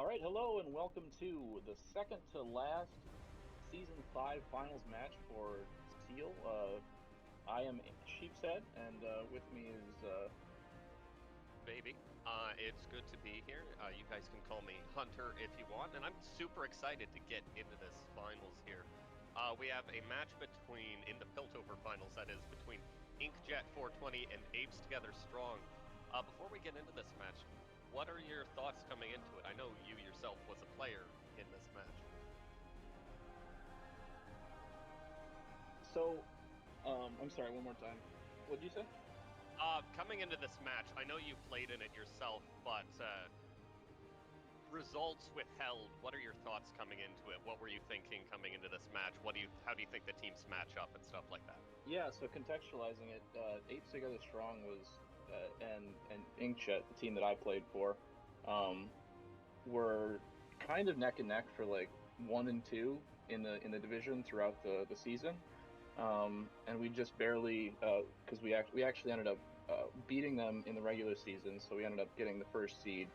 All right, hello and welcome to the second to last Season 5 finals match for Steel. I am Sheepshead, and with me is... Baby. It's good to be here. You guys can call me Hunter if you want, and I'm super excited to get into this finals here. We have a match in the Piltover finals, that is, between InkJet420 and Apes Together Strong. Before we get into this match, what are your thoughts coming into it? I know you yourself was a player in this match. So, I'm sorry, one more time. What did you say? Coming into this match, I know you played in it yourself, but results withheld, what are your thoughts coming into it? What were you thinking coming into this match? How do you think the teams match up and stuff like that? Yeah, so contextualizing it, Apes Together Strong was, and InkJet, the team that I played for, were kind of neck and neck for like 1 and 2 in the division throughout the season. And we just barely, because we actually ended up beating them in the regular season, so we ended up getting the first seed.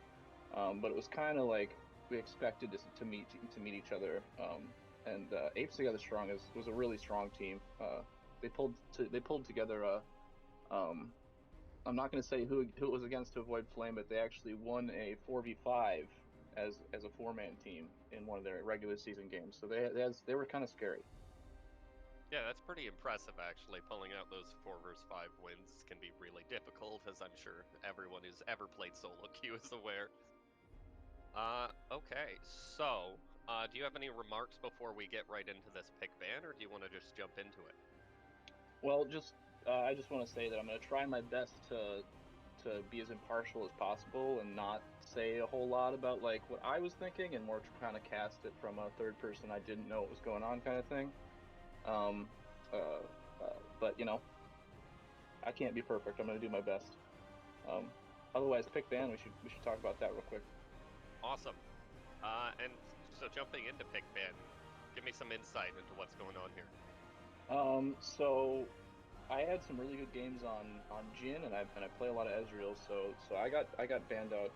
But it was kind of like we expected to meet each other. And Apes Together Strong was a really strong team. They pulled together. I'm not going to say who it was against to avoid flame, but they actually won a 4v5 as a 4-man team in one of their regular season games. So they were kind of scary. Yeah, that's pretty impressive, actually. Pulling out those 4 vs 5 wins can be really difficult, as I'm sure everyone who's ever played solo queue is aware. Okay, so, do you have any remarks before we get right into this pick ban, or do you want to just jump into it? Well, I just want to say that I'm going to try my best to be as impartial as possible and not say a whole lot about like what I was thinking, and more kind of cast it from a third person I didn't know what was going on kind of thing. But you know, I can't be perfect. I'm going to do my best. Otherwise, pick ban. We should talk about that real quick. Awesome. And so jumping into pick ban, give me some insight into what's going on here. So I had some really good games on Jhin, and I play a lot of Ezreal, so I got banned out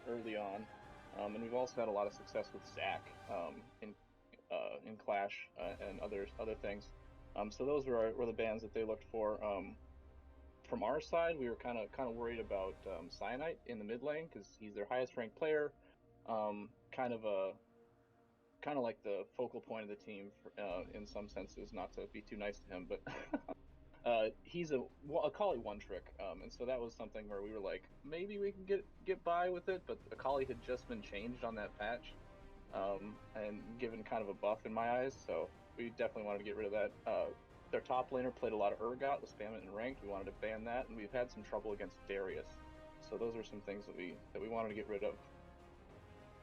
early on, and we've also had a lot of success with Zac in Clash and other things. So those were the bans that they looked for. From our side, we were kind of worried about Cyanite in the mid lane because he's their highest ranked player, kind of like the focal point of the team in some senses. Not to be too nice to him, but he's a Akali one trick, and so that was something where we were like, maybe we can get by with it. But Akali had just been changed on that patch, and given kind of a buff in my eyes, so we definitely wanted to get rid of that. Their top laner played a lot of Urgot, was spamming it in ranked. We wanted to ban that, and we've had some trouble against Darius. So those are some things that we wanted to get rid of.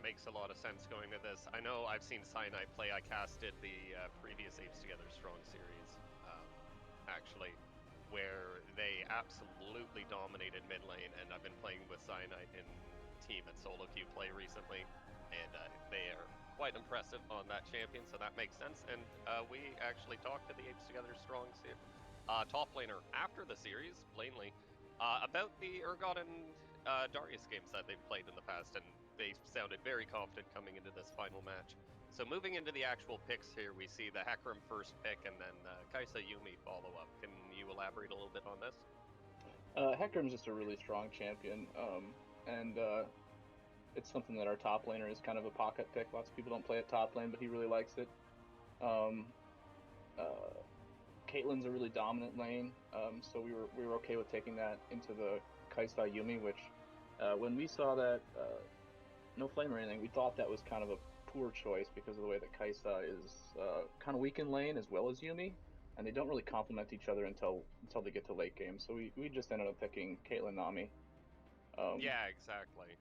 Makes a lot of sense going to this. I know I've seen Cyanite play. I casted the previous Apes Together Strong series, actually, where they absolutely dominated mid lane, and I've been playing with Cyanite in team and solo queue play recently, and they are quite impressive on that champion, so that makes sense. And we actually talked to the Apes Together Strong top laner after the series, plainly, about the Urgot and Darius games that they've played in the past, and they sounded very confident coming into this final match. So moving into the actual picks here, we see the Hecarim first pick, and then Kai'Sa Yuumi follow up. Can you elaborate a little bit on this? Hecarim's just a really strong champion, and it's something that our top laner is kind of a pocket pick. Lots of people don't play at top lane, but he really likes it. Caitlyn's a really dominant lane, so we were okay with taking that into the Kai'Sa Yuumi, which when we saw that no flame or anything, we thought that was kind of a poor choice because of the way that Kai'Sa is kind of weak in lane as well as Yuumi, and they don't really complement each other until they get to late game. So we just ended up picking Caitlyn Nami. Yeah, exactly.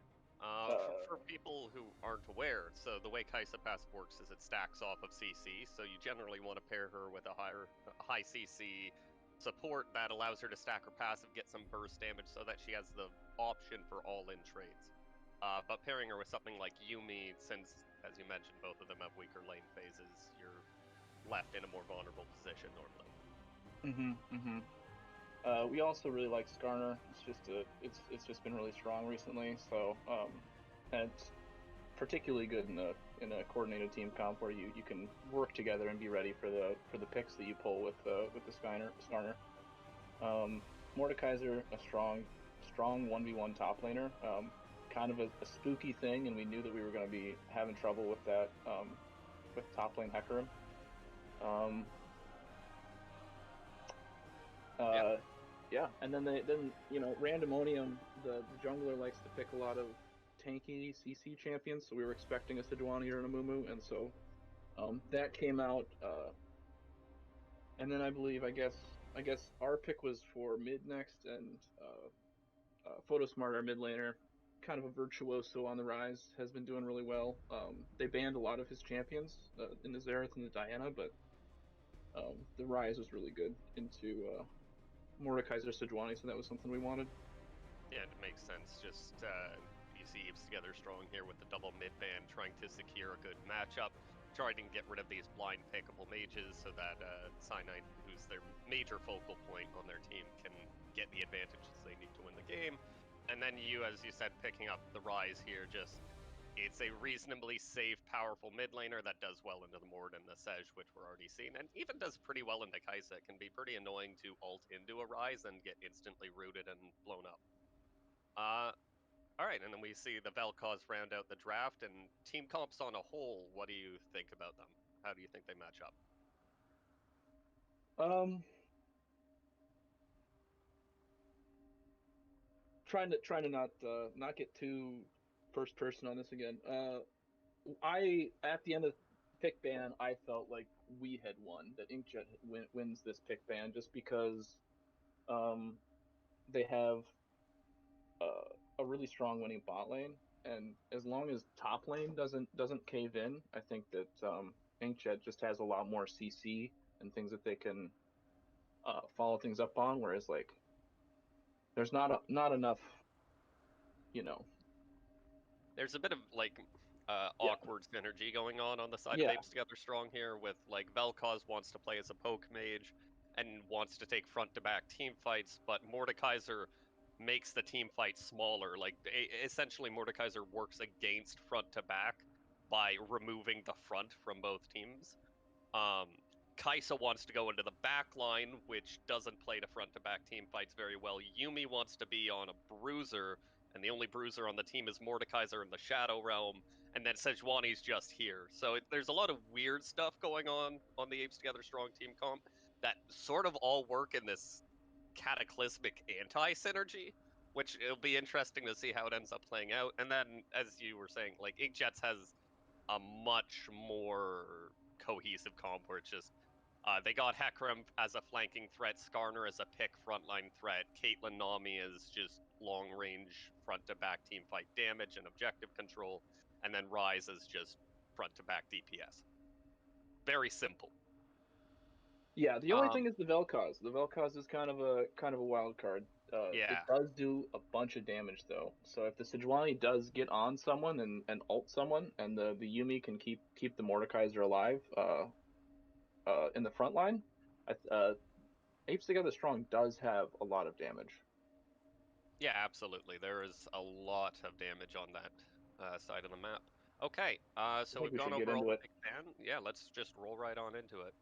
For people who aren't aware, so the way Kai'Sa passive works is it stacks off of CC, so you generally want to pair her with a high CC support that allows her to stack her passive, get some burst damage, so that she has the option for all-in trades. But pairing her with something like Yuumi, since, as you mentioned, both of them have weaker lane phases, you're left in a more vulnerable position normally. We also really like Skarner. It's just been really strong recently. So and particularly good in a coordinated team comp where you can work together and be ready for the picks that you pull with the Skarner. Mordekaiser, a strong 1v1 top laner, kind of a spooky thing, and we knew that we were going to be having trouble with that with top lane Hecarim. Yeah, and then Randomonium, the jungler likes to pick a lot of tanky CC champions, so we were expecting a Sejuani or an Amumu, and so that came out. And then I guess our pick was for mid next, and Photosmart, our mid laner, kind of a virtuoso on the rise, has been doing really well. They banned a lot of his champions in the Xerath and the Diana, but the rise was really good into Mordekaiser Sejuani, so that was something we wanted. Yeah, it makes sense. Just you see Apes together strong here with the double mid ban, trying to secure a good matchup, trying to get rid of these blind pickable mages so that Cyanide, who's their major focal point on their team, can get the advantages they need to win the game. And then you, as you said, picking up the rise here, it's a reasonably safe, powerful mid laner that does well into the Mord and the Sej, which we're already seeing, and even does pretty well into Kai'Sa. It can be pretty annoying to ult into a rise and get instantly rooted and blown up. All right, and then we see the Vel'Koz round out the draft, and team comps on a whole, what do you think about them? How do you think they match up? Trying to not get too first person on this again. I at the end of pick ban, I felt like we had won, that InkJet wins this pick ban, just because they have a really strong winning bot lane, and as long as top lane doesn't cave in, I think that InkJet just has a lot more CC and things that they can follow things up on, whereas like there's not enough, There's a bit of like Yeah. awkward synergy going on the side of Yeah. Apes Together Strong here, with like Vel'Koz wants to play as a poke mage and wants to take front to back team fights, but Mordekaiser makes the team fight smaller. Like essentially, Mordekaiser works against front to back by removing the front from both teams. Kai'Sa wants to go into the back line, which doesn't play to front-to-back team fights very well. Yuumi wants to be on a bruiser, and the only bruiser on the team is Mordekaiser in the Shadow Realm, and then Sejuani's just here. So there's a lot of weird stuff going on the Apes Together Strong team comp that sort of all work in this cataclysmic anti-synergy, which it'll be interesting to see how it ends up playing out. And then, as you were saying, like InkJets has a much more cohesive comp where it's just they got Hecarim as a flanking threat, Skarner as a pick frontline threat, Caitlyn Nami as just long range front to back team fight damage and objective control, and then Ryze as just front to back DPS. Very simple. Yeah, the only thing is the Vel'Koz. The Vel'Koz is kind of a wild card. Yeah. It does do a bunch of damage though. So if the Sejuani does get on someone and ult someone, and the Yuumi can keep the Mordekaiser alive in the front line, Apes Together Strong does have a lot of damage. Yeah, absolutely. There is a lot of damage on that side of the map. Okay, so we've gone over all the big ban. Yeah, let's just roll right on into it.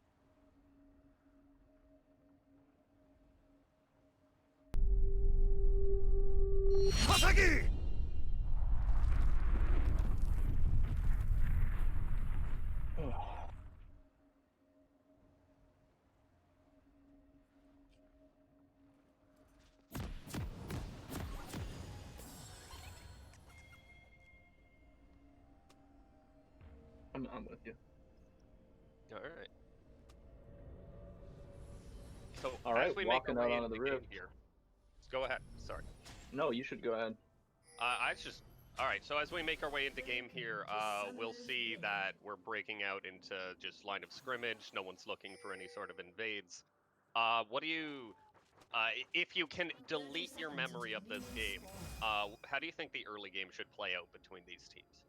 Hasagi! I'm with you. All right. So all right, as we walking make our out way onto into the the game rift here, go ahead. Sorry. No, you should go ahead. All right, so as we make our way into game here, we'll see that we're breaking out into just line of scrimmage. No one's looking for any sort of invades. What do you, if you can delete your memory of this game, how do you think the early game should play out between these teams?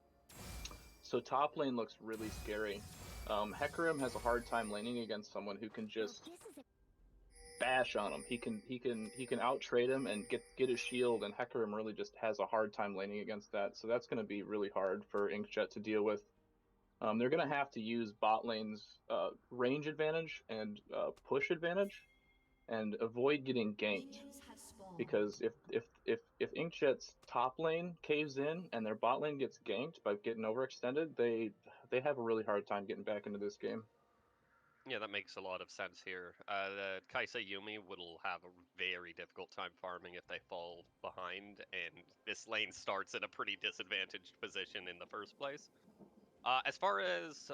So top lane looks really scary. Hecarim has a hard time laning against someone who can just bash on him. He can out trade him and get his shield, and Hecarim really just has a hard time laning against that. So that's going to be really hard for InkJet to deal with. They're going to have to use bot lane's range advantage and push advantage, and avoid getting ganked. Because if InkJet's top lane caves in and their bot lane gets ganked by getting overextended, they have a really hard time getting back into this game. Yeah, that makes a lot of sense here. The Kaisa Yumi will have a very difficult time farming if they fall behind, and this lane starts in a pretty disadvantaged position in the first place. As far as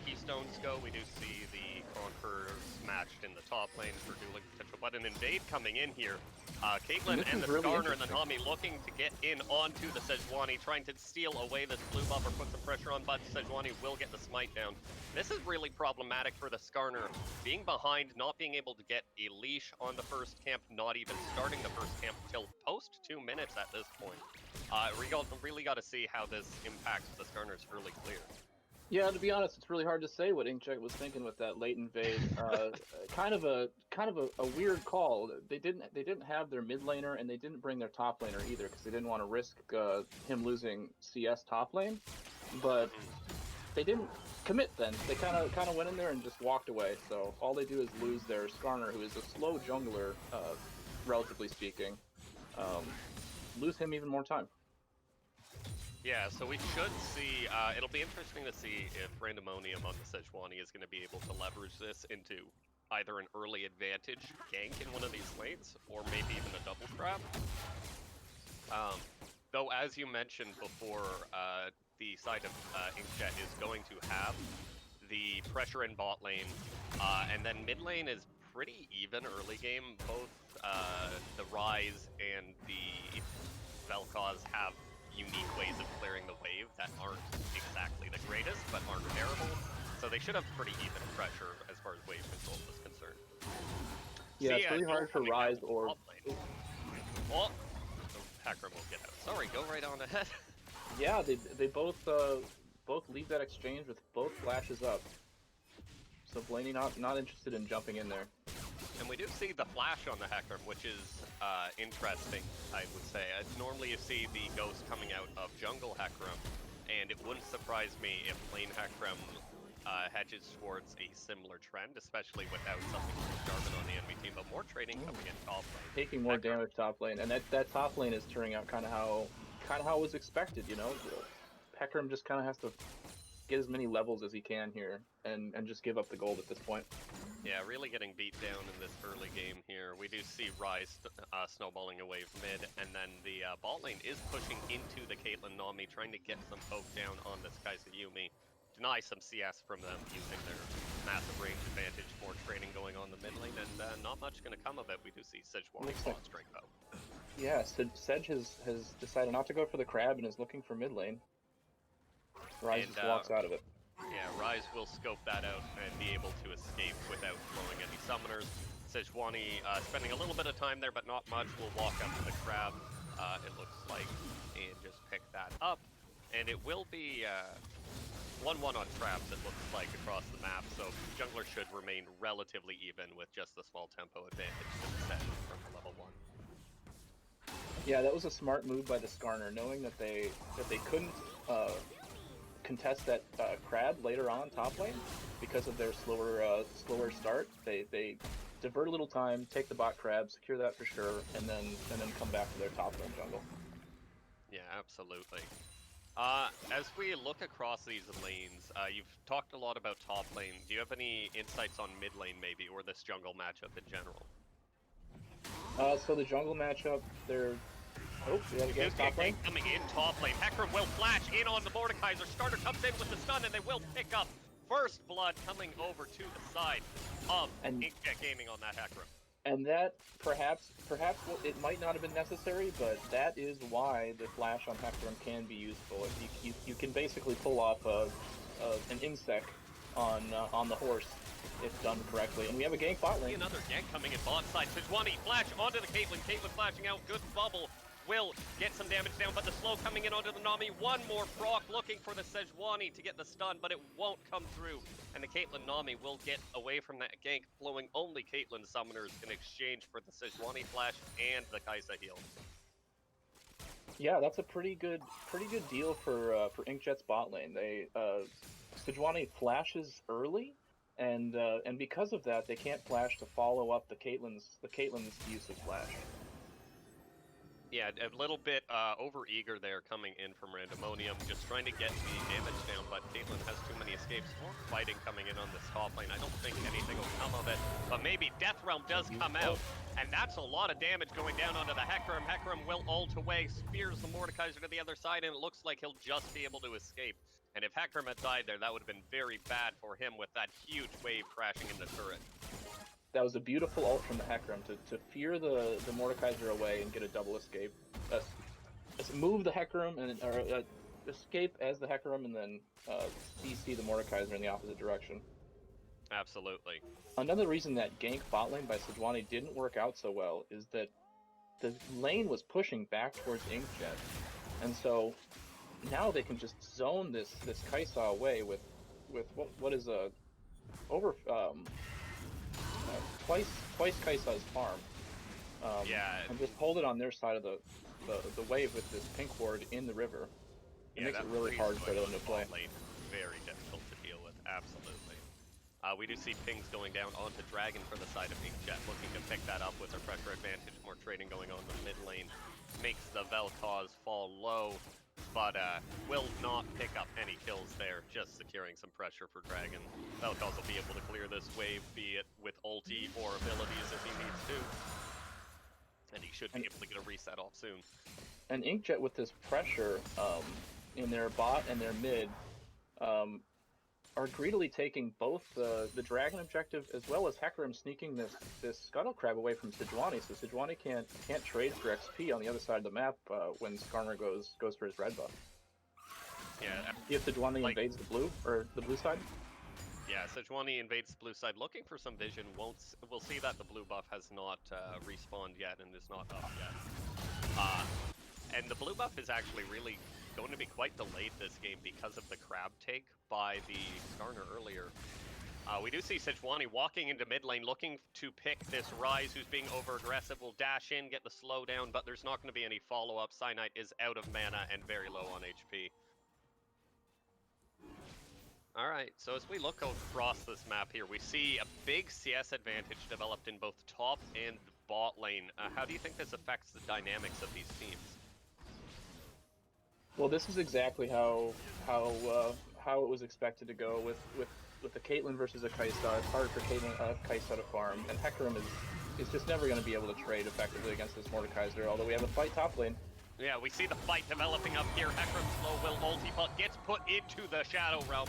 Keystones go, we do see the Conquerors matched in the top lane for dueling potential, but an invade coming in here. Caitlyn and the really Skarner and the Nami looking to get in onto the Sejuani, trying to steal away this blue buff or put some pressure on, but Sejuani will get the smite down. This is really problematic for the Skarner, being behind, not being able to get a leash on the first camp, not even starting the first camp till post 2 minutes at this point. Really got to see how this impacts the Skarner's early clear. Yeah, to be honest, it's really hard to say what InkJet was thinking with that late invade. kind of a weird call. They didn't have their mid laner, and they didn't bring their top laner either because they didn't want to risk him losing CS top lane. But they didn't commit then. They kind of went in there and just walked away. So all they do is lose their Skarner, who is a slow jungler, relatively speaking. Lose him even more time. Yeah, so we should see, it'll be interesting to see if Randomonium on the Sejuani is going to be able to leverage this into either an early advantage gank in one of these lanes, or maybe even a double trap. Though, as you mentioned before, the side of InkJet is going to have the pressure in bot lane, and then mid lane is pretty even early game. Both the Rise and the Vel'Koz have unique ways of clearing the wave that aren't exactly the greatest, but aren't terrible. So they should have pretty even pressure as far as wave control is concerned. Yeah, it's really hard for Rise or... Oh, Hecarim will get out. Sorry, go right on ahead. Yeah, they both leave that exchange with both flashes up. So Blaney not interested in jumping in there. And we do see the flash on the Hecarim, which is interesting, I would say. Normally you see the ghost coming out of jungle Hecarim, and it wouldn't surprise me if lane Hecarim hedges towards a similar trend, especially without something like Jarvan on the enemy team, but more trading coming in top lane. Taking more damage top lane, and that top lane is turning out kind of how it was expected, you know? Hecarim just kind of has to get as many levels as he can here, and just give up the gold at this point. Yeah, really getting beat down in this early game here. We do see Rise snowballing away mid, and then the bot lane is pushing into the Caitlyn Nami, trying to get some poke down on this Kaisa Yumi. Deny some CS from them using their massive range advantage, more trading going on the mid lane, and not much going to come of it. We do see Sejuani monstering though. Yeah, Sedge has decided not to go for the crab and is looking for mid lane. Rise just walks out of it. Yeah, Rise will scope that out and be able to escape without blowing any summoners. Sejuani spending a little bit of time there, but not much. Will walk up to the crab, it looks like, and just pick that up. And it will be 1-1 on traps, it looks like, across the map. So jungler should remain relatively even with just the small tempo advantage to the set from level 1. Yeah, that was a smart move by the Skarner, knowing that they couldn't contest that crab later on top lane because of their slower start. They divert a little time, take the bot crab, secure that for sure, and then come back to their top lane jungle. Yeah, absolutely. As we look across these lanes, you've talked a lot about top lane. Do you have any insights on mid lane maybe, or this jungle matchup in general? So the jungle matchup, they're... Oh, we have a guess top lane. Coming in top lane. Hecarim will flash in on the Mordekaiser. Starter comes in with the stun, and they will pick up first blood coming over to the side of InkJet Gaming on that Hecarim. And that, perhaps it might not have been necessary, but that is why the flash on Hecarim can be useful. You can basically pull off an insect on the horse if done correctly. And we have a gank bot lane. Another gank coming in bot side. Sejuani flash onto the Caitlyn. Caitlyn flashing out. Good bubble will get some damage down, but the slow coming in onto the Nami. One more proc looking for the Sejuani to get the stun, but it won't come through. And the Caitlyn Nami will get away from that gank, blowing only Caitlyn summoners in exchange for the Sejuani flash and the Kaisa heal. Yeah, that's a pretty good deal for InkJet's bot lane. They Sejuani flashes early, and because of that, they can't flash to follow up the Caitlyn's use of flash. Yeah, a little bit over-eager there coming in from Randomonium, just trying to get the damage down, but Caitlyn has too many escapes. More fighting coming in on this top lane. I don't think anything will come of it, but maybe Death Realm does come out, and that's a lot of damage going down onto the Hecarim. Hecarim will ult away, spears the Mordekaiser to the other side, and it looks like he'll just be able to escape. And if Hecarim had died there, that would have been very bad for him with that huge wave crashing in the turret. That was a beautiful ult from the Hecarim to fear the Mordekaiser away and get a double escape. Move the Hecarim and escape as the Hecarim, and then CC the Mordekaiser in the opposite direction. Absolutely. Another reason that gank bot lane by Sejuani didn't work out so well is that the lane was pushing back towards InkJet, and so now they can just zone this Kaisa away with what is a over twice Kaisa's farm. Yeah. And just hold it on their side of the wave with this pink ward in the river. It makes it really hard for them to play. Very difficult to deal with, absolutely. We do see pings going down onto Dragon for the side of InkJet, looking to pick that up with their pressure advantage. More trading going on in the mid lane. Makes the Vel'Koz fall low, but will not pick up any kills there, just securing some pressure for Dragon. Vel'Koz will be able to clear this wave, be it with ulti or abilities if he needs to. And he should be able to get a reset off soon. And InkJet, with this pressure in their bot and their mid, are greedily taking both the Dragon objective as well as Hecarim sneaking this Scuttle Crab away from Sejuani, so Sejuani can't trade for XP on the other side of the map when Skarner goes for his red buff. Yeah. If Sejuani invades the blue side. Yeah, Sejuani invades the blue side, looking for some vision. We'll see that the blue buff has not respawned yet and is not up yet. And the blue buff is actually really going to be quite delayed this game because of the crab take by the Skarner earlier. We do see Sejuani walking into mid lane, looking to pick this Ryze who's being over-aggressive. Will dash in, get the slowdown, but there's not going to be any follow-up. Cyanite is out of mana and very low on HP. Alright, so as we look across this map here, we see a big CS advantage developed in both top and bot lane. How do you think this affects the dynamics of these teams? Well, this is exactly how it was expected to go with the Caitlyn versus a Kaisa. It's hard for Kaisa to farm, and Hecarim is just never going to be able to trade effectively against this Mordekaiser, although we have a fight top lane. Yeah, we see the fight developing up here. Hecarim's low will ulti, but gets put into the Shadow Realm,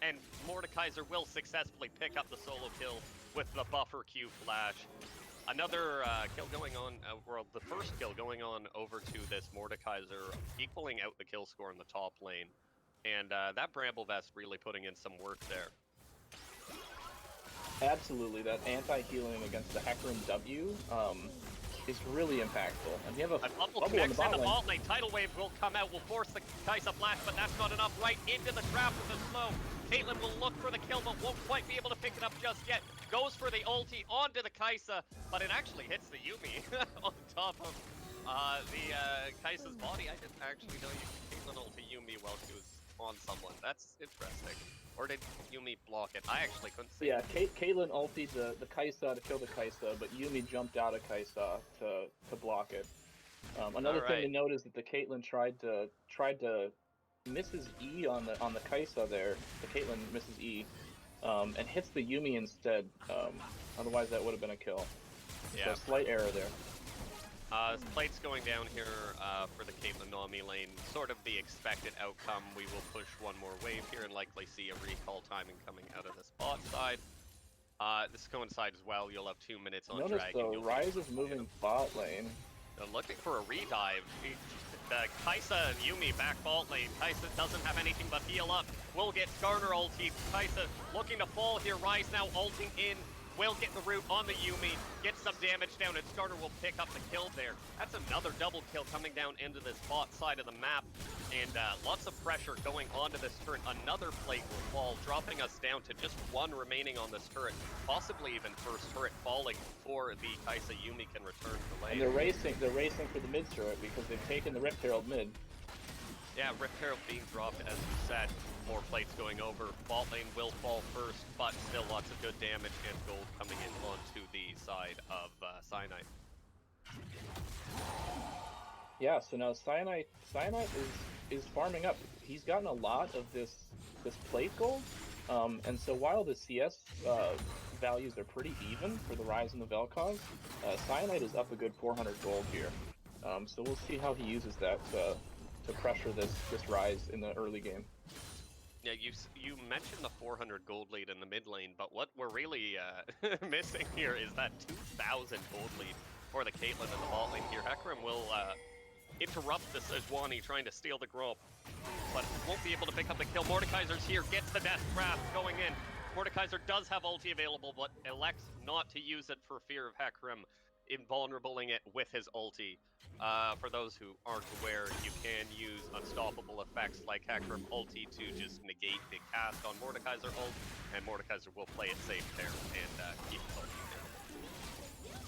and Mordekaiser will successfully pick up the solo kill with the buffer Q flash. Another kill going on, well, the first kill going on over to this Mordekaiser, equaling out the kill score in the top lane. And that Bramble Vest really putting in some work there. Absolutely, that anti-healing against the Hecarim W is really impactful. And we have a bubble in the bot lane. Tidal Wave will come out, will force the Kaisa flash, but that's not enough. Right into the trap with the slow. Caitlyn will look for the kill, but won't quite be able to pick it up just yet. Goes for the ulti onto the Kaisa, but it actually hits the Yuumi on top of the Kaisa's body. I didn't actually know you could Caitlyn ulti Yuumi while she was on someone. That's interesting. Or did Yuumi block it? I actually couldn't see. Yeah, Caitlyn ultied the Kaisa to kill the Kaisa, but Yuumi jumped out of Kaisa to block it. Another thing to note is that the Caitlyn tried to misses E on the Kaisa there. The Caitlyn misses E, and hits the Yuumi instead. Otherwise, that would have been a kill. Yeah. So slight error there. Plates going down here for the Caitlyn Nami lane. Sort of the expected outcome. We will push one more wave here and likely see a recall timing coming out of this bot side. This coincides as well. You'll have 2 minutes on Notice Dragon. Notice though, Ryze is moving bot lane. Looking for a redive. The Kaisa and Yuumi back bot lane. Kaisa doesn't have anything but heal up. Will get Skarner ulti. Kaisa looking to fall here. Ryze now ulting in will get the root on the Yuumi, get some damage down, and Starter will pick up the kill there. That's another double kill coming down into this bot side of the map, and lots of pressure going onto this turret. Another plate will fall, dropping us down to just one remaining on this turret, possibly even first turret falling before the Kai'Sa Yuumi can return to lane. And they're racing for the mid turret because they've taken the Rift Herald mid. Yeah, Rift Herald being dropped, as you said. More plates going over. Bot lane will fall first, but still lots of good damage and gold coming in onto the side of Cyanide. Yeah, so now Cyanide is farming up. He's gotten a lot of this plate gold, and so while the CS values are pretty even for the Rise and the Vel'Koz, Cyanide is up a good 400 gold here. So we'll see how he uses that to pressure this Rise in the early game. Yeah, you mentioned the 400 gold lead in the mid lane, but what we're really missing here is that 2,000 gold lead for the Caitlyn in the bot lane here. Hecarim will interrupt the Sejuani trying to steal the Gromp, but won't be able to pick up the kill. Mordekaiser's here, gets the Death Grasp going in. Mordekaiser does have ulti available, but elects not to use it for fear of Hecarim invulnerabling it with his ulti. For those who aren't aware, you can use unstoppable effects like Hecarim ulti to just negate the cast on Mordekaiser ult, and Mordekaiser will play it safe there and keep his ulti available.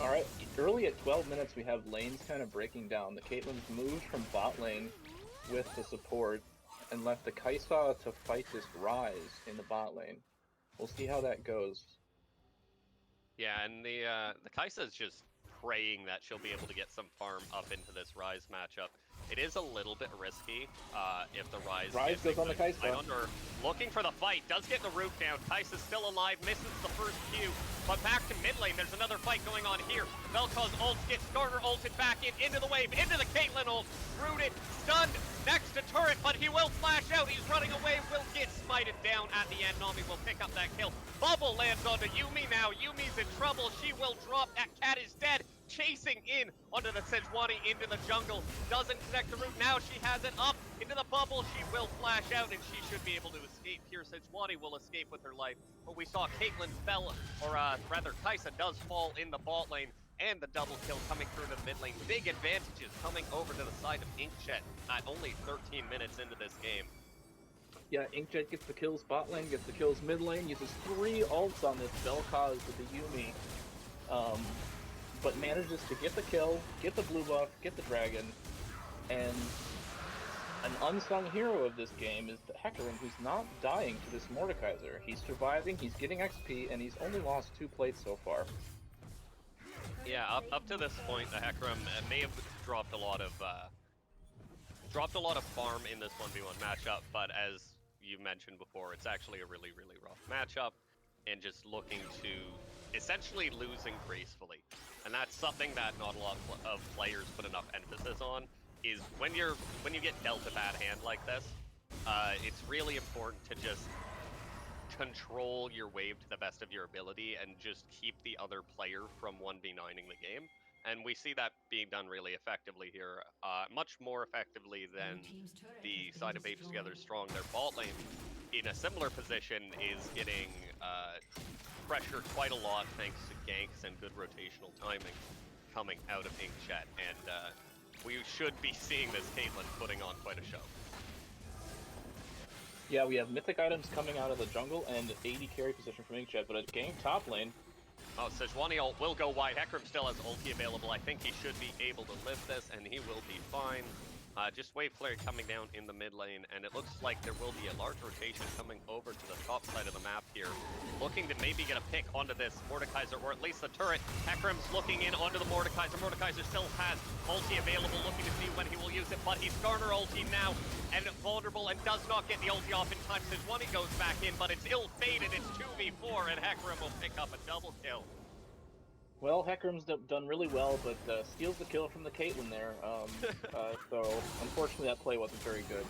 Alright, early at 12 minutes we have lanes kind of breaking down. The Caitlyn's moved from bot lane with the support and left the Kai'Sa to fight this Rise in the bot lane. We'll see how that goes. Yeah, and the Kai'Sa is just praying that she'll be able to get some farm up into this Rise matchup. It is a little bit risky if the Rise goes on the Kai'Sa. Looking for the fight, does get the root down. Kai'Sa's still alive, misses the first Q, but back to mid lane, there's another fight going on here. Vel'Koz ult gets Starter ulted back into the wave, into the Caitlyn ult, rooted, stunned, next to turret, but he will flash out, he's running away, will get smited down at the end. Nami will pick up that kill. Bubble lands onto Yuumi now, Yuumi's in trouble, she will drop, that cat is dead. Chasing in onto the Sejuani into the jungle. Doesn't connect the root. Now she has it up into the bubble. She will flash out and she should be able to escape here. Sejuani will escape with her life. But we saw Caitlyn fell, or rather Kai'Sa does fall in the bot lane, and the double kill coming through to the mid lane. Big advantages coming over to the side of InkJet at only 13 minutes into this game. Yeah, InkJet gets the kills bot lane, gets the kills mid lane, uses 3 ults on this Vel'Koz with the Yuumi. But manages to get the kill, get the blue buff, get the dragon, and an unsung hero of this game is the Hecarim, who's not dying to this Mordekaiser. He's surviving, he's getting XP, and he's only lost 2 plates so far. Yeah, up to this point, the Hecarim may have dropped a lot of farm in this 1v1 matchup, but as you mentioned before, it's actually a really, really rough matchup, and just looking to essentially losing gracefully. And that's something that not a lot of players put enough emphasis on, is when you get dealt a bad hand like this, it's really important to just control your wave to the best of your ability and just keep the other player from 1v9ing the game. And we see that being done really effectively here, much more effectively than the side of Apes together strong. Their bot lane, in a similar position, is getting pressure quite a lot thanks to ganks and good rotational timing coming out of InkJet, and we should be seeing this Caitlyn putting on quite a show. Yeah, we have mythic items coming out of the jungle and 80 carry position from InkJet, but a gank top lane. Oh, Sejuani ult will go wide. Hecarim still has ulti available. I think he should be able to live this, and he will be fine. Just Wave Flare coming down in the mid lane, and it looks like there will be a large rotation coming over to the top side of the map here. Looking to maybe get a pick onto this Mordekaiser, or at least the turret. Hecarim's looking in onto the Mordekaiser. Mordekaiser still has ulti available, looking to see when he will use it, but he's Garner ulti now, and vulnerable, and does not get the ulti off in time. Sejuani goes back in, but it's ill-fated. It's 2v4, and Hecarim will pick up a double kill. Well, Hecarim's done really well, but steals the kill from the Caitlyn there. So, unfortunately, that play wasn't very good.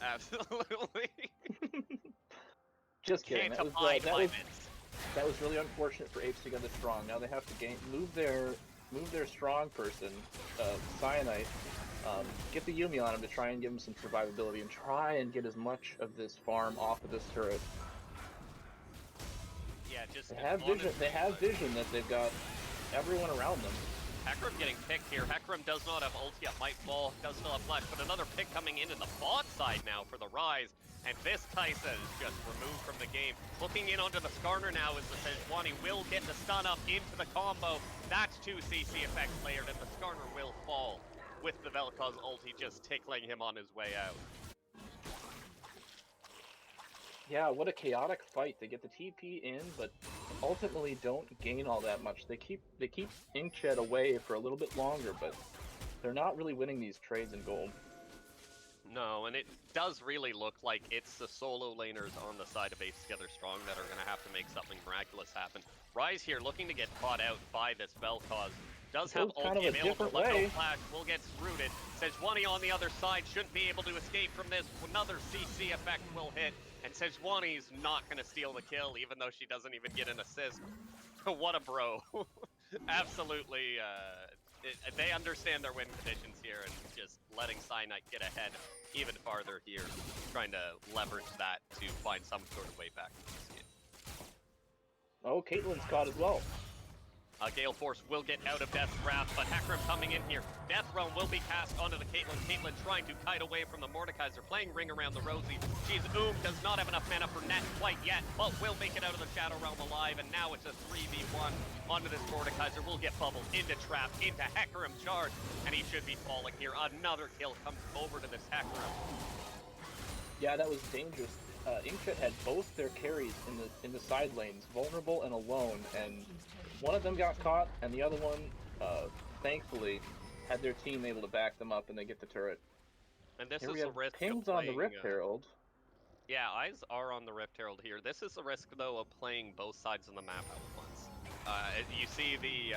Absolutely. Just kidding. That was really unfortunate for Apes Together Strong. Now they have to move their strong person, Cyanide, get the Yuumi on him to try and give him some survivability and try and get as much of this farm off of this turret. Yeah, just They have vision. They have vision that they've got everyone around them. Hecarim getting picked here. Hecarim does not have ulti up, might fall, does still have flash, but another pick coming into the bot side now for the Rise. And this Kaisa is just removed from the game. Looking in onto the Skarner now is the Sejuani will get the stun up into the combo. That's 2 CC effects layered, and the Skarner will fall with the Vel'Koz ulti just tickling him on his way out. Yeah, what a chaotic fight. They get the TP in, but ultimately don't gain all that much. They keep InkJet away for a little bit longer, but they're not really winning these trades in gold. No, and it does really look like it's the solo laners on the side of Apes Together Strong that are going to have to make something miraculous happen. Rise here looking to get caught out by this Vel'Koz. Does have ulti available, but no flash, will get rooted. Sejuani on the other side shouldn't be able to escape from this. Another CC effect will hit, and Sejuani's not going to steal the kill, even though she doesn't even get an assist. What a bro. Absolutely, they understand their win conditions here, and just letting Cyanide get ahead even farther here, trying to leverage that to find some sort of way back to this game. Oh, Caitlyn's caught as well. Gale Force will get out of Death's Wrath, but Hecarim coming in here. Death Realm will be cast onto the Caitlyn. Caitlyn trying to kite away from the Mordekaiser, playing Ring Around the Rosie. She's does not have enough mana for net quite yet, but will make it out of the Shadow Realm alive, and now it's a 3v1 onto this Mordekaiser. Will get bubbled into Trap, into Hecarim charge, and he should be falling here. Another kill comes over to this Hecarim. Yeah, that was dangerous. InkJet had both their carries in the side lanes, vulnerable and alone, and one of them got caught, and the other one, thankfully, had their team able to back them up, and they get the turret. And this Here is we the have risk pings of on the playing, Rift Herald. Yeah, eyes are on the Rift Herald here. This is the risk, though, of playing both sides of the map at once. You see the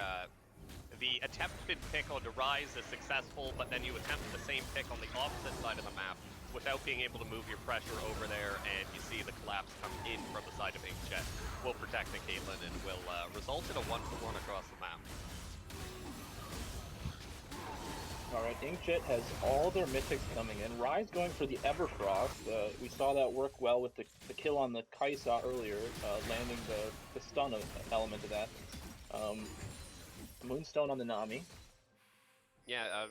attempted pick onto Rise is successful, but then you attempt the same pick on the opposite side of the map without being able to move your pressure over there, and you see the collapse come in from the side of InkJet. Will protect the Caitlyn and will result in a 1-for-1 across the map. Alright, InkJet has all their mythics coming in. Rise going for the Everfrost. We saw that work well with the kill on the Kaisa earlier, landing the stun element of that. Moonstone on the Nami. Yeah,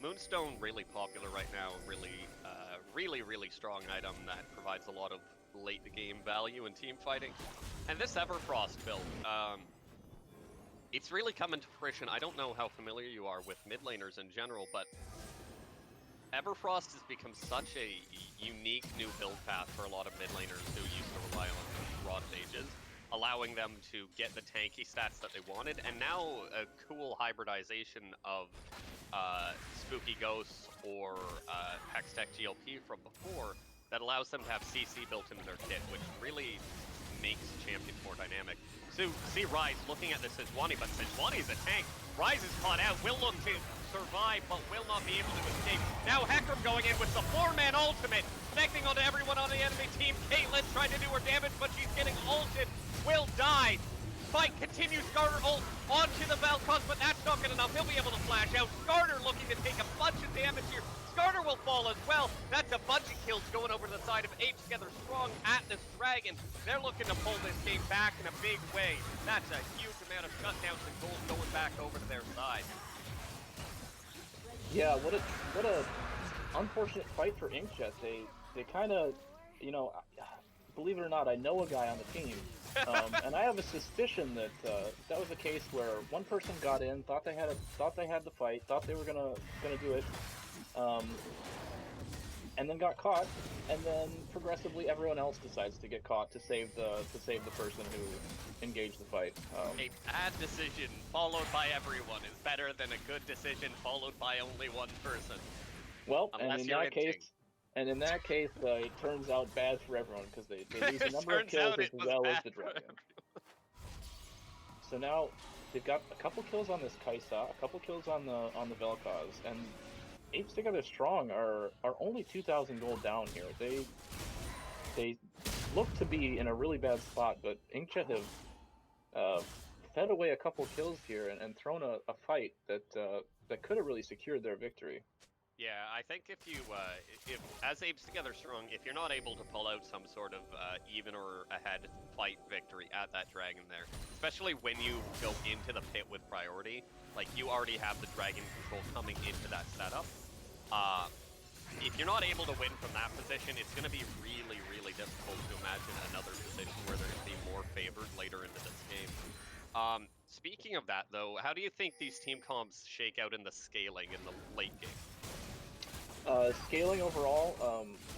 Moonstone really popular right now. Really strong item that provides a lot of late game value in team fighting. And this Everfrost build, it's really come into fruition. I don't know how familiar you are with mid laners in general, but Everfrost has become such a unique new build path for a lot of mid laners who used to rely on raw stages, allowing them to get the tanky stats that they wanted, and now a cool hybridization of Spooky Ghosts or Hextech GLP from before that allows them to have CC built into their kit, which really makes champions more dynamic. So see Rise looking at this Sejuani, but Sejuani is a tank. Rise is caught out, will look to survive, but will not be able to escape. Now Hecarim going in with the 4-man ultimate, connecting onto everyone on the enemy team. Caitlyn trying to do her damage, but she's getting ulted. Will die. Fight continues. Skarner ult onto the Vel'Koz, but that's not good enough. He'll be able to flash out. Skarner looking to take a bunch of damage here. Skarner will fall as well. That's a bunch of kills going over to the side of Apes Together Strong at this Dragon. They're looking to pull this game back in a big way. That's a huge amount of shutdowns and goals going back over to their side. Yeah, what a unfortunate fight for InkJet. They kind of, you know, believe it or not, I know a guy on the team, and I have a suspicion that that was a case where one person got in, thought they had the fight, thought they were gonna do it, and then got caught, and then progressively everyone else decides to get caught to save the person who engaged the fight. A bad decision followed by everyone is better than a good decision followed by only one person. Well, and in that case, it turns out bad for everyone because they lose a number of kills as well as the Dragon. So now they've got a couple kills on this Kaisa, a couple kills on the Vel'Koz, and Apes Together Strong are only 2,000 gold down here. They look to be in a really bad spot, but InkJet have fed away a couple kills here and thrown a fight that could have really secured their victory. Yeah, I think if you, if as Apes Together Strong, if you're not able to pull out some sort of even or ahead fight victory at that dragon there, especially when you go into the pit with priority, like you already have the dragon control coming into that setup. If you're not able to win from that position, it's going to be really, really difficult to imagine another position where they're going to be more favored later into this game. Speaking of that, though, how do you think these team comps shake out in the scaling in the late game? Scaling overall,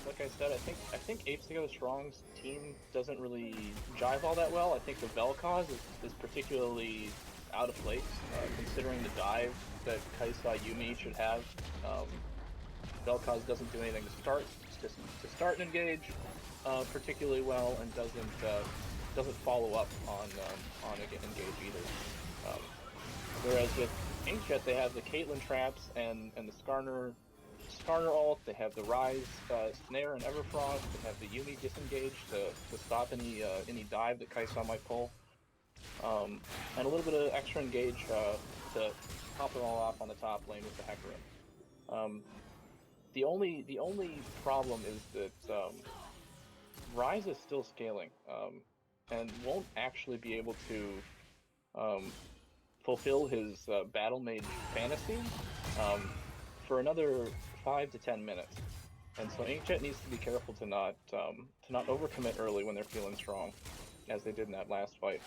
like I said, I think Apes Together Strong's team doesn't really jive all that well. I think the Vel'Koz is particularly out of place, considering the dive that Kaisa Yumi should have. Vel'Koz doesn't do anything to start an engage particularly well, and doesn't follow up on an engage either. Whereas with InkJet, they have the Caitlyn traps and the Skarner ult. They have the Rise snare and Everfrost. They have the Yumi disengage to stop any dive that Kaisa might pull, and a little bit of extra engage to top it all off on the top lane with the Hecarim. The only problem is that Rise is still scaling, and won't actually be able to fulfill his Battle Mage fantasy for another 5 to 10 minutes. And so InkJet needs to be careful to not overcommit early when they're feeling strong, as they did in that last fight.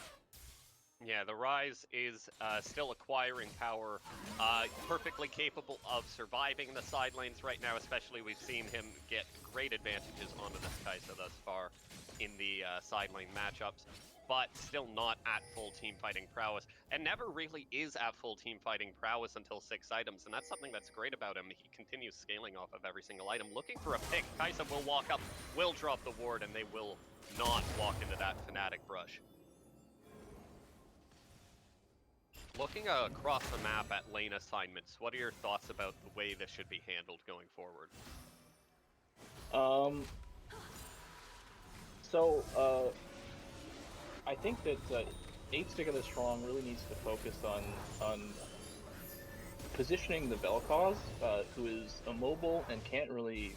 Yeah, the Rise is still acquiring power, perfectly capable of surviving the side lanes right now, especially we've seen him get great advantages onto this Kaisa thus far in the side lane matchups, but still not at full team fighting prowess, and never really is at full team fighting prowess until 6 items, and that's something that's great about him. He continues scaling off of every single item, looking for a pick. Kaisa will walk up, will drop the ward, and they will not walk into that Fnatic brush. Looking across the map at lane assignments, what are your thoughts about the way this should be handled going forward? I think that Apes Together Strong really needs to focus on positioning the Vel'Koz, who is immobile and can't really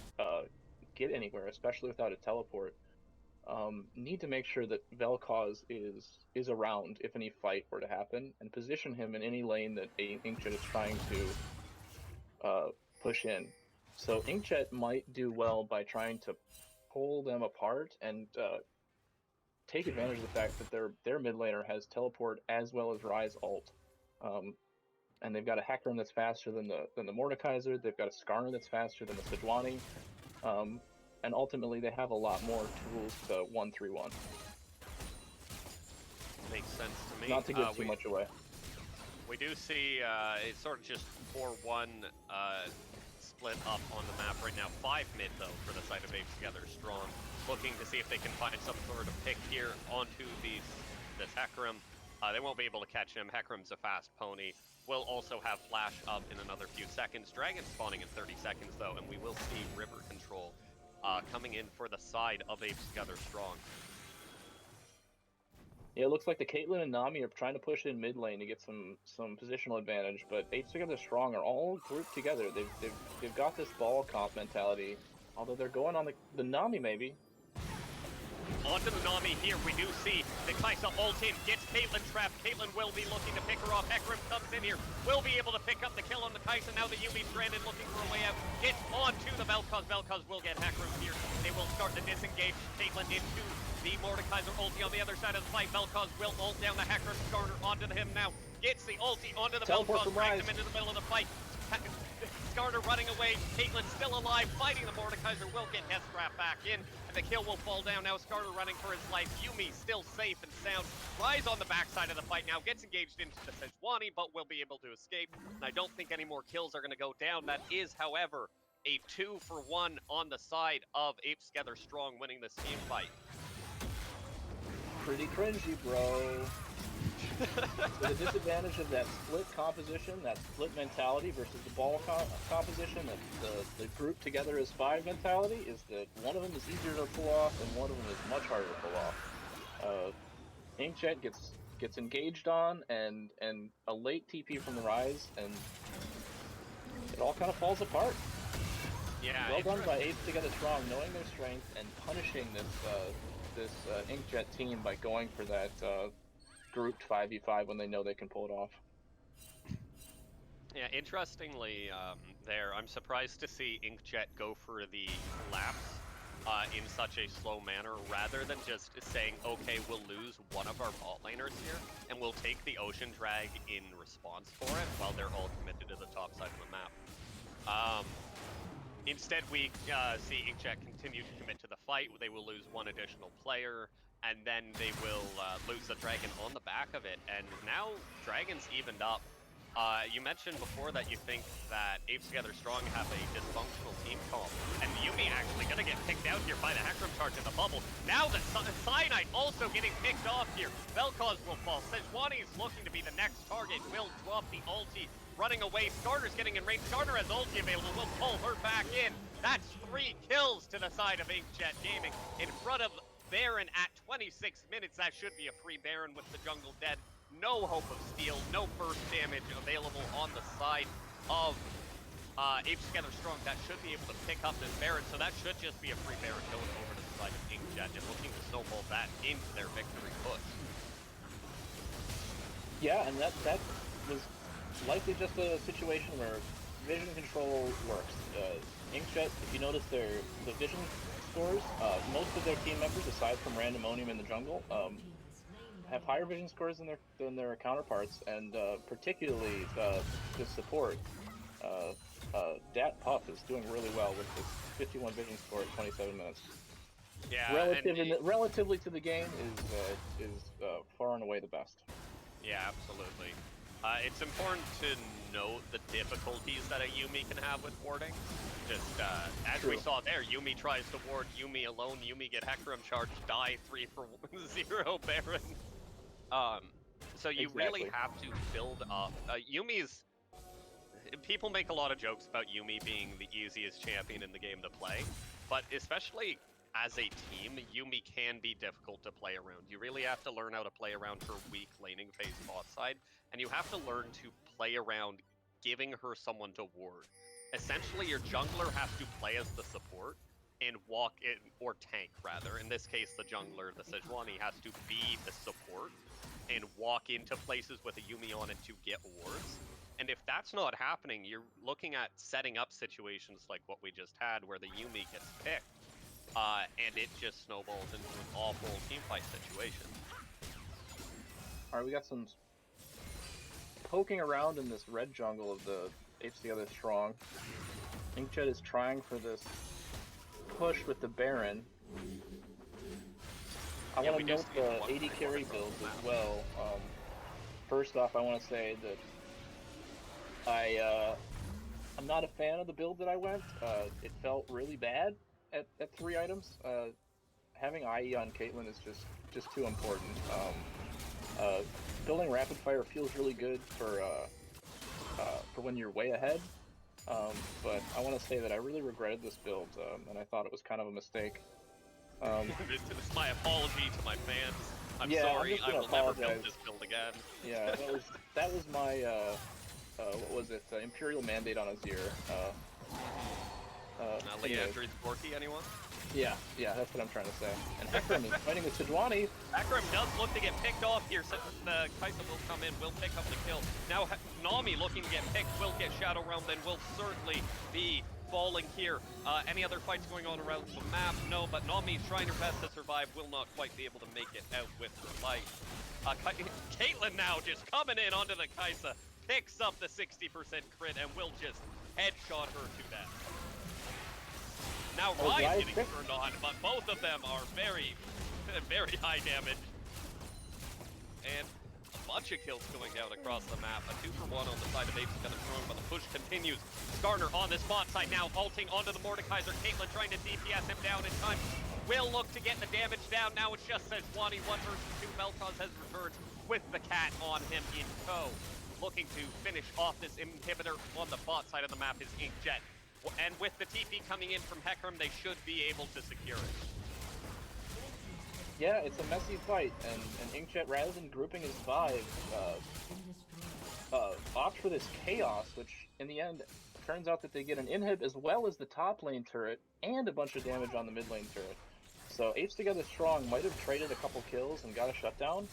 get anywhere, especially without a teleport. Need to make sure that Vel'Koz is around if any fight were to happen, and position him in any lane that InkJet is trying to push in. So InkJet might do well by trying to pull them apart and take advantage of the fact that their mid laner has teleport as well as Rise ult. And they've got a Hecarim that's faster than the Mordekaiser. They've got a Skarner that's faster than the Sejuani. And ultimately, they have a lot more tools to 1-3-1. Makes sense to me. Not to give too much away. We do see it's sort of just 4-1 split up on the map right now. 5 mid, though, for the side of Apes Together Strong. Looking to see if they can find some sort of pick here onto this Hecarim. They won't be able to catch him. Hecarim's a fast pony. Will also have flash up in another few seconds. Dragon spawning in 30 seconds, though, and we will see river control coming in for the side of Apes Together Strong. Yeah, it looks like the Caitlyn and Nami are trying to push in mid lane to get some positional advantage, but Apes Together Strong are all grouped together. They've got this ball comp mentality, although they're going on the Nami maybe. Onto the Nami here, we do see the Kaisa ult in, gets Caitlyn trapped. Caitlyn will be looking to pick her off. Hecarim comes in here, will be able to pick up the kill on the Kaisa. Now the Yumi's stranded, looking for a way out. Gets onto the Vel'Koz. Vel'Koz will get Hecarim here. They will start to disengage Caitlyn into the Mordekaiser ulti on the other side of the fight. Vel'Koz will ult down the Hecarim. Skarner onto him now. Gets the ulti onto the Vel'Koz, drags him into the middle of the fight. Skarner running away, Caitlyn still alive, fighting the Mordekaiser, will get Deathstrap back in, and the kill will fall down. Now Skarner running for his life, Yumi still safe and sound. Rise on the backside of the fight now, gets engaged into the Sejuani, but will be able to escape. And I don't think any more kills are going to go down. That is, however, a 2-for-1 on the side of Apes Together Strong winning this team fight. Pretty cringy, bro. So the disadvantage of that split composition, that split mentality versus the ball composition, the group together as 5 mentality, is that one of them is easier to pull off and one of them is much harder to pull off. InkJet gets engaged on and a late TP from the Rise, and it all kind of falls apart. Yeah, well done by Apes Together Strong, knowing their strength and punishing this InkJet team by going for that grouped 5v5 when they know they can pull it off. Yeah, interestingly, I'm surprised to see InkJet go for the collapse in such a slow manner, rather than just saying, okay, we'll lose one of our bot laners here, and we'll take the Ocean Drag in response for it, while they're all committed to the top side of the map. Instead, we see InkJet continue to commit to the fight. They will lose one additional player, and then they will lose the Dragon on the back of it, and now Dragon's evened up. You mentioned before that you think that Apes Together Strong have a dysfunctional team comp, and Yuumi actually gonna get picked out here by the Hecarim charge in the bubble. Now that Cyanide also getting picked off here, Vel'Koz will fall. Sejuani is looking to be the next target, will drop the ulti, running away. Skarner's getting in range. Skarner has ulti available, will pull her back in. That's 3 kills to the side of InkJet Gaming in front of Baron at 26 minutes. That should be a free Baron with the jungle dead. No hope of steal, no burst damage available on the side of Apes Together Strong. That should be able to pick up this Baron, so that should just be a free Baron going over to the side of InkJet and looking to snowball that into their victory push. Yeah, and that was likely just a situation where vision control works. InkJet, if you notice the vision scores, most of their team members, aside from Randomonium in the jungle, have higher vision scores than their counterparts, and particularly the support. Dat Puff is doing really well with his 51 vision score at 27 minutes. Yeah, relatively to the game is far and away the best. Yeah, absolutely. It's important to note the difficulties that a Yuumi can have with warding. Just as we saw there, Yuumi tries to ward Yuumi alone. Yuumi get Hecarim charge, die 3 for 0 Baron. So you really have to build up. Yuumi's... People make a lot of jokes about Yuumi being the easiest champion in the game to play, but especially as a team, Yuumi can be difficult to play around. You really have to learn how to play around her weak laning phase bot side, and you have to learn to play around giving her someone to ward. Essentially, your jungler has to play as the support and walk in, or tank rather. In this case, the jungler, the Sejuani, has to be the support and walk into places with a Yuumi on it to get wards. And if that's not happening, you're looking at setting up situations like what we just had, where the Yuumi gets picked, and it just snowballs into an awful teamfight situation. Alright, we got some poking around in this red jungle of the Apes Together Strong. InkJet is trying for this push with the Baron. I want to note the AD carry builds as well. First off, I want to say that I'm not a fan of the build that I went. It felt really bad at 3 items. Having IE on Caitlyn is just too important. Building rapid fire feels really good for when you're way ahead. But I want to say that I really regretted this build, and I thought it was kind of a mistake. This is my apology to my fans. I'm sorry, I will never build this build again. Yeah, that was my what was it? Imperial Mandate on Azir. Leandri's Borky, anyone? Yeah, that's what I'm trying to say. And Hecarim is fighting with Sejuani. Hecarim does look to get picked off here, so the Kaisa will come in, will pick up the kill. Now Nami looking to get picked, will get Shadow Realm, then will certainly be falling here. Any other fights going on around the map? No, but Nami's trying her best to survive, will not quite be able to make it out with her life. Caitlyn now just coming in onto the Kaisa, picks up the 60% crit, and will just headshot her to death. Now Ryan's getting turned on, but both of them are very, very high damage. And a bunch of kills going down across the map. A 2-for-1 on the side of Apes kind of strong, but the push continues. Skarner on this bot side now, ulting onto the Mordekaiser. Caitlyn trying to DPS him down in time. Will look to get the damage down. Now it's just Sejuani, 1 versus 2. Vel'Koz has returned with the cat on him in tow. Looking to finish off this inhibitor on the bot side of the map is InkJet. And with the TP coming in from Hecarim, they should be able to secure it. Yeah, it's a messy fight, and InkJet, rather than grouping his 5, opts for this chaos, which in the end turns out that they get an inhib as well as the top lane turret and a bunch of damage on the mid lane turret. So Apes Together Strong might have traded a couple kills and got a shutdown,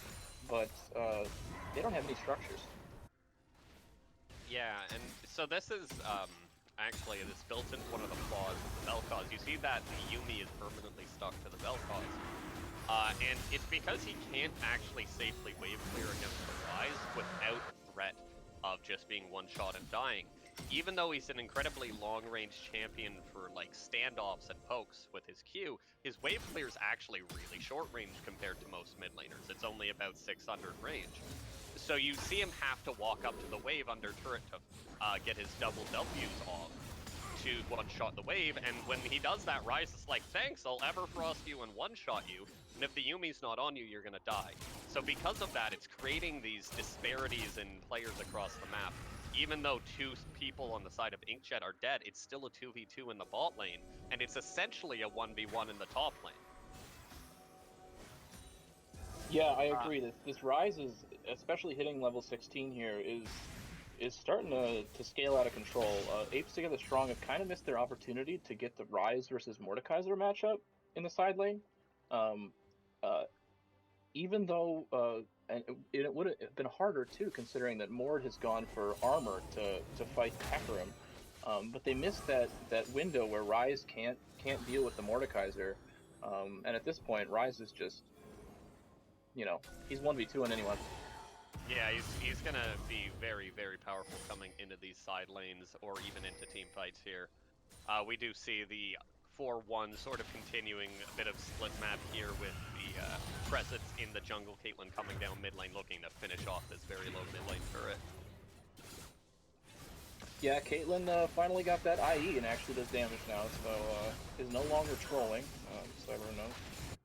but they don't have any structures. Yeah, and so this is actually this built into one of the flaws of the Vel'Koz. You see that the Yuumi is permanently stuck to the Vel'Koz. And it's because he can't actually safely wave clear against the Ryze without threat of just being one-shot and dying. Even though he's an incredibly long-range champion for like standoffs and pokes with his Q, his wave clear is actually really short-range compared to most mid laners. It's only about 600 range. So you see him have to walk up to the wave under turret to get his double W's off to one-shot the wave, and when he does that, Ryze is like, thanks, I'll Everfrost you and one-shot you, and if the Yuumi's not on you, you're gonna die. So because of that, it's creating these disparities in players across the map. Even though two people on the side of InkJet are dead, it's still a 2v2 in the bot lane, and it's essentially a 1v1 in the top lane. Yeah, I agree. This Ryze is, especially hitting level 16 here, is starting to scale out of control. Apes Together Strong have kind of missed their opportunity to get the Ryze versus Mordekaiser matchup in the side lane. Even though, and it would have been harder too, considering that Mord has gone for armor to fight Hecarim. But they missed that window where Ryze can't deal with the Mordekaiser. And at this point, Ryze is just, he's 1v2 on anyone. Yeah, he's gonna be very, very powerful coming into these side lanes or even into team fights here. We do see the 4-1 sort of continuing a bit of split map here with the presence in the jungle. Caitlyn coming down mid lane looking to finish off this very low mid lane turret. Yeah, Caitlyn finally got that IE and actually does damage now, so is no longer trolling, so everyone knows.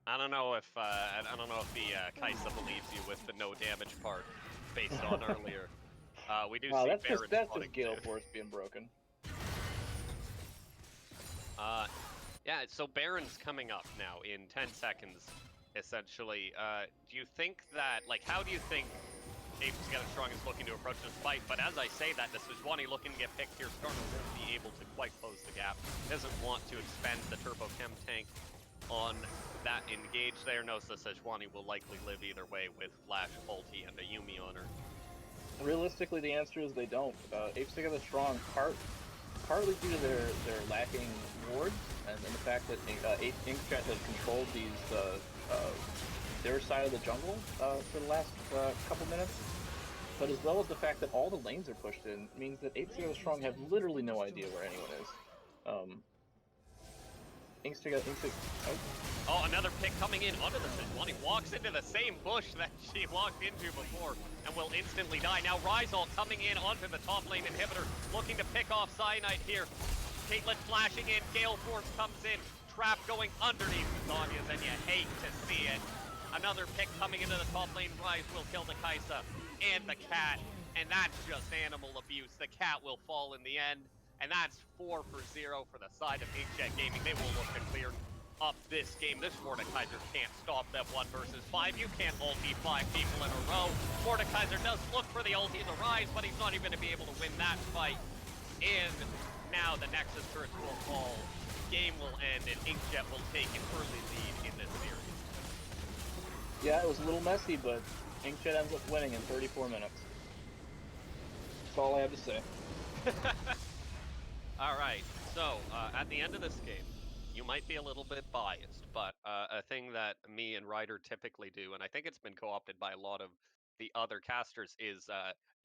I don't know if the Kai'Sa believes you with the no damage part based on earlier. We do see Baron that's just Gale Force being broken. Yeah, so Baron's coming up now in 10 seconds, essentially. Do you think that, how do you think Apes Together Strong is looking to approach this fight? But as I say that, this is Sejuani looking to get picked here. Skarner won't be able to quite close the gap. Doesn't want to expend the Turbo Chem tank on that engage there. Knows that Sejuani will likely live either way with Flash, ulti, and a Yuumi on her. Realistically, the answer is they don't. Apes Together Strong, partly due to their lacking wards, and the fact that InkJet has controlled their side of the jungle for the last couple minutes, but as well as the fact that all the lanes are pushed in, means that Apes Together Strong have literally no idea where anyone is. Oh, another pick coming in under the Sejuani. Walks into the same bush that she walked into before and will instantly die. Now Ryze coming in onto the top lane inhibitor, looking to pick off Cyanide here. Caitlyn flashing in, Gale Force comes in, trap going underneath the Zhonya's, and you hate to see it. Another pick coming into the top lane. Ryze will kill the Kai'Sa and the cat, and that's just animal abuse. The cat will fall in the end. And that's 4-0 for the side of InkJet Gaming. They will look to clear up this game. This Mordekaiser can't stop them 1 versus 5. You can't ulti 5 people in a row. Mordekaiser does look for the ulti in the Ryze, but he's not even going to be able to win that fight. And now the Nexus turrets will fall. Game will end, and InkJet will take an early lead in this series. Yeah, it was a little messy, but InkJet ends up winning in 34 minutes. That's all I have to say. All right, so at the end of this game, you might be a little bit biased, but a thing that me and Ryder typically do, and I think it's been co-opted by a lot of the other casters, is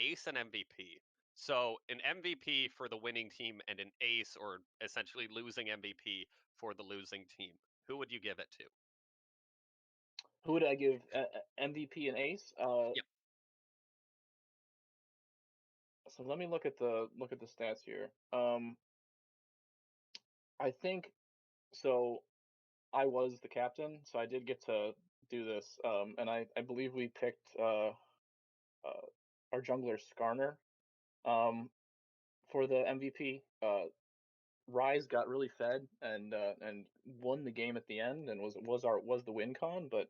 ace and MVP. So an MVP for the winning team and an ace, or essentially losing MVP for the losing team. Who would you give it to? Who would I give MVP and ace? Yep. So let me look at the stats here. I think so. I was the captain, so I did get to do this, and I believe we picked our jungler Skarner for the MVP. Ryze got really fed and won the game at the end, and was the win con. But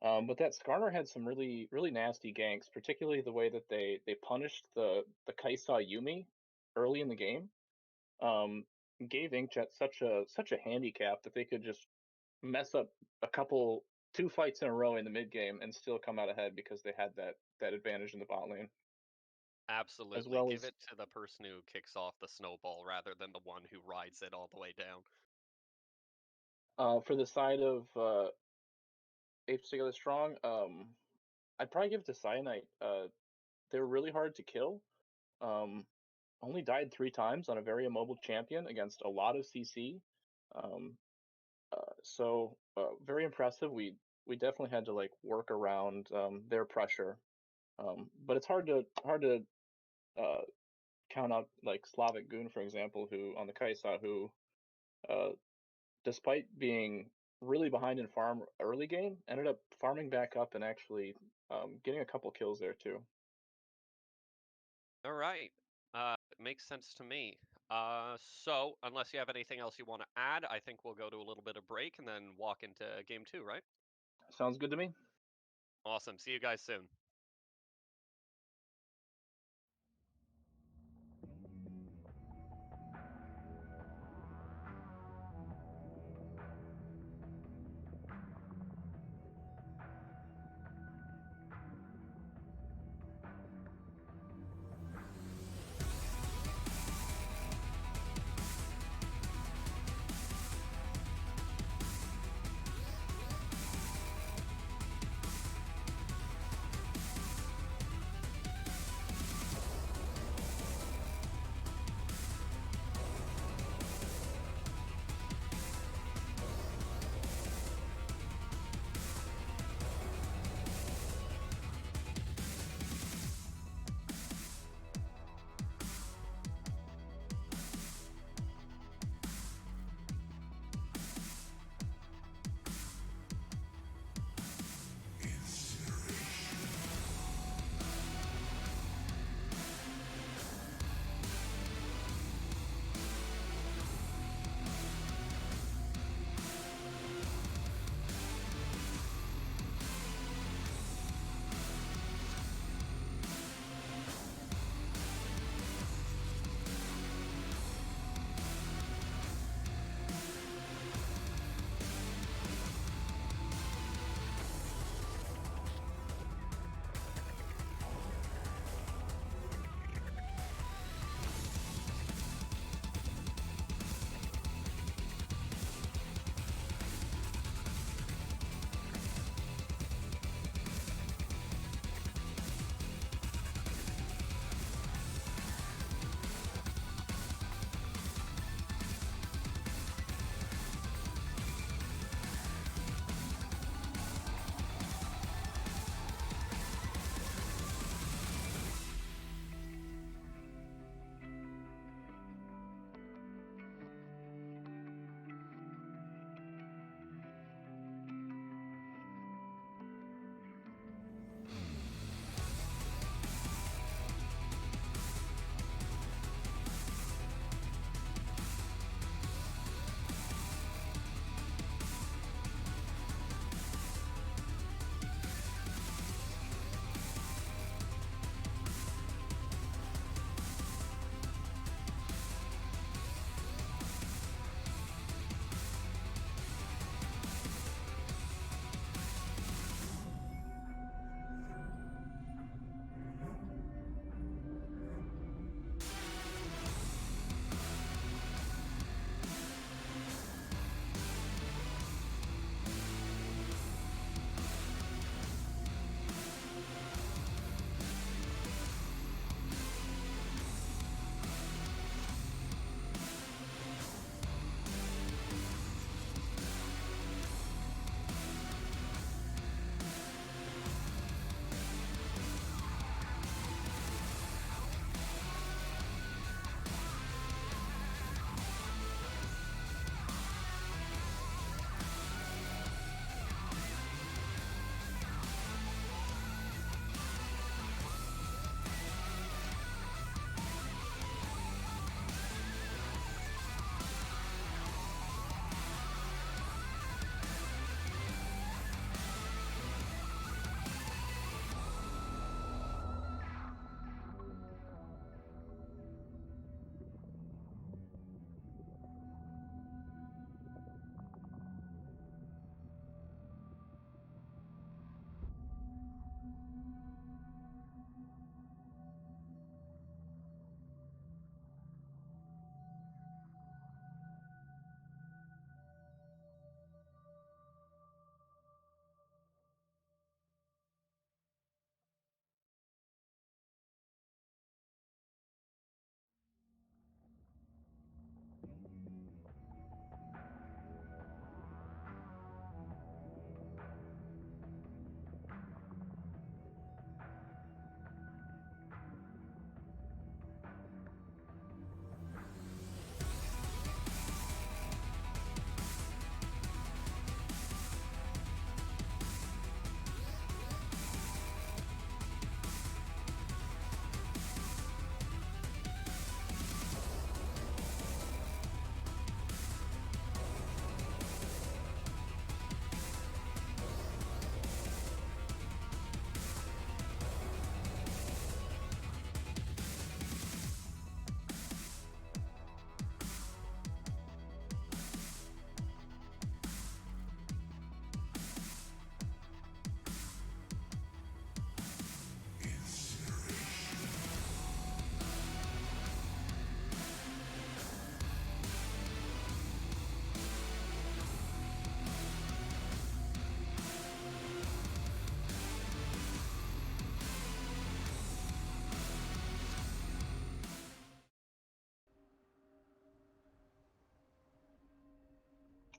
that Skarner had some really nasty ganks, particularly the way that they punished the Kai'Sa Yuumi early in the game. gave InkJet such a handicap that they could just mess up two fights in a row in the mid game and still come out ahead because they had that advantage in the bot lane. Absolutely. As well Give as it to the person who kicks off the snowball rather than the one who rides it all the way down. for the side of Apes Together Strong, I'd probably give it to Cyanite. They're really hard to kill. Only died 3 times on a very immobile champion against a lot of CC. So very impressive. We definitely had to like work around their pressure, but it's hard to count out like Slavic Goon, for example, who on the Kaisa, who despite being really behind in farm early game, ended up farming back up and actually getting a couple kills there too. All right. Makes sense to me. So, unless you have anything else you want to add, I think we'll go to a little bit of break and then walk into game 2, right? Sounds good to me. Awesome. See you guys soon.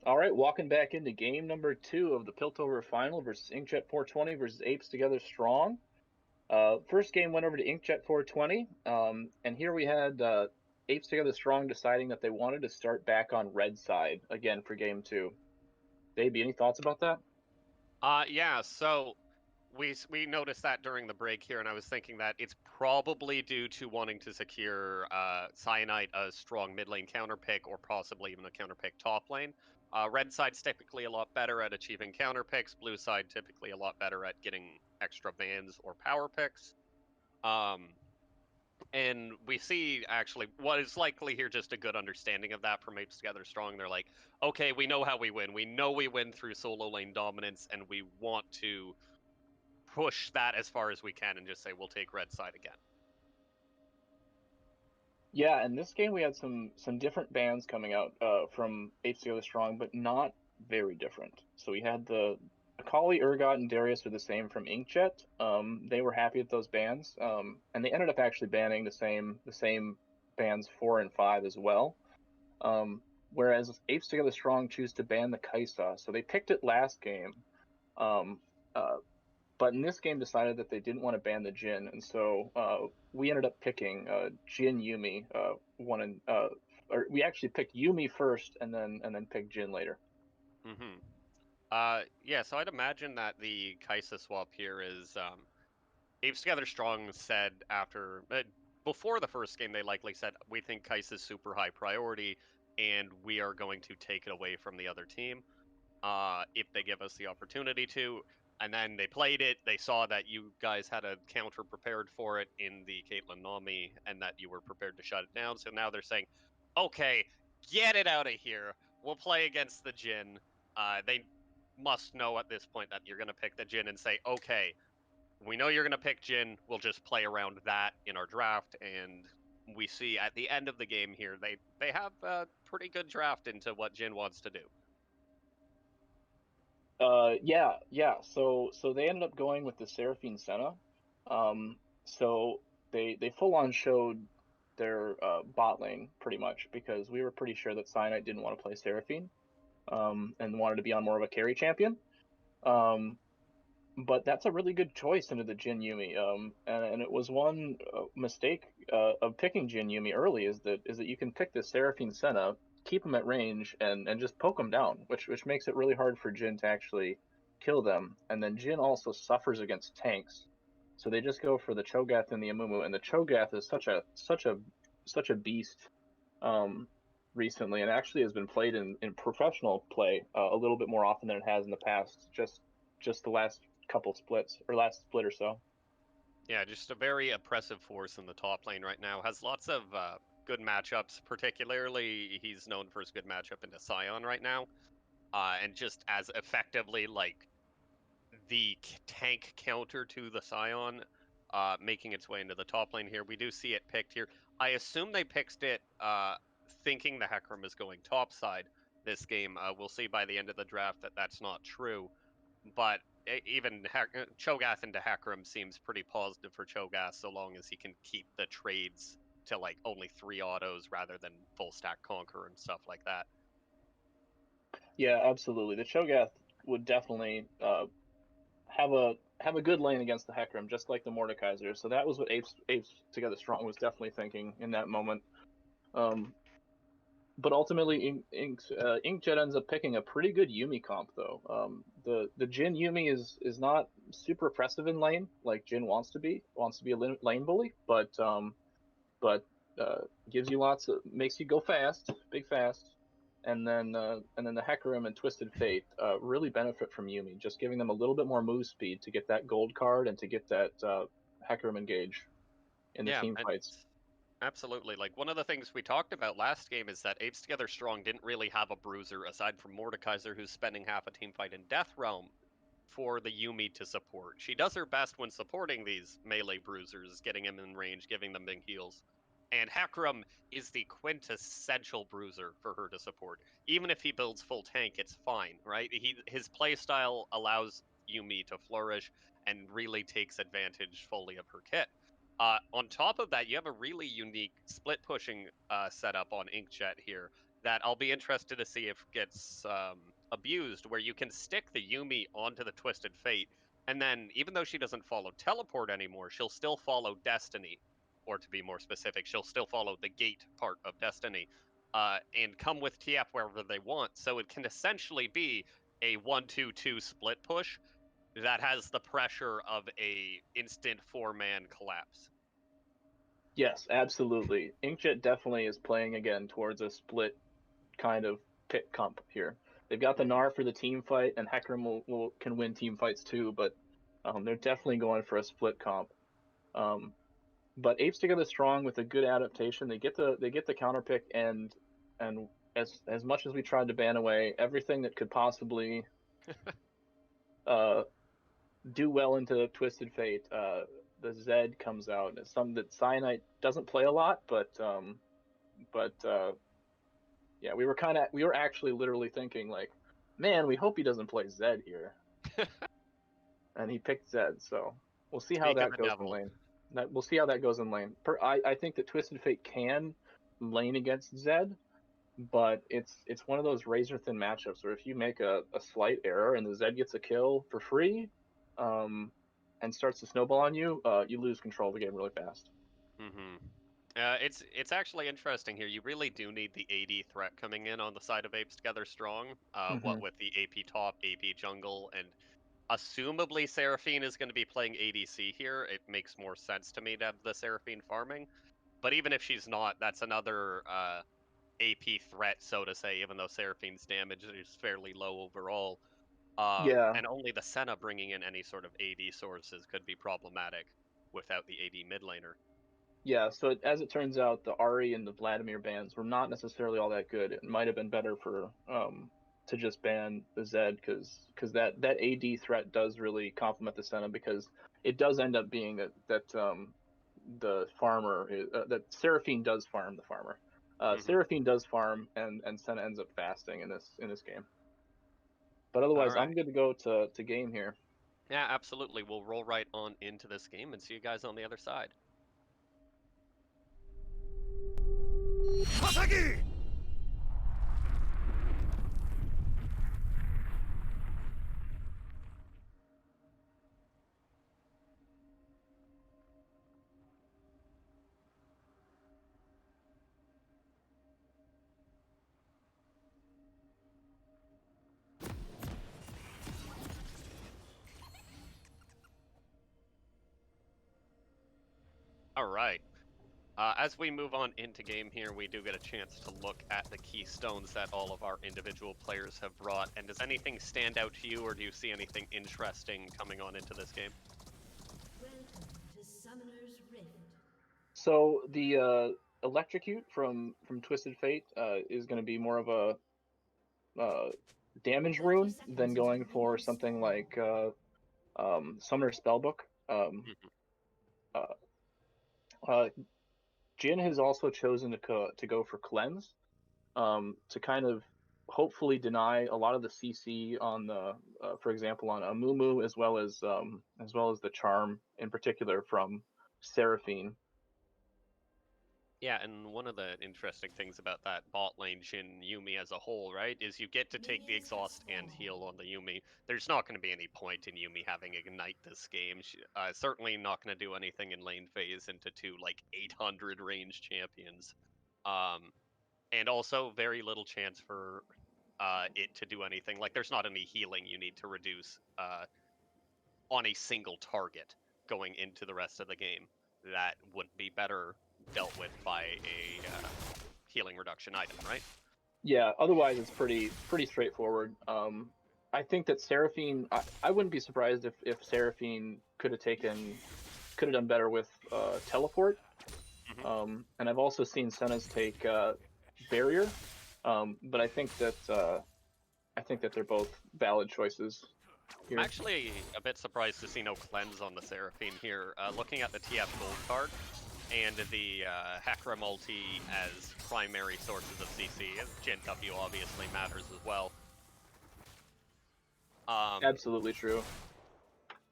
All right, walking back into game number 2 of the Piltover final versus InkJet420 versus Apes Together Strong. First game went over to InkJet420, and here we had Apes Together Strong deciding that they wanted to start back on red side again for game 2. Davey, any thoughts about that? Yeah, so we noticed that during the break here, and I was thinking that it's probably due to wanting to secure Cyanide a strong mid lane counter pick, or possibly even a counter pick top lane. Red side's typically a lot better at achieving counter picks. Blue side typically a lot better at getting extra bans or power picks. And we see actually what is likely here just a good understanding of that from Apes Together Strong. They're like, okay, we know how we win. We know we win through solo lane dominance, and we want to push that as far as we can and just say we'll take red side again. Yeah, in this game we had some different bans coming out from Apes Together Strong, but not very different. So we had the Akali, Urgot, and Darius are the same from InkJet. They were happy with those bans, and they ended up actually banning the same bans 4 and 5 as well. Whereas Apes Together Strong choose to ban the Kaisa, so they picked it last game, but in this game decided that they didn't want to ban the Jhin, and so we ended up picking Jhin Yuumi or we actually picked Yuumi first, and then picked Jhin later. Yeah, so I'd imagine that the Kaisa swap here is Apes Together Strong said after before the first game, they likely said we think Kaisa's super high priority, and we are going to take it away from the other team if they give us the opportunity to. And then they played it. They saw that you guys had a counter prepared for it in the Caitlyn Nami, and that you were prepared to shut it down. So now they're saying, okay, get it out of here. We'll play against the Jhin. They must know at this point that you're going to pick the Jhin and say, okay, we know you're going to pick Jhin. We'll just play around that in our draft. And we see at the end of the game here, they have a pretty good draft into what Jhin wants to do. Yeah. So they ended up going with the Seraphine Senna. So they full on showed their bot lane pretty much, because we were pretty sure that Cyanide didn't want to play Seraphine, and wanted to be on more of a carry champion. But that's a really good choice into the Jhin Yuumi. And it was one mistake of picking Jhin Yuumi early is that you can pick the Seraphine Senna, keep them at range, and just poke them down, which makes it really hard for Jhin to actually kill them. And then Jhin also suffers against tanks, so they just go for the Cho'Gath and the Amumu. And the Cho'Gath is such a beast recently, and actually has been played in professional play a little bit more often than it has in the past. Just the last couple splits, or last split or so. Yeah, just a very oppressive force in the top lane right now. Has lots of good matchups. Particularly, he's known for his good matchup into Sion right now, and just as effectively like the tank counter to the Sion, making its way into the top lane here. We do see it picked here. I assume they picked it thinking the Hecarim is going topside this game. We'll see by the end of the draft that that's not true. But even Cho'Gath into Hecarim seems pretty positive for Cho'Gath, so long as he can keep the trades to like only 3 autos rather than full stack Conqueror and stuff like that. Yeah, absolutely. The Cho'Gath would definitely have a good lane against the Hecarim, just like the Mordekaiser. So that was what Apes Together Strong was definitely thinking in that moment. But ultimately, InkJet ends up picking a pretty good Yuumi comp, though. The Jhin Yuumi is not super oppressive in lane like Jhin wants to be a lane bully, but gives you makes you go fast, big fast, and then the Hecarim and Twisted Fate really benefit from Yuumi, just giving them a little bit more move speed to get that gold card and to get that Hecarim engage in the team fights. Absolutely. Like, one of the things we talked about last game is that Apes Together Strong didn't really have a bruiser aside from Mordekaiser, who's spending half a team fight in Death Realm for the Yuumi to support. She does her best when supporting these melee bruisers, getting them in range, giving them big heals. And Hecarim is the quintessential bruiser for her to support. Even if he builds full tank, it's fine, right? His playstyle allows Yuumi to flourish and really takes advantage fully of her kit. On top of that, you have a really unique split pushing setup on InkJet here. that I'll be interested to see if gets abused, where you can stick the Yumi onto the Twisted Fate, and then even though she doesn't follow Teleport anymore, she'll still follow Destiny, or to be more specific, she'll still follow the Gate part of Destiny, and come with TF wherever they want. So it can essentially be a 1-2-2 split push that has the pressure of a instant 4-man collapse. Yes, absolutely. Inkjet definitely is playing again towards a split kind of pick comp here. They've got the Gnar for the team fight, and Hecarim can win team fights too, but they're definitely going for a split comp. But Apes together strong with a good adaptation. They get the counter pick, and as much as we tried to ban away everything that could possibly do well into Twisted Fate, the Zed comes out. It's something that Cyanite doesn't play a lot, but yeah, we were actually literally thinking like, man, we hope he doesn't play Zed here. And he picked Zed, so we'll see how that goes in lane. We'll see how that goes in lane. I think that Twisted Fate can lane against Zed, but it's one of those razor thin matchups where if you make a slight error and the Zed gets a kill for free, and starts to snowball on you, you lose control of the game really fast. It's actually interesting here. You really do need the AD threat coming in on the side of Apes Together Strong. What with the AP top, AP jungle, and assumably Seraphine is going to be playing ADC here. It makes more sense to me to have the Seraphine farming. But even if she's not, that's another AP threat, so to say, even though Seraphine's damage is fairly low overall. Yeah. And only the Senna bringing in any sort of AD sources could be problematic without the AD mid laner. Yeah, so as it turns out, the Ari and the Vladimir bans were not necessarily all that good. It might have been better for to just ban the Zed because that AD threat does really complement the Senna, because it does end up being that the farmer that Seraphine does farm the farmer. Seraphine does farm, and Senna ends up fasting in this game. But otherwise, right. I'm good to go to game here. Yeah, absolutely. We'll roll right on into this game and see you guys on the other side. Hatagi! All right. As we move on into game here, we do get a chance to look at the keystones that all of our individual players have brought. And does anything stand out to you, or do you see anything interesting coming on into this game? Welcome to Summoner's Rift. So the Electrocute from Twisted Fate is going to be more of a damage rune than going for something like Summoner Spellbook. Jin has also chosen to go for Cleanse, to kind of hopefully deny a lot of the CC on the, for example, on Amumu, as well as the Charm in particular from Seraphine. Yeah, and one of the interesting things about that bot lane Jhin Yuumi as a whole, right, is you get to take the exhaust and heal on the Yuumi. There's not going to be any point in Yuumi having Ignite this game. Certainly not going to do anything in lane phase into two, like, 800 range champions. And also very little chance for it to do anything. Like, there's not any healing you need to reduce on a single target going into the rest of the game. That would be better dealt with by a healing reduction item, right? Yeah, otherwise it's pretty straightforward. I think that Seraphine, I wouldn't be surprised if Seraphine could have done better with Teleport. And I've also seen Senna's take Barrier, but I think that they're both valid choices here. I'm actually a bit surprised to see no Cleanse on the Seraphine here. Looking at the TF Gold card and the Hecarim multi as primary sources of CC, Jhin W obviously matters as well. Absolutely true.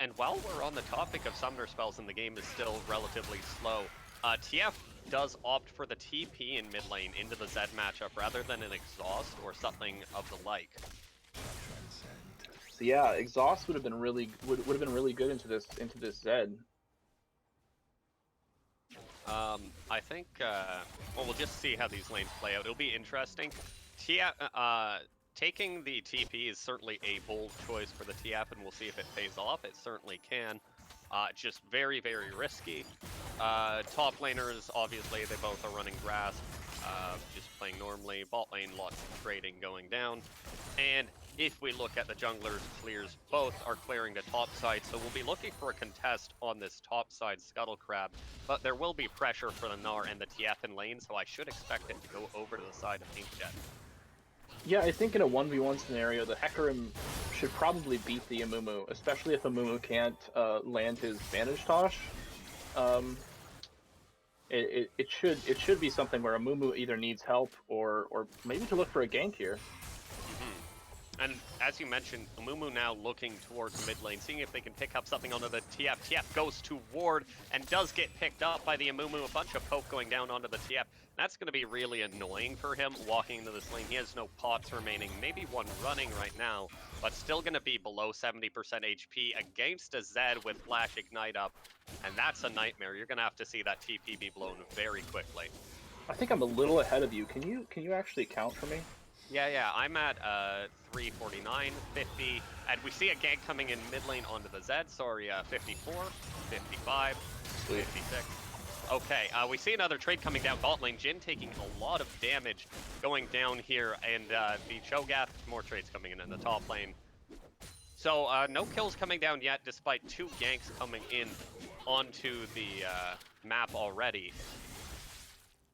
And while we're on the topic of summoner spells and the game is still relatively slow, TF does opt for the TP in mid lane into the Zed matchup rather than an exhaust or something of the like. So yeah, exhaust would have been really good into this Zed. I think, well, we'll just see how these lanes play out. It'll be interesting. Taking the TP is certainly a bold choice for the TF, and we'll see if it pays off. It certainly can. Just very, very risky. Top laners, obviously, they both are running Grasp, just playing normally. Bot lane, lots of trading going down. And if we look at the junglers, clears, both are clearing the top side, so we'll be looking for a contest on this top side Scuttle Crab, but there will be pressure for the Gnar and the TF in lane, so I should expect it to go over to the side of InkJet. Yeah, I think in a 1v1 scenario, the Hecarim should probably beat the Amumu, especially if Amumu can't land his Vantage Tosh. It should be something where Amumu either needs help or maybe to look for a gank here. And as you mentioned, Amumu now looking towards the mid lane, seeing if they can pick up something onto the TF. TF goes to ward and does get picked up by the Amumu. A bunch of poke going down onto the TF. That's going to be really annoying for him walking into this lane. He has no pots remaining, maybe one running right now, but still going to be below 70% HP against a Zed with Flash Ignite up. And that's a nightmare. You're going to have to see that TP be blown very quickly. I think I'm a little ahead of you. Can you actually count for me? Yeah, I'm at 349, 50, and we see a gank coming in mid lane onto the Zed. Sorry, 54, 55, 56. Okay, we see another trade coming down bot lane. Jhin taking a lot of damage going down here, and the Cho'Gath, more trades coming in the top lane. So no kills coming down yet, despite 2 ganks coming in onto the map already.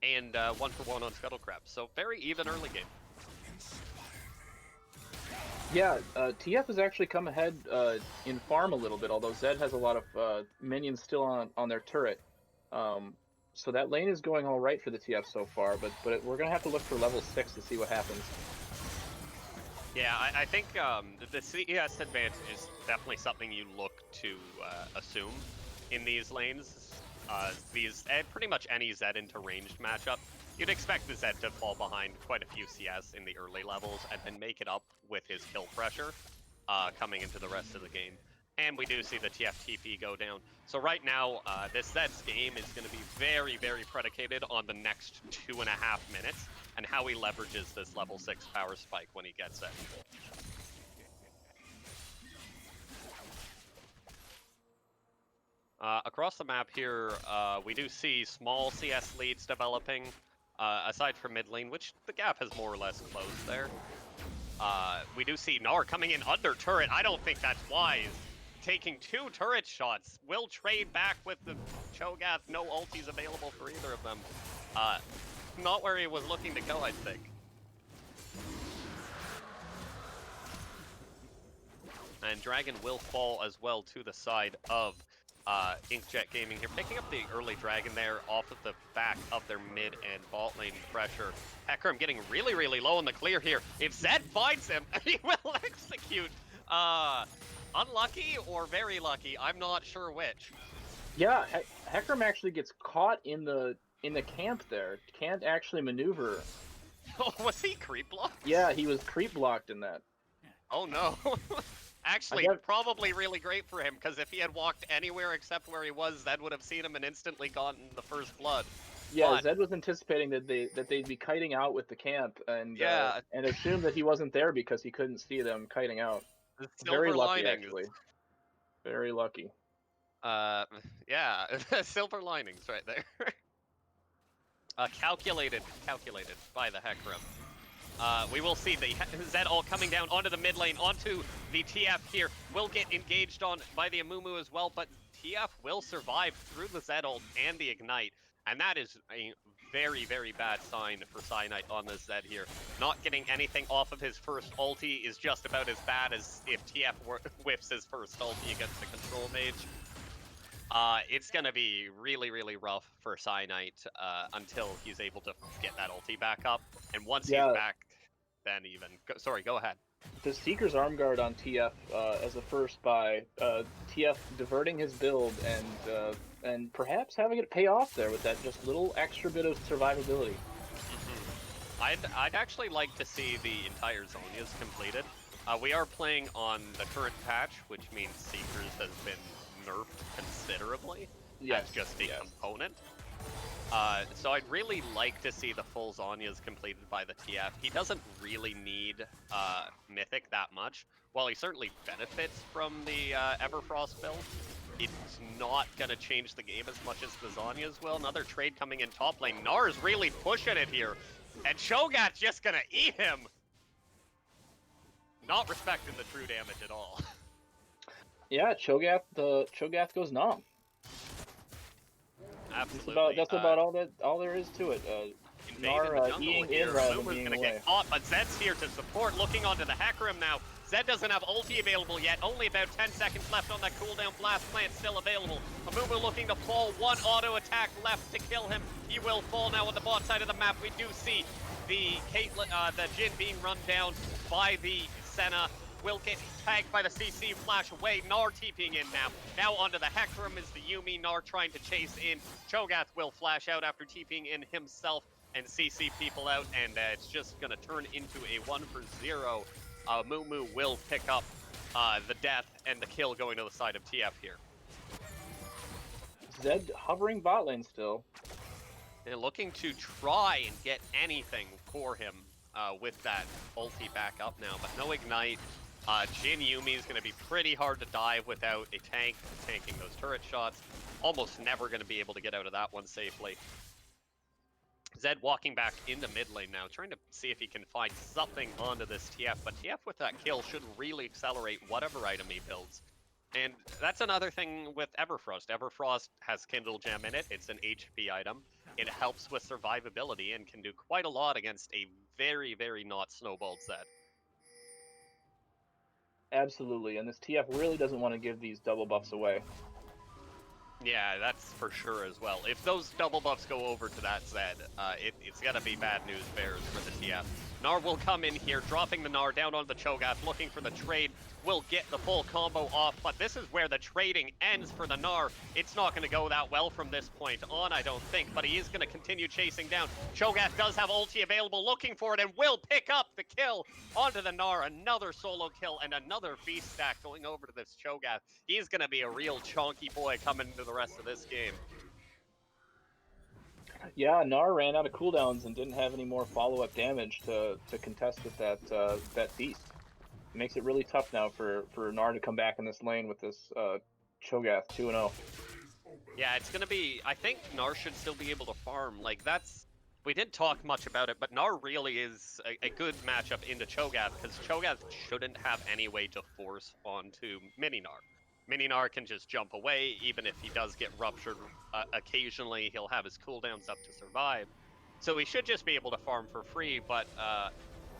And 1-for-1 on Scuttle Crab. So very even early game. Yeah, TF has actually come ahead in farm a little bit, although Zed has a lot of minions still on their turret. So that lane is going all right for the TF so far, but we're going to have to look for level 6 to see what happens. Yeah, I think the CS advantage is definitely something you look to assume in these lanes. Pretty much any Zed into ranged matchup, you'd expect the Zed to fall behind quite a few CS in the early levels and then make it up with his kill pressure coming into the rest of the game. And we do see the TF-TP go down. So right now, this Zed's game is going to be very, very predicated on the next 2.5 minutes and how he leverages this level 6 power spike when he gets it. Across the map here, we do see small CS leads developing, aside from mid lane, which the gap has more or less closed there. We do see Gnar coming in under turret. I don't think that's wise. Taking 2 turret shots. Will trade back with the Cho'Gath. No ultis available for either of them. Not where he was looking to go, I think. And Dragon will fall as well to the side of InkJet Gaming here, picking up the early Dragon there off of the back of their mid and bot lane pressure. Hecarim getting really, really low in the clear here. If Zed finds him, he will execute. Unlucky or very lucky, I'm not sure which. Yeah, Hecarim actually gets caught in the camp there. Can't actually maneuver. Oh, was he creep blocked? Yeah, he was creep blocked in that. Oh no. Actually, probably really great for him, because if he had walked anywhere except where he was, Zed would have seen him and instantly gotten the first blood. Yeah, Zed was anticipating that they'd be kiting out with the camp and assumed that he wasn't there because he couldn't see them kiting out. Very lucky, actually. Very lucky. Yeah, silver linings right there. Calculated by the Hecarim. We will see the Zed all coming down onto the mid lane, onto the TF here. Will get engaged on by the Amumu as well, but TF will survive through the Zed ult and the Ignite, and that is a very, very bad sign for Cyanite on the Zed here. Not getting anything off of his first ulti is just about as bad as if TF whiffs his first ulti against the control mage. It's going to be really, really rough for Cyanite until he's able to get that ulti back up. And once he's back, then even... Sorry, go ahead. The Seeker's Arm Guard on TF as a first buy, TF diverting his build and and perhaps having it pay off there with that just little extra bit of survivability. I'd actually like to see the entire Zonias completed. We are playing on the current patch, which means Seekers has been nerfed considerably as just a component. So I'd really like to see the full Zonias completed by the TF. He doesn't really need Mythic that much. While he certainly benefits from the Everfrost build, it's not going to change the game as much as the Zonias will. Another trade coming in top lane. Nar's really pushing it here, and Cho'Gath's just going to eat him. Not respecting the true damage at all. Yeah, Cho'Gath goes numb. Absolutely. That's about all there is to it. Nar eating in rather than being away. Get caught, but Zed's here to support, looking onto the Hecarim now. Zed doesn't have ulti available yet, only about 10 seconds left on that cooldown. Blast plant still available. Amumu looking to fall, one auto attack left to kill him. He will fall now on the bot side of the map. We do see the Jhin being run down by the Senna. Will get tagged by the CC, flash away. Nar TPing in now. Now onto the Hecarim is the Yuumi. Nar trying to chase in. Cho'Gath will flash out after TPing in himself and CC people out, and it's just gonna turn into a 1-for-0. Mumu will pick up the death and the kill going to the side of TF here. Zed hovering bot lane still. They're looking to try and get anything for him with that ulti back up now, but no ignite. Jhin Yuumi is going to be pretty hard to dive without a tank tanking those turret shots. Almost never going to be able to get out of that one safely. Zed walking back into mid lane now, trying to see if he can find something onto this TF, but TF with that kill should really accelerate whatever item he builds. And that's another thing with Everfrost. Everfrost has Kindle Gem in it. It's an HP item. It helps with survivability and can do quite a lot against a very, very not snowballed Zed. Absolutely, and this TF really doesn't want to give these double buffs away. Yeah, that's for sure as well. If those double buffs go over to that Zed, it's gonna be bad news bears for the TF. Nar will come in here, dropping the Nar down on the Cho'Gath, looking for the trade. Will get the full combo off, but this is where the trading ends for the Nar. It's not going to go that well from this point on, I don't think, but he is going to continue chasing down. Cho'Gath does have ulti available, looking for it, and will pick up the kill onto the Nar. Another solo kill and another beast stack going over to this Cho'Gath. He's going to be a real chunky boy coming into the rest of this game. Yeah, Nar ran out of cooldowns and didn't have any more follow-up damage to contest with that beast. It makes it really tough now for Nar to come back in this lane with this Cho'Gath 2-0. Yeah, it's gonna be. I think Nar should still be able to farm. Like that's. We didn't talk much about it, but Nar really is a good matchup into Cho'Gath because Cho'Gath shouldn't have any way to force onto Mini Nar. Mini Nar can just jump away, even if he does get ruptured occasionally, he'll have his cooldowns up to survive. So he should just be able to farm for free, but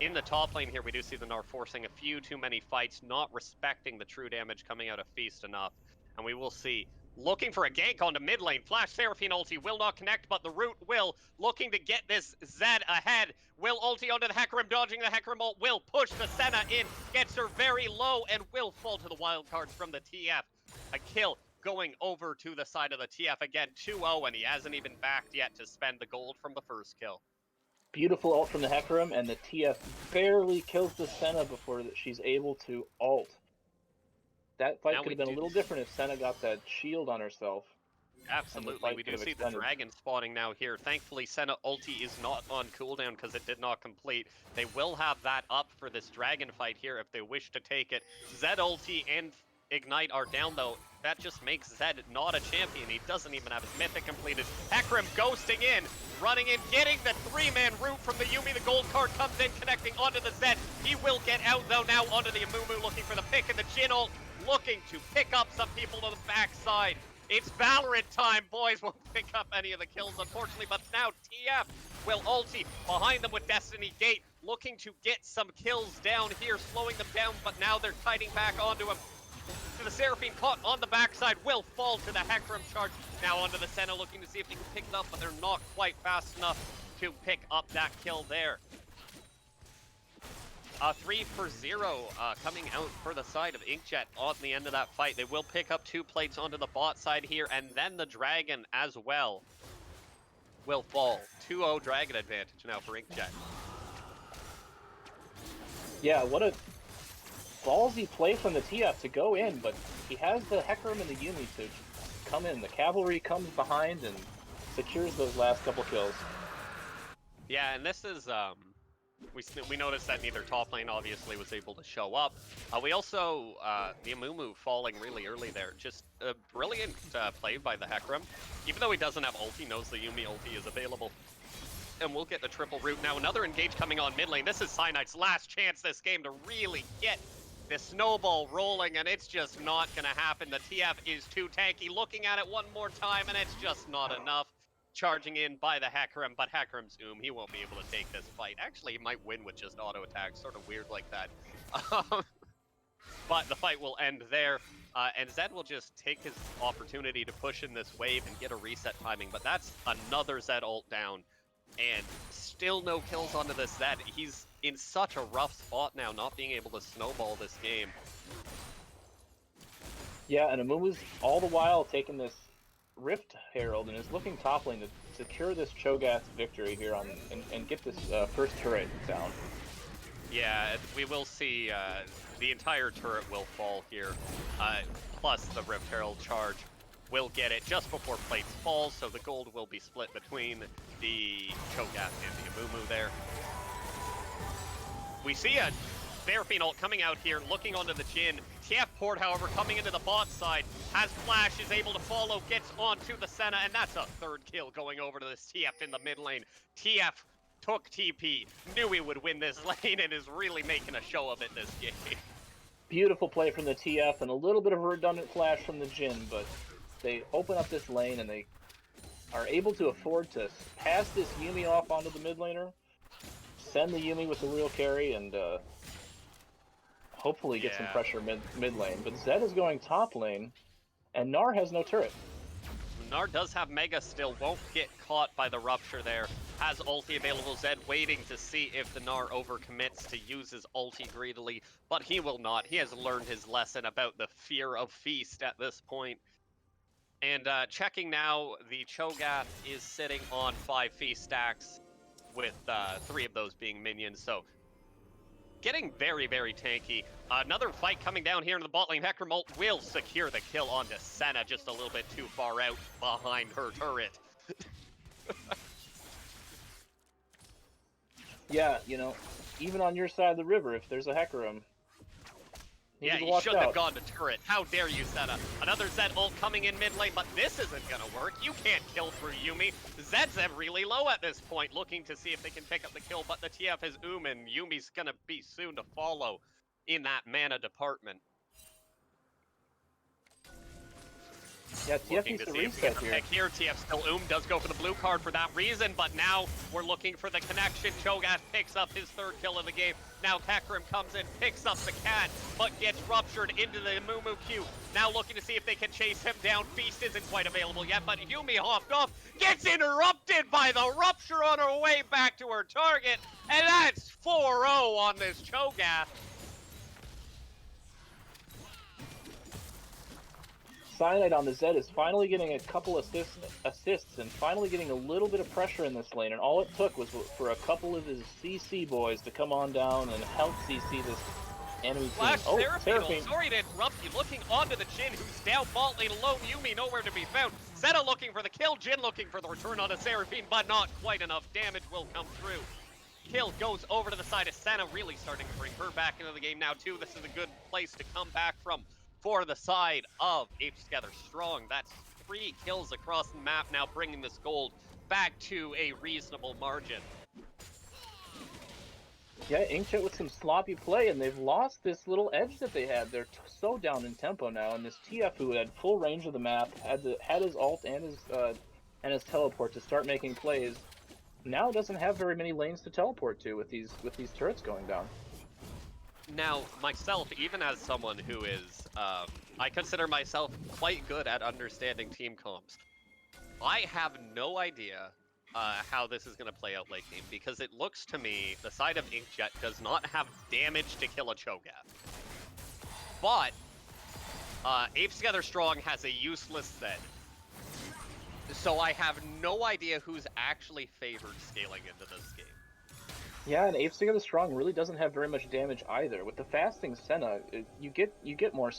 in the top lane here, we do see the Nar forcing a few too many fights, not respecting the true damage coming out of Feast enough. And we will see, looking for a gank onto mid lane, Flash Seraphine ulti will not connect, but the Root will, looking to get this Zed ahead, will ulti onto the Hecarim, dodging the Hecarim ult, will push the Senna in, gets her very low, and will fall to the wild cards from the TF. A kill going over to the side of the TF again, 2-0, and he hasn't even backed yet to spend the gold from the first kill. Beautiful ult from the Hecarim, and the TF barely kills the Senna before she's able to ult. That fight could have been a little different if Senna got that shield on herself. Absolutely, we do see the dragon spawning now here. Thankfully, Senna ulti is not on cooldown because it did not complete. They will have that up for this dragon fight here if they wish to take it. Zed ulti and Ignite are down though. That just makes Zed not a champion. He doesn't even have his mythic completed. Hecarim ghosting in, running in, getting the 3-man root from the Yuumi. The gold card comes in, connecting onto the Zed. He will get out though now onto the Amumu, looking for the pick, and the Jhin ult looking to pick up some people to the backside. It's Valorant time, boys. Won't pick up any of the kills, unfortunately, but now TF will ulti behind them with Destiny Gate, looking to get some kills down here, slowing them down, but now they're fighting back onto him. To the Seraphine, caught on the backside, will fall to the Hecarim charge. Now onto the Senna, looking to see if he can pick it up, but they're not quite fast enough to pick up that kill there. 3 for 0 coming out for the side of InkJet on the end of that fight. They will pick up 2 plates onto the bot side here, and then the Dragon as well will fall. 2-0 Dragon advantage now for InkJet. Yeah, what a ballsy play from the TF to go in, but he has the Hecarim and the Yumi to come in. The cavalry comes behind and secures those last couple kills. Yeah, and this is, we noticed that neither top lane obviously was able to show up. We also, the Amumu falling really early there. Just a brilliant play by the Hecarim. Even though he doesn't have ulti, knows the Yumi ulti is available. And we'll get the triple root. Now another engage coming on mid lane. This is Cyanite's last chance this game to really get this snowball rolling, and it's just not gonna happen. The TF is too tanky. Looking at it one more time, and it's just not enough. Charging in by the Hecarim, but Hecarim's he won't be able to take this fight. Actually, he might win with just auto attack, sort of weird like that. But the fight will end there, and Zed will just take his opportunity to push in this wave and get a reset timing, but that's another Zed ult down, and still no kills onto this Zed. He's in such a rough spot now, not being able to snowball this game. Yeah, and Amumu's all the while taking this Rift Herald and is looking top lane to secure this Cho'Gath victory here on and get this first turret down. Yeah, we will see the entire turret will fall here, plus the Rift Herald charge will get it just before plates fall, so the gold will be split between the Cho'Gath and the Amumu there. We see a Seraphine ult coming out here, looking onto the Jhin. TF Port, however, coming into the bot side, has flash, is able to follow, gets onto the Senna, and that's a third kill going over to this TF in the mid lane. TF took TP, knew he would win this lane, and is really making a show of it this game. Beautiful play from the TF, and a little bit of a redundant flash from the Jhin, but they open up this lane, and they are able to afford to pass this Yumi off onto the mid laner, send the Yumi with the real carry, and hopefully get some pressure mid lane. But Zed is going top lane, and Gnar has no turret. Gnar does have Mega still, won't get caught by the Rupture there. Has ulti available, Zed waiting to see if the Gnar overcommits to use his ulti greedily, but he will not. He has learned his lesson about the fear of Feast at this point. And checking now, the Cho'Gath is sitting on 5 Feast stacks, with 3 of those being minions, so getting very, very tanky. Another fight coming down here in the bot lane. Hecarim ult will secure the kill onto Senna, just a little bit too far out behind her turret. Yeah, you know, even on your side of the river, if there's a Hecarim, yeah, he shouldn't have gone to turret. How dare you, Senna? Another Zed ult coming in mid lane, but this isn't gonna work. You can't kill through Yumi. Zed's really low at this point, looking to see if they can pick up the kill, but the TF has and Yumi's gonna be soon to follow in that mana department. Yeah, TF needs to reset here. Here. TF still does go for the blue card for that reason, but now we're looking for the connection. Cho'Gath picks up his 3rd kill of the game. Now Hecarim comes in, picks up the cat, but gets ruptured into the Amumu queue. Now looking to see if they can chase him down. Feast isn't quite available yet, but Yumi hopped off, gets interrupted by the Rupture on her way back to her target, and that's 4-0 on this Cho'Gath. Cyanide on the Zed is finally getting a couple assists and finally getting a little bit of pressure in this lane, and all it took was for a couple of his CC boys to come on down and help CC this enemy team. Flash Oh, Seraphine. Sorry to interrupt you. Looking onto the Jhin, who's down bot lane alone. Yumi nowhere to be found. Zeta looking for the kill. Jhin looking for the return on a Seraphine, but not quite enough damage will come through. Kill goes over to the side of Senna, really starting to bring her back into the game now too. This is a good place to come back from for the side of Apes Together Strong. That's 3 kills across the map now, bringing this gold back to a reasonable margin. Yeah, InkJet with some sloppy play, and they've lost this little edge that they had. They're so down in tempo now, and this TF, who had full range of the map, had his ult and his teleport to start making plays, now doesn't have very many lanes to teleport to with these turrets going down. Now, myself, even as someone who is, I consider myself quite good at understanding team comps. I have no idea how this is going to play out late game, because it looks to me the side of InkJet does not have damage to kill a Cho'Gath. But Apes Together Strong has a useless Zed. So I have no idea who's actually favored scaling into this game. Yeah, and Apes Together Strong really doesn't have very much damage either. With the fasting Senna, you get more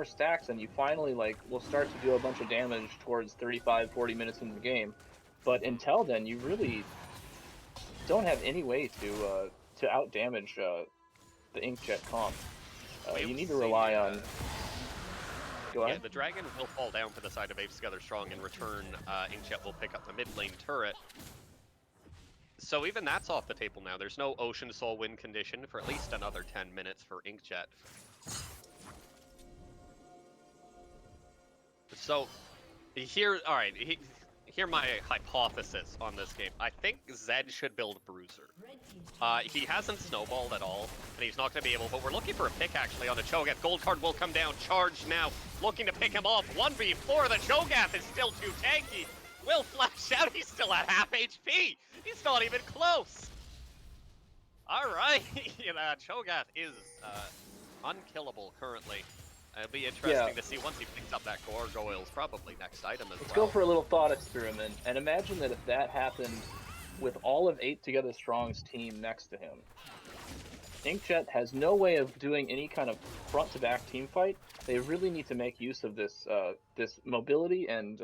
stacks, and you finally will start to do a bunch of damage towards 35-40 minutes in the game. But until then, you really don't have any way to out damage the InkJet comp. You need to rely on. Go ahead. Yeah, the dragon will fall down for the side of Apes Together Strong. In return, InkJet will pick up the mid lane turret. So even that's off the table now. There's no Ocean Soul win condition for at least another 10 minutes for InkJet. So, hear my hypothesis on this game. I think Zed should build Bruiser. He hasn't snowballed at all, and he's not going to be able, but we're looking for a pick actually on a Cho'Gath. Gold card will come down, charge now, looking to pick him off. 1v4, the Cho'Gath is still too tanky. Will flash out, he's still at half HP. He's not even close. All right, Cho'Gath is unkillable currently. It'll be interesting to see once he picks up that gargoyles, probably next item as Let's well. go for a little thought experiment, and imagine that if that happened with all of Apes Together Strong's team next to him. InkJet has no way of doing any kind of front-to-back team fight. They really need to make use of this this mobility and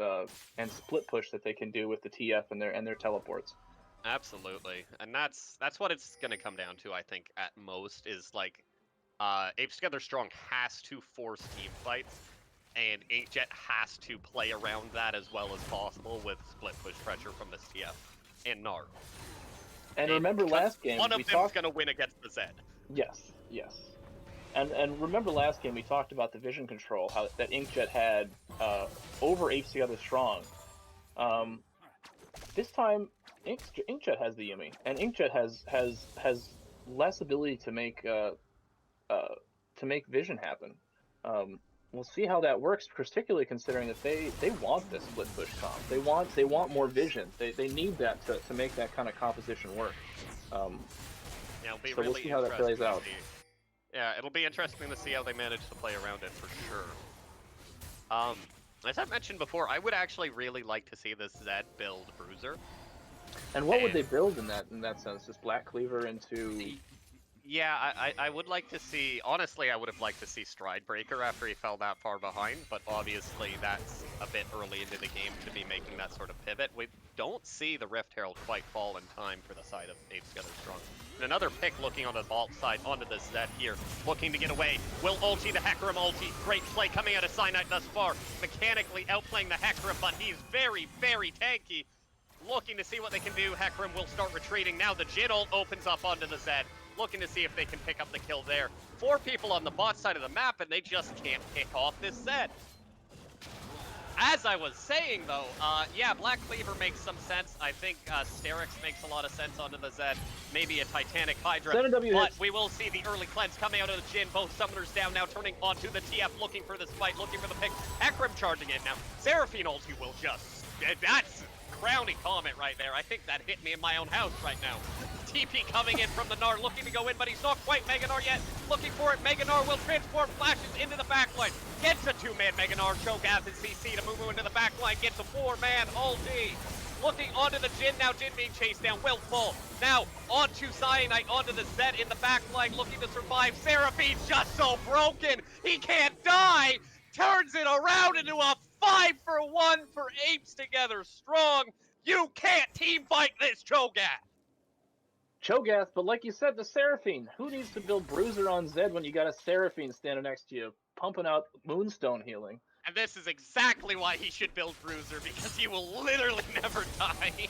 split push that they can do with the TF and their teleports. Absolutely, and that's what it's gonna come down to. I think at most is Apes Together Strong has to force team fights, and InkJet has to play around that as well as possible with split push pressure from this TF and Gnar. And remember last game, one of them's gonna win against the Zed. Yes. And remember last game we talked about the vision control, how that InkJet had over Apes Together Strong. This time InkJet has the Yumi, and InkJet has less ability to make vision happen. We'll see how that works, particularly considering that they want this split push comp. They want more vision. They need that to make that kind of composition work. Yeah, it'll be so really we'll see how that plays out. Yeah, it'll be interesting to see how they manage to play around it for sure. As I mentioned before, I would actually really like to see this Zed build Bruiser. And what would they build in that sense? Just Black Cleaver into... Yeah, I would like to see, honestly, I would have liked to see Stride Breaker after he fell that far behind, but obviously that's a bit early into the game to be making that sort of pivot. We don't see the Rift Herald quite fall in time for the side of Apes Together Strong. And another pick looking on the vault side onto the Zed here, looking to get away. Will ulti the Hecarim ulti. Great play coming out of Cyanide thus far. Mechanically outplaying the Hecarim, but he's very, very tanky. Looking to see what they can do. Hecarim will start retreating. Now the Jin ult opens up onto the Zed. Looking to see if they can pick up the kill there. 4 people on the bot side of the map, and they just can't pick off this Zed. As I was saying, though, yeah, Black Cleaver makes some sense. I think Sterix makes a lot of sense onto the Zed. Maybe a Titanic Hydra, but we will see the early cleanse coming out of the Jin. Both summoners down now, turning onto the TF, looking for this fight, looking for the pick. Hecarim charging in now. Seraphine ulti will just... That's crowning comment right there. I think that hit me in my own house right now. TP coming in from the Gnar, looking to go in, but he's not quite Mega Gnar yet. Looking for it, Mega Gnar will transform, flashes into the backline. Gets a 2-man Mega Gnar, Cho'Gath and CC to move into the backline, gets a 4-man ulti. Looking onto the Jin, now Jin being chased down, will fall. Now onto Cyanide, onto the Zed in the backline, looking to survive. Seraphine's just so broken, he can't die. Turns it around into a 5-for-1 for Apes Together Strong. You can't team fight this Cho'Gath. Cho'Gath, but like you said, the Seraphine. Who needs to build Bruiser on Zed when you got a Seraphine standing next to you, pumping out Moonstone healing? And this is exactly why he should build Bruiser, because he will literally never die.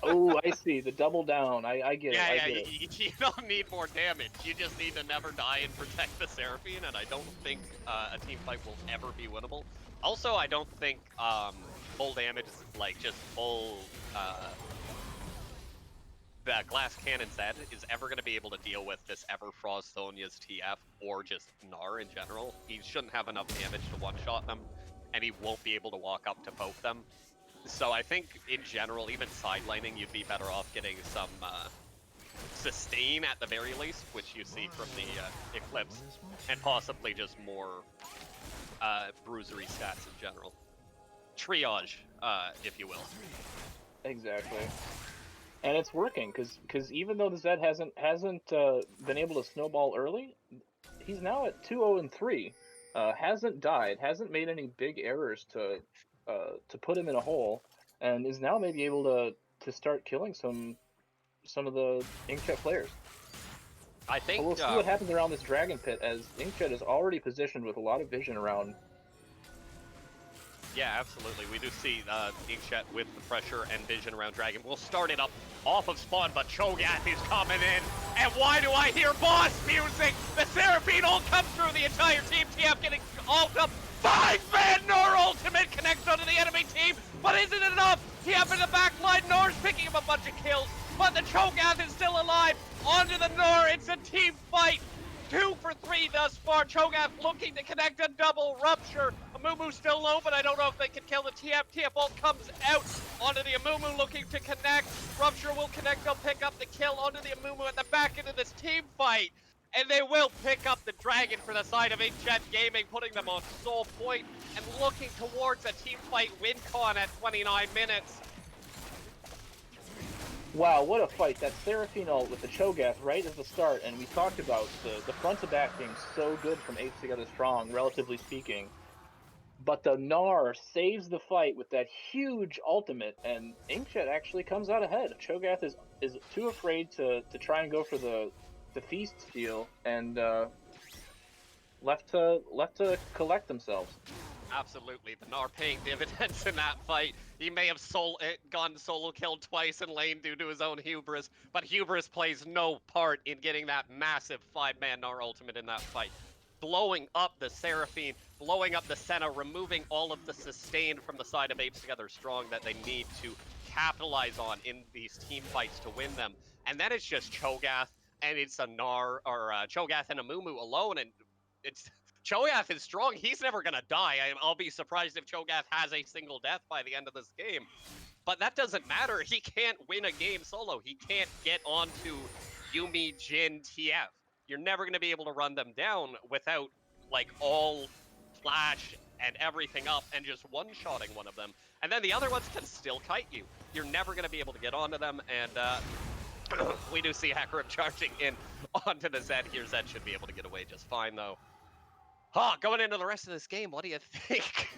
Oh, I see. The double down. I get it. You don't need more damage. You just need to never die and protect the Seraphine, and I don't think a team fight will ever be winnable. Also, I don't think full damage, like just full... Glass Cannon Zed is ever going to be able to deal with this ever Frosthonia's TF or just Gnar in general. He shouldn't have enough damage to one-shot them, and he won't be able to walk up to poke them. So I think in general, even sidelining, you'd be better off getting some sustain at the very least, which you see from the Eclipse, and possibly just more bruisery stats in general. Triage, if you will. Exactly. And it's working, because even though the Zed hasn't been able to snowball early, he's now at 2-0-3. Hasn't died, hasn't made any big errors to put him in a hole, and is now maybe able to start killing some of the InkJet players. I think But we'll see what happens around this Dragon Pit, as InkJet is already positioned with a lot of vision around. Yeah, absolutely. We do see InkJet with the pressure and vision around Dragon. We'll start it up off of spawn, but Cho'Gath is coming in. And why do I hear boss music? The Seraphine ult comes through, the entire team. TF getting ult up. 5-man Nor ultimate connects onto the enemy team, but isn't it enough? TF in the back line, Nor's picking up a bunch of kills, but the Cho'Gath is still alive. Onto the Nor, it's a team fight. 2 for 3 thus far. Cho'Gath looking to connect a double rupture. Amumu still low, but I don't know if they can kill the TF. TF ult comes out onto the Amumu looking to connect. Rupture will connect, they'll pick up the kill onto the Amumu at the back end of this team fight. And they will pick up the Dragon for the side of InkJet Gaming, putting them on soul point and looking towards a team fight win con at 29 minutes. Wow, what a fight. That Seraphine ult with the Cho'Gath right at the start, and we talked about the front to back being so good from Apes Together Strong, relatively speaking. But the Gnar saves the fight with that huge ultimate, and InkJet actually comes out ahead. Cho'Gath is too afraid to try and go for the feast steal, and left to collect themselves. Absolutely, the Gnar paying dividends in that fight. He may have gone solo killed twice in lane due to his own hubris, but hubris plays no part in getting that massive 5-man Gnar ultimate in that fight. Blowing up the Seraphine, blowing up the Senna, removing all of the sustain from the side of Apes Together Strong that they need to capitalize on in these team fights to win them. And then it's just Cho'Gath, and it's a Gnar, or Cho'Gath and Amumu alone, and it's... Cho'Gath is strong. He's never going to die. I'll be surprised if Cho'Gath has a single death by the end of this game. But that doesn't matter. He can't win a game solo. He can't get onto Yuumi, Jhin, TF. You're never going to be able to run them down without, like, all flash and everything up and just one-shotting one of them. And then the other ones can still kite you. You're never going to be able to get onto them. And we do see Hecarim charging in onto the Zed here. Zed should be able to get away just fine, though. Going into the rest of this game, what do you think?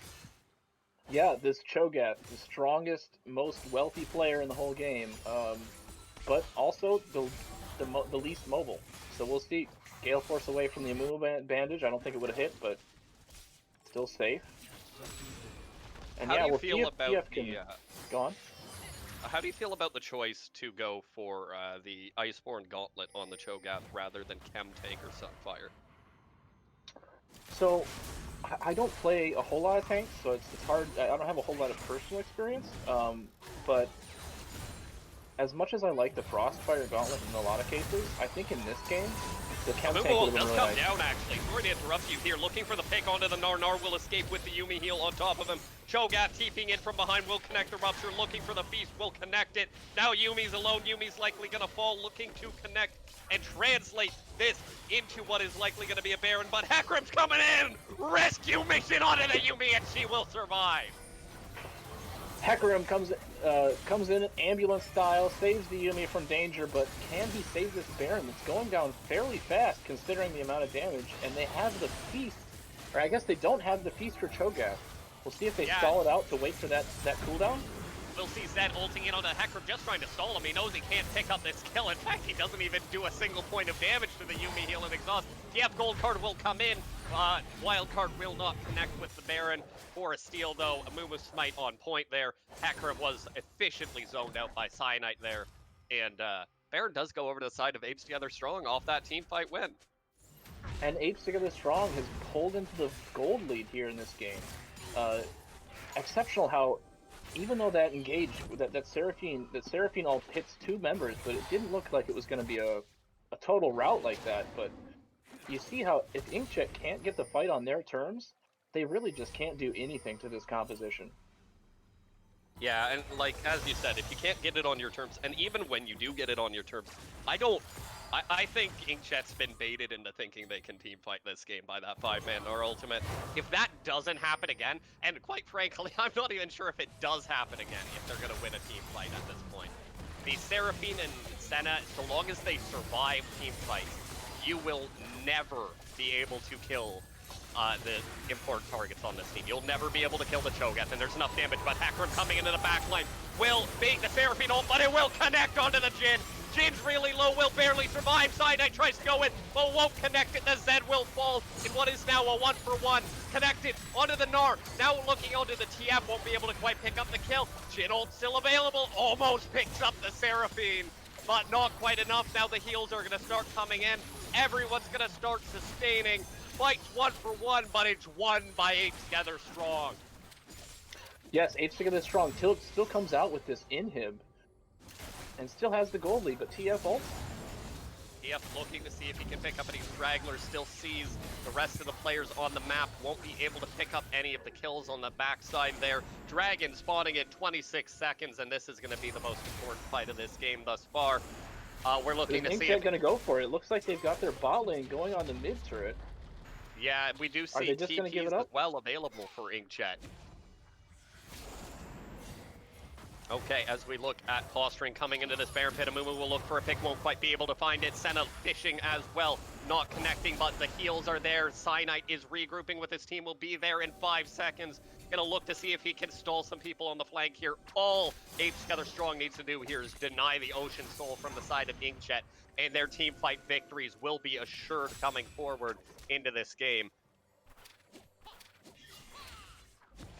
Yeah, this Cho'Gath, the strongest, most wealthy player in the whole game, but also the least mobile. So we'll see. Gale Force away from the Amumu bandage. I don't think it would have hit, but still safe. And How yeah, do you feel about go on. How do you feel about the choice to go for the Iceborne Gauntlet on the Cho'Gath rather than Chem Tank or Sunfire? So, I don't play a whole lot of tanks, so it's hard. I don't have a whole lot of personal experience, but as much as I like the Frostfire Gauntlet in a lot of cases, I think in this game, the Chem Tank would have been really nice. Down, actually. Sorry to interrupt you here. Looking for the pick onto the Gnar. Gnar will escape with the Yuumi heal on top of him. Cho'Gath TPing in from behind will connect the Rupture. Looking for the Feast will connect it. Now Yuumi's alone. Yuumi's likely going to fall. Looking to connect and translate this into what is likely going to be a Baron. But Hecarim's coming in! Rescue mission onto the Yuumi and she will survive. Hecarim comes in ambulance style, saves the Yuumi from danger, but can he save this Baron that's going down fairly fast considering the amount of damage? And they have the Feast, or I guess they don't have the Feast for Cho'Gath. We'll see if they stall it out to wait for that cooldown. We'll see Zed ulting in onto Hecarim, just trying to stall him. He knows he can't pick up this kill. In fact, he doesn't even do a single point of damage to the Yuumi heal and exhaust. TF Gold Card will come in. Wild Card will not connect with the Baron for a steal, though. Amumu Smite on point there. Hecarim was efficiently zoned out by Cyanite there. And Baron does go over to the side of Apes Together Strong off that team fight win. And Apes Together Strong has pulled into the gold lead here in this game. Exceptional how, even though that that Seraphine all hits two members, but it didn't look like it was going to be a total rout like that. But you see how if InkJet can't get the fight on their terms, they really just can't do anything to this composition. Yeah, and like as you said, if you can't get it on your terms, and even when you do get it on your terms, I think InkJet's been baited into thinking they can team fight this game by that 5-man Nor ultimate. If that doesn't happen again, and quite frankly, I'm not even sure if it does happen again, if they're gonna win a team fight at this point. The Seraphine and Senna, so long as they survive team fights, you will never be able to kill the important targets on this team. You'll never be able to kill the Cho'Gath, and there's enough damage, but Hecarim coming into the backline will bait the Seraphine ult, but it will connect onto the Jhin. Jin's really low, will barely survive. Cyanide tries to go in, but won't connect it. The Zed will fall in what is now a 1-for-1. Connected onto the Gnar. Now looking onto the TF, won't be able to quite pick up the kill. Jhin ult still available, almost picks up the Seraphine, but not quite enough. Now the heals are gonna start coming in. Everyone's gonna start sustaining. Fight's 1-for-1, but it's won by Apes Together Strong. Yes, Apes Together Strong still comes out with this inhib. And still has the gold lead, but TF ult. TF looking to see if he can pick up any stragglers, still sees the rest of the players on the map, won't be able to pick up any of the kills on the backside there. Dragon spawning in 26 seconds, and this is going to be the most important fight of this game thus far. We're looking to see if... going to go for it. It looks like they've got their bot lane going on the mid turret. Yeah, we do see TPs as well available for InkJet. Okay, as we look at posturing coming into this Baron Pit, Amumu will look for a pick, won't quite be able to find it. Senna fishing as well, not connecting, but the heals are there. Cyanide is regrouping with his team, will be there in 5 seconds. Gonna look to see if he can stall some people on the flank here. All Apes Together Strong needs to do here is deny the Ocean Soul from the side of InkJet, and their team fight victories will be assured coming forward into this game.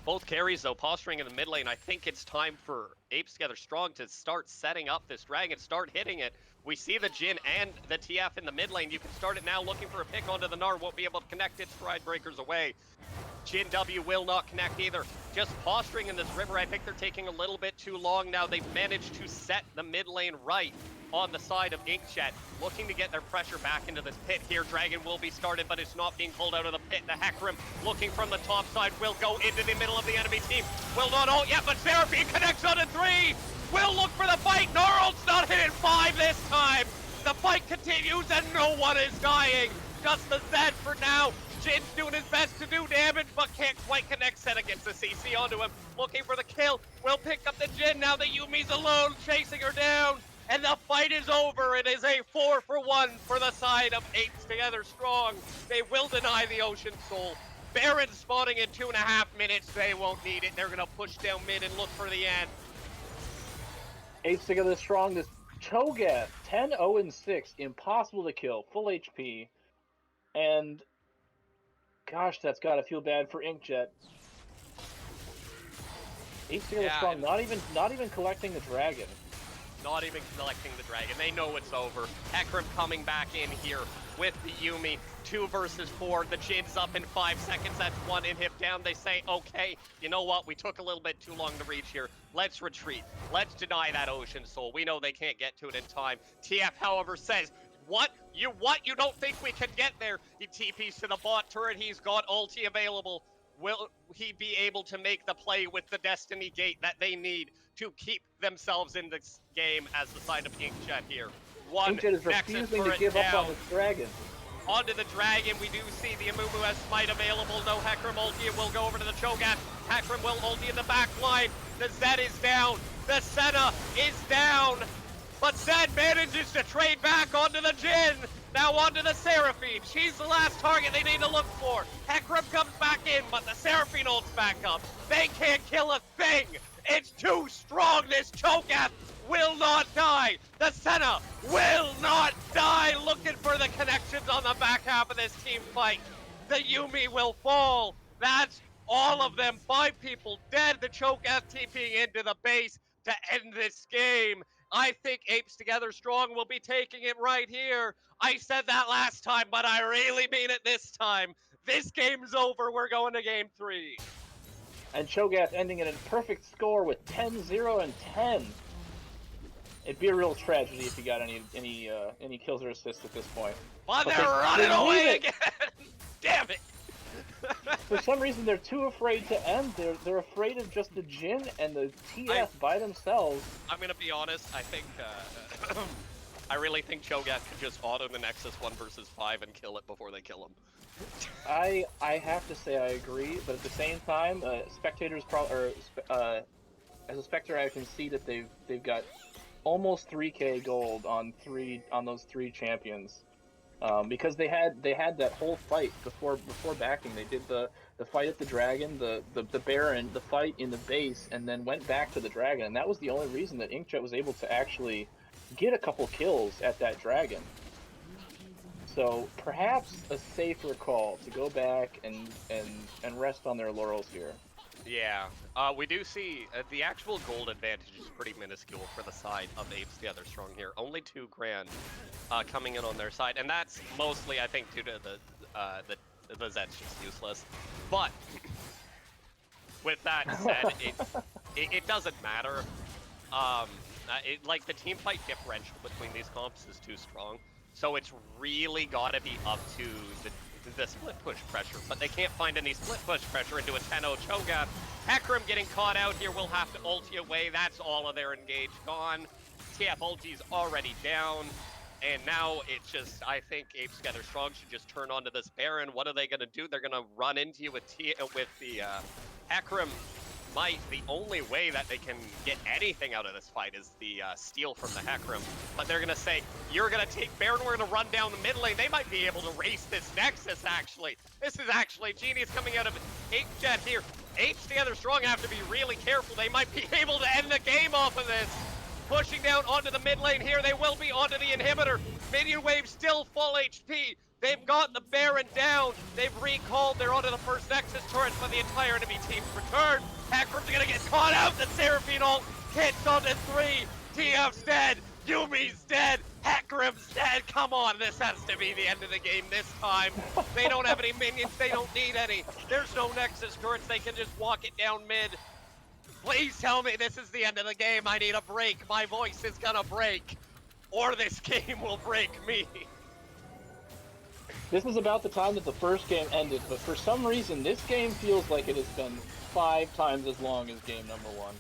Both carries, though, posturing in the mid lane. I think it's time for Apes Together Strong to start setting up this dragon, start hitting it. We see the Jhin and the TF in the mid lane. You can start it now, looking for a pick onto the Gnar. Won't be able to connect it. Stride Breakers away. Jhin W will not connect either. Just posturing in this river. I think they're taking a little bit too long now. They've managed to set the mid lane right on the side of InkJet, looking to get their pressure back into this pit here. Dragon will be started, but it's not being pulled out of the pit. The Hecarim, looking from the top side, will go into the middle of the enemy team. Will not ult yet, but Seraphine connects on a 3. Will look for the fight. Gnar ult's not hitting 5 this time. The fight continues and no one is dying. Just the Zed for now. Jin's doing his best to do damage, but can't quite connect. Set against the CC onto him. Looking for the kill. Will pick up the Jhin. Now the Yumi's alone, chasing her down. And the fight is over. It is a 4-for-1 for the side of Apes Together Strong. They will deny the Ocean Soul. Baron spawning in 2.5 minutes. They won't need it. They're going to push down mid and look for the end. Apes Together Strong. This Cho'Gath, 10-0-6. Impossible to kill. Full HP. And, gosh, that's got to feel bad for InkJet. Apes Together Strong, not even collecting the dragon. Not even collecting the dragon. They know it's over. Hecarim coming back in here with the Yumi. 2 versus 4. The Jin's up in 5 seconds. That's 1 inhib down. They say, okay, you know what? We took a little bit too long to reach here. Let's retreat. Let's deny that Ocean Soul. We know they can't get to it in time. TF, however, says, what? You don't think we can get there? He TPs to the bot turret. He's got ulti available. Will he be able to make the play with the Destiny Gate that they need to keep themselves in this game as the side of InkJet here? InkJet is refusing to give up on the dragon. Onto the dragon, we do see the Amumu has smite available. No Hecarim ulti, it will go over to the Cho'Gath. Hecarim will ulti in the back line. The Zed is down. The Senna is down. But Zed manages to trade back onto the Jhin. Now onto the Seraphine. She's the last target they need to look for. Hecarim comes back in, but the Seraphine ults back up. They can't kill a thing. It's too strong. This Cho'Gath will not die. The Senna will not die. Looking for the connections on the back half of this team fight. The Yumi will fall. That's all of them. 5 people dead. The Cho'Gath TPing into the base to end this game. I think Apes Together Strong will be taking it right here. I said that last time, but I really mean it this time. This game's over. We're going to game 3. And Cho'Gath ending in a perfect score with 10-0 and 10. It'd be a real tragedy if you got any kills or assists at this point. But they're running away again. Damn it. For some reason, they're too afraid to end. They're afraid of just the Jin and the TF by themselves. I'm gonna be honest. I think I really think Cho'Gath could just auto the Nexus 1 versus 5 and kill it before they kill him. I have to say I agree, but at the same time, spectators as a spectator, I can see that they've got almost 3K gold on those 3 champions. Because they had that whole fight before backing. They did the fight at the dragon, the Baron, the fight in the base, and then went back to the dragon. And that was the only reason that InkJet was able to actually get a couple kills at that dragon. So perhaps a safer call to go back and rest on their laurels here. Yeah, we do see the actual gold advantage is pretty minuscule for the side of Apes Together Strong here. Only 2 grand coming in on their side, and that's mostly, I think, due to the Zet's just useless. But with that said, it doesn't matter. Like the team fight differential between these comps is too strong, so it's really gotta be up to the split push pressure, but they can't find any split push pressure into a 10-0 Cho'Gath. Hecarim getting caught out here will have to ulti away. That's all of their engage gone. TF ulti's already down, and now it's just, I think Apes Together Strong should just turn onto this Baron. What are they gonna do? They're gonna run into you with the Hecarim. The only way that they can get anything out of this fight is the steal from the Hecarim. But they're gonna say, you're gonna take Baron, we're gonna run down the mid lane. They might be able to race this Nexus, actually. This is actually genius coming out of InkJet here. Apes Together Strong have to be really careful. They might be able to end the game off of this. Pushing down onto the mid lane here. They will be onto the inhibitor. Minion wave still full HP. They've got the Baron down. They've recalled. They're onto the first Nexus turret, but the entire enemy team's returned. Hecarim's gonna get caught out. The Seraphine ult hits onto 3. TF's dead. Yumi's dead. Hecarim's dead. Come on, this has to be the end of the game this time. They don't have any minions. They don't need any. There's no Nexus turrets. They can just walk it down mid. Please tell me this is the end of the game. I need a break. My voice is gonna break. Or this game will break me. This is about the time that the first game ended, but for some reason, this game feels like it has been 5 times as long as game number 1.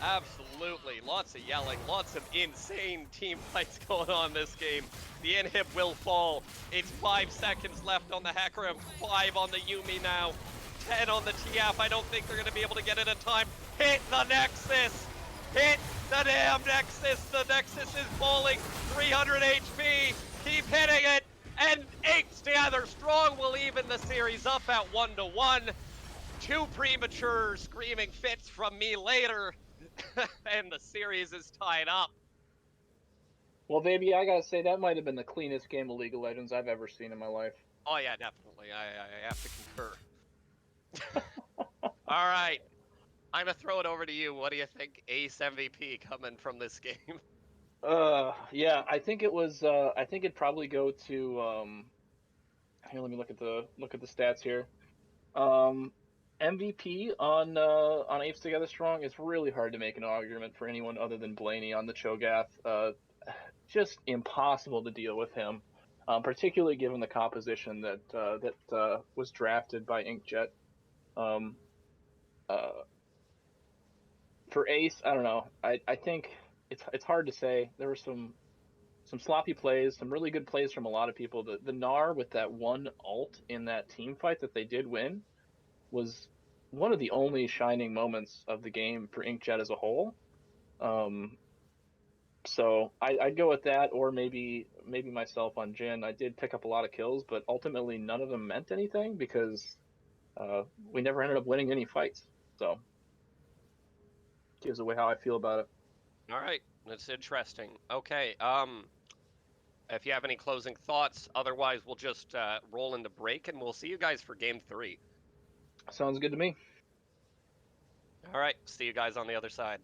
Absolutely. Lots of yelling, lots of insane team fights going on this game. The inhib will fall. It's 5 seconds left on the Hecarim, 5 on the Yumi now, 10 on the TF. I don't think they're going to be able to get it in time. Hit the Nexus! Hit the damn Nexus! The Nexus is falling, 300 HP! Keep hitting it! And Apes Together Strong will even the series up at 1-1. 2 premature screaming fits from me later, and the series is tied up. Well, baby, I gotta say, that might have been the cleanest game of League of Legends I've ever seen in my life. Oh yeah, definitely. I have to concur. All right, I'm gonna throw it over to you. What do you think, Ace MVP coming from this game? Yeah, I think it was. I think it'd probably go to. Here, let me look at the stats here. MVP on Apes Together Strong. It's really hard to make an argument for anyone other than Blaney on the Cho'Gath. Just impossible to deal with him, particularly given the composition that was drafted by InkJet. For Ace, I don't know. I think it's hard to say. There were some sloppy plays, some really good plays from a lot of people. The Gnar with that one ult in that team fight that they did win was one of the only shining moments of the game for InkJet as a whole. So I'd go with that, or maybe myself on Jin. I did pick up a lot of kills, but ultimately none of them meant anything because we never ended up winning any fights. So gives away how I feel about it. All right, that's interesting. Okay, if you have any closing thoughts, otherwise we'll just roll into break and we'll see you guys for game 3. Sounds good to me. All right, see you guys on the other side.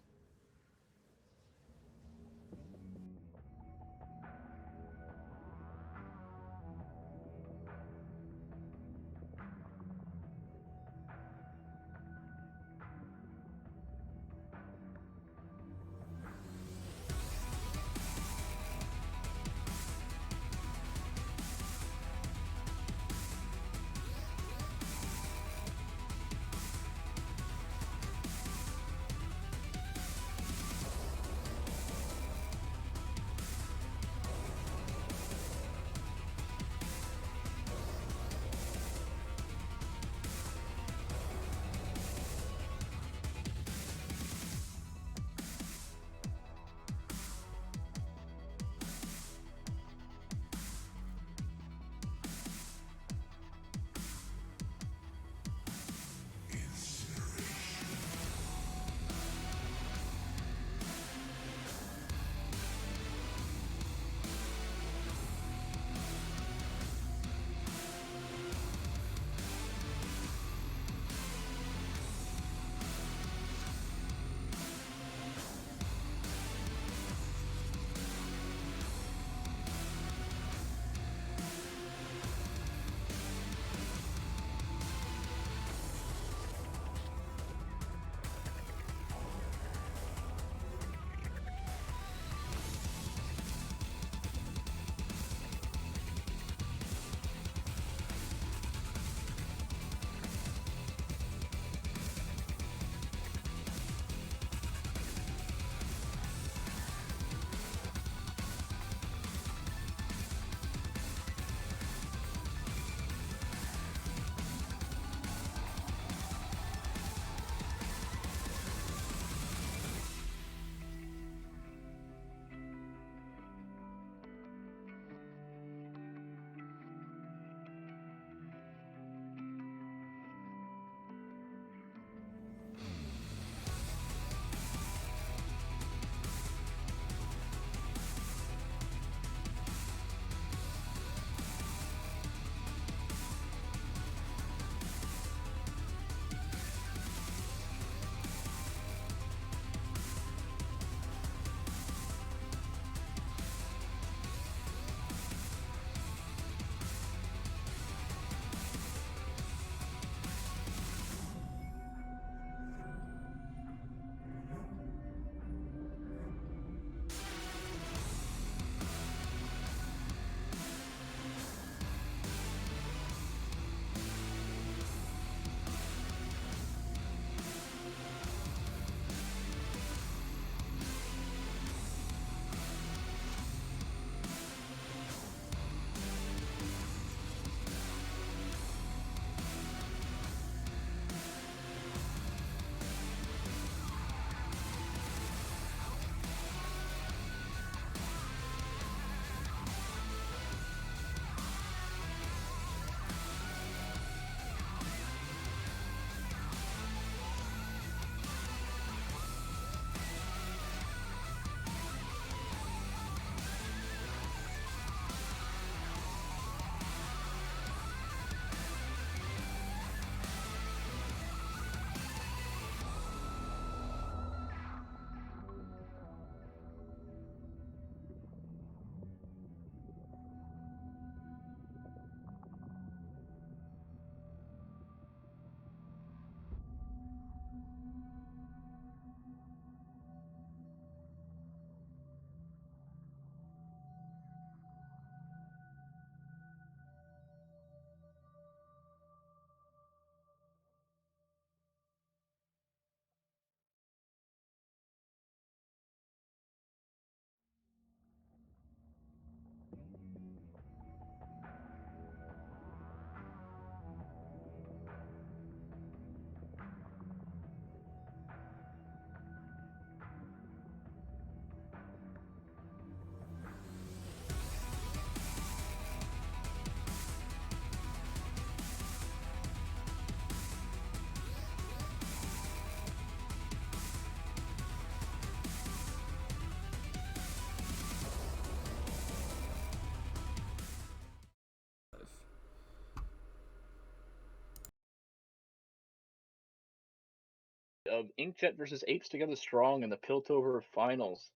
of InkJet versus Apes Together Strong in the Piltover finals.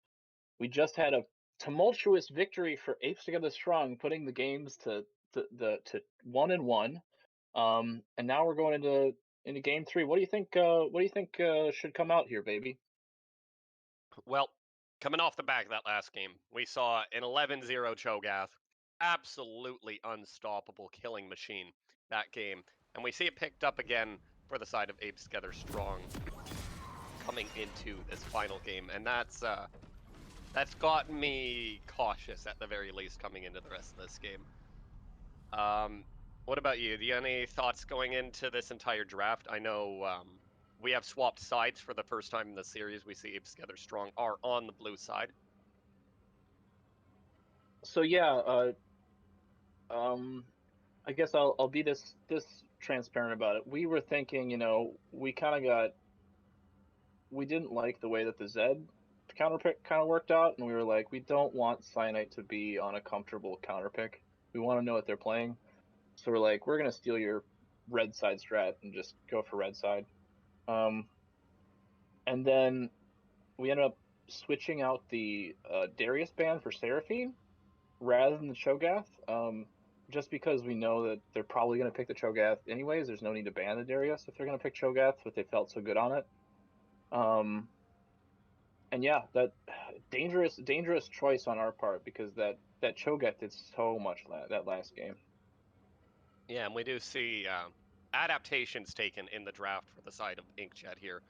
We just had a tumultuous victory for Apes Together Strong, putting the games to 1-1. And now we're going into game 3. What do you think? What do you think should come out here, baby? Well, coming off the back of that last game, we saw an 11-0 Cho'Gath, absolutely unstoppable killing machine that game, and we see it picked up again for the side of Apes Together Strong coming into this final game, and that's gotten me cautious at the very least coming into the rest of this game. What about you? Do you have any thoughts going into this entire draft? I know we have swapped sides for the first time in the series. We see Apes Together Strong are on the blue side. So yeah, I guess I'll be this transparent about it. We were thinking, we didn't like the way that the Zed counterpick kind of worked out, and we were like, we don't want Cyanite to be on a comfortable counterpick. We want to know what they're playing. So we're like, we're gonna steal your red side strat and just go for red side. And then we ended up switching out the Darius ban for Seraphine rather than the Cho'Gath, just because we know that they're probably going to pick the Cho'Gath anyways. There's no need to ban the Darius if they're going to pick Cho'Gath, but they felt so good on it. And yeah, that dangerous choice on our part, because that Cho'Gath did so much that last game. Yeah, and we do see adaptations taken in the draft for the side of InkJet here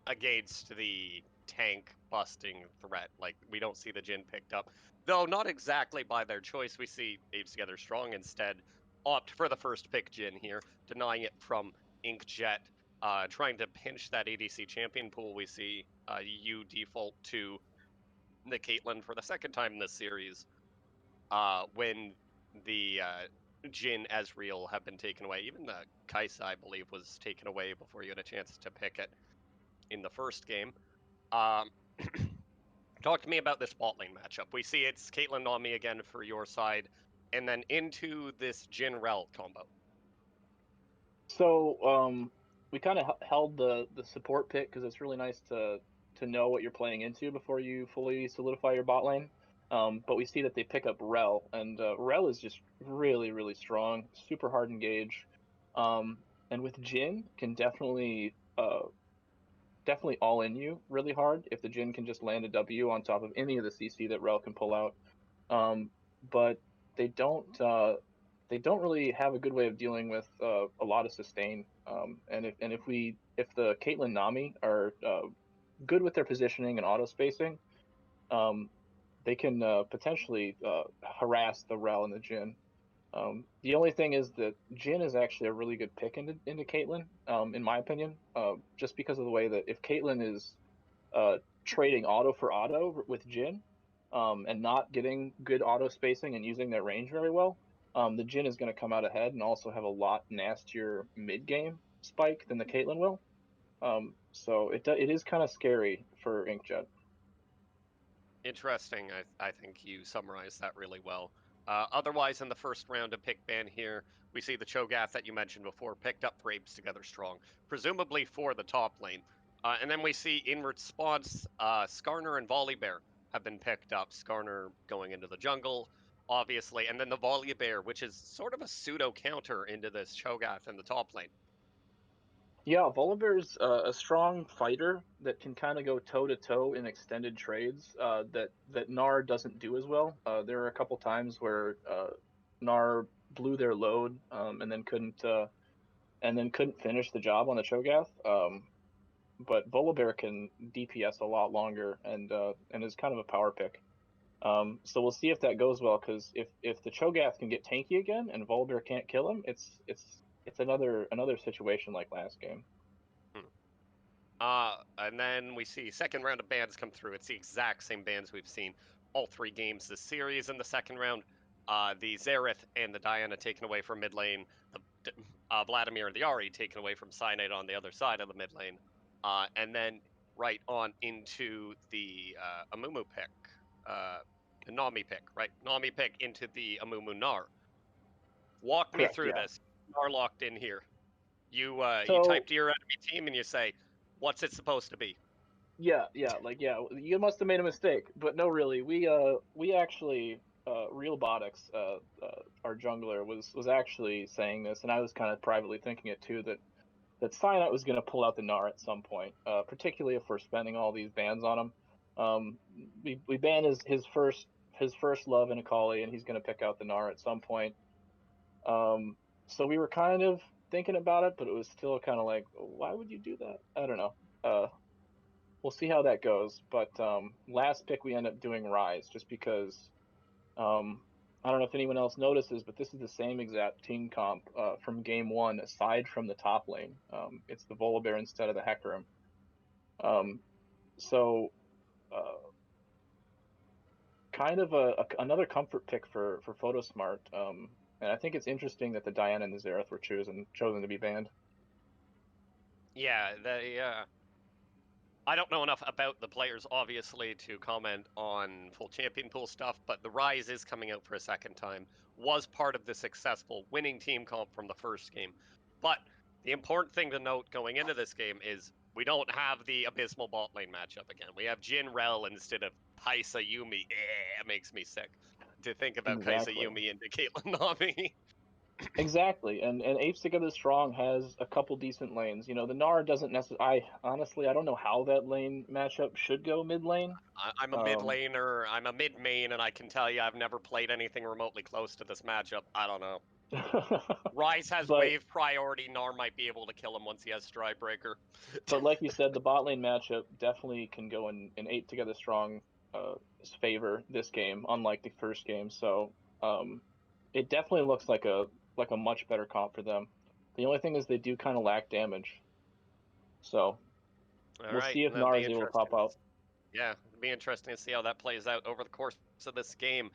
against the tank busting threat. Like, we don't see the Jhin picked up, though not exactly by their choice. We see Apes Together Strong instead opt for the first pick Jhin here, denying it from InkJet, trying to pinch that ADC champion pool. We see you default to the Caitlyn for the second time in this series when the Jhin Ezreal have been taken away. Even the Kaisa, I believe, was taken away before you had a chance to pick it in the first game. Talk to me about this bot lane matchup. We see it's Caitlyn Nami again for your side, and then into this Jhin Rel combo. So we kind of held the support pick because it's really nice to know what you're playing into before you fully solidify your bot lane. But we see that they pick up Rel, and Rel is just really, really strong, super hard engage. And with Jhin, can definitely all in you really hard if the Jhin can just land a W on top of any of the CC that Rel can pull out. But they don't really have a good way of dealing with a lot of sustain. And if the Caitlyn Nami are good with their positioning and auto spacing, they can potentially harass the Rel and the Jhin. The only thing is that Jhin is actually a really good pick into Caitlyn, in my opinion, just because of the way that if Caitlyn is trading auto for auto with Jhin, and not getting good auto spacing and using their range very well, the Jhin is going to come out ahead and also have a lot nastier mid game spike than the Caitlyn will. So it is kind of scary for InkJet. Interesting. I think you summarized that really well. Otherwise, in the first round of pick ban here, we see the Cho'Gath that you mentioned before picked up for Apes Together Strong, presumably for the top lane. And then we see in response, Skarner and Volibear have been picked up. Skarner going into the jungle, obviously, and then the Volibear, which is sort of a pseudo counter into this Cho'Gath in the top lane. Yeah, Volibear's a strong fighter that can kind of go toe to toe in extended trades that Gnar doesn't do as well. There are a couple times where Gnar blew their load and then couldn't finish the job on the Cho'Gath. But Volibear can DPS a lot longer and is kind of a power pick. So we'll see if that goes well, because if the Cho'Gath can get tanky again and Volibear can't kill him, it's another situation like last game. And then we see second round of bans come through. It's the exact same bans we've seen all 3 games this series. In the second round, the Xerath and the Diana taken away from mid lane, the Vladimir and the Ahri taken away from Cyanide on the other side of the mid lane, and then right on into the Amumu pick, the Nami pick, right? Nami pick into the Amumu Gnar. Walk me through this. Gnar locked in here. You type to your enemy team and you say, what's it supposed to be? Yeah, you must have made a mistake, but no, really, we actually, Realbotics, our jungler was actually saying this, and I was kind of privately thinking it too, that Cyanite was going to pull out the Gnar at some point, particularly if we're spending all these bans on him. We ban his first love in Akali, and he's going to pick out the Gnar at some point. So we were kind of thinking about it, but it was still kind of like, why would you do that? I don't know. We'll see how that goes. But last pick we end up doing Rise, just because I don't know if anyone else notices, but this is the same exact team comp from game one, aside from the top lane. It's the Volibear instead of the Hecarim. So kind of another comfort pick for Photosmart. And I think it's interesting that the Diana and the Xerath were chosen to be banned. Yeah, I don't know enough about the players, obviously, to comment on full champion pool stuff, but the Rise is coming out for a second time. Was part of the successful winning team comp from the first game. But the important thing to note going into this game is we don't have the abysmal bot lane matchup again. We have Jhin Rel instead of Kaisa Yumi. It makes me sick to think about Exactly. Kaisa Yumi into Caitlyn Nami. Exactly, and Apes Together Strong has a couple decent lanes. You know, the Gnar doesn't necessarily. I don't know how that lane matchup should go mid lane. I'm a mid laner, I'm a mid main, and I can tell you I've never played anything remotely close to this matchup. I don't know. Rise has wave priority. Gnar might be able to kill him once he has Stride Breaker. But like you said, the bot lane matchup definitely can go in Ape Together Strong favor this game, unlike the first game. So it definitely looks like a much better comp for them. The only thing is they do kind of lack damage. So we'll see if Gnar is able to pop out. Yeah, it'll be interesting to see how that plays out over the course of this game.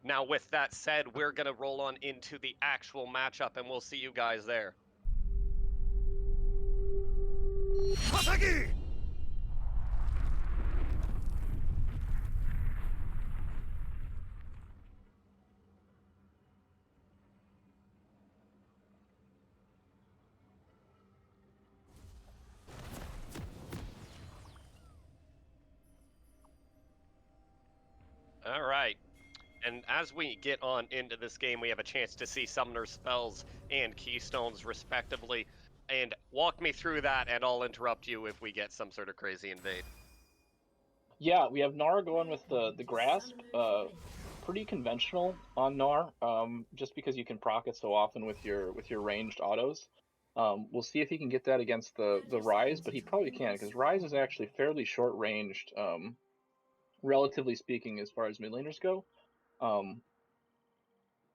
Now, with that said, we're going to roll on into the actual matchup, and we'll see you guys there. Hasagi! All right. And as we get on into this game, we have a chance to see Summoner spells and Keystones, respectively. And walk me through that, and I'll interrupt you if we get some sort of crazy invade. Yeah, we have Gnar going with the Grasp. Pretty conventional on Gnar, just because you can proc it so often with your ranged autos. We'll see if he can get that against the Rise, but he probably can, because Rise is actually fairly short ranged, relatively speaking, as far as mid laners go.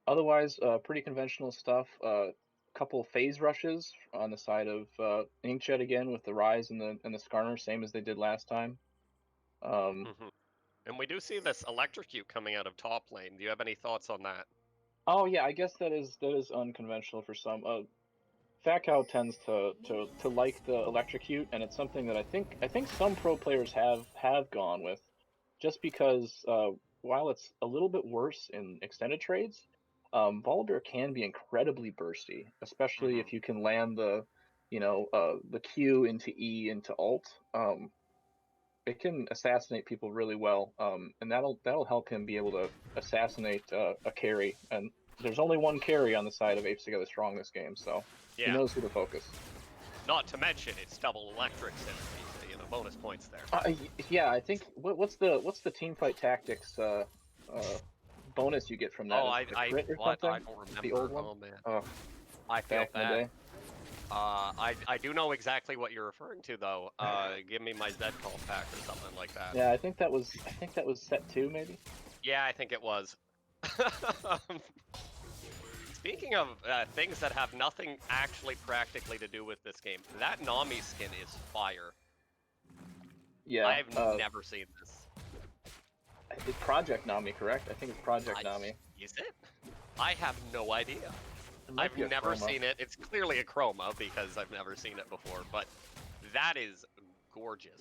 Otherwise, pretty conventional stuff. Couple phase rushes on the side of InkJet again with the Rise and the Skarner, same as they did last time. And we do see this electrocute coming out of top lane. Do you have any thoughts on that? Oh yeah, I guess that is unconventional for some. Fat Cow tends to like the electrocute, and it's something that I think some pro players have gone with, just because while it's a little bit worse in extended trades, Volibear can be incredibly bursty, especially if you can land the Q into E into ult. It can assassinate people really well, and that'll help him be able to assassinate a carry. And there's only one carry on the side of Apes Together Strong this game, so he knows who to focus. Not to mention it's double electric synergy, so bonus points there. Yeah, I think what's the team fight tactics bonus you get from that? I don't remember. The old one? Oh man, I feel bad. I do know exactly what you're referring to though. Give me my Zed call pack or something like that. Yeah, I think that was set 2 maybe. Yeah, I think it was. Speaking of things that have nothing actually practically to do with this game, that Nami skin is fire. Yeah, I've never seen this. It's Project Nami, correct? I think it's Project Nami. Is it? I have no idea. I've never seen it. It's clearly a chroma because I've never seen it before, but that is gorgeous.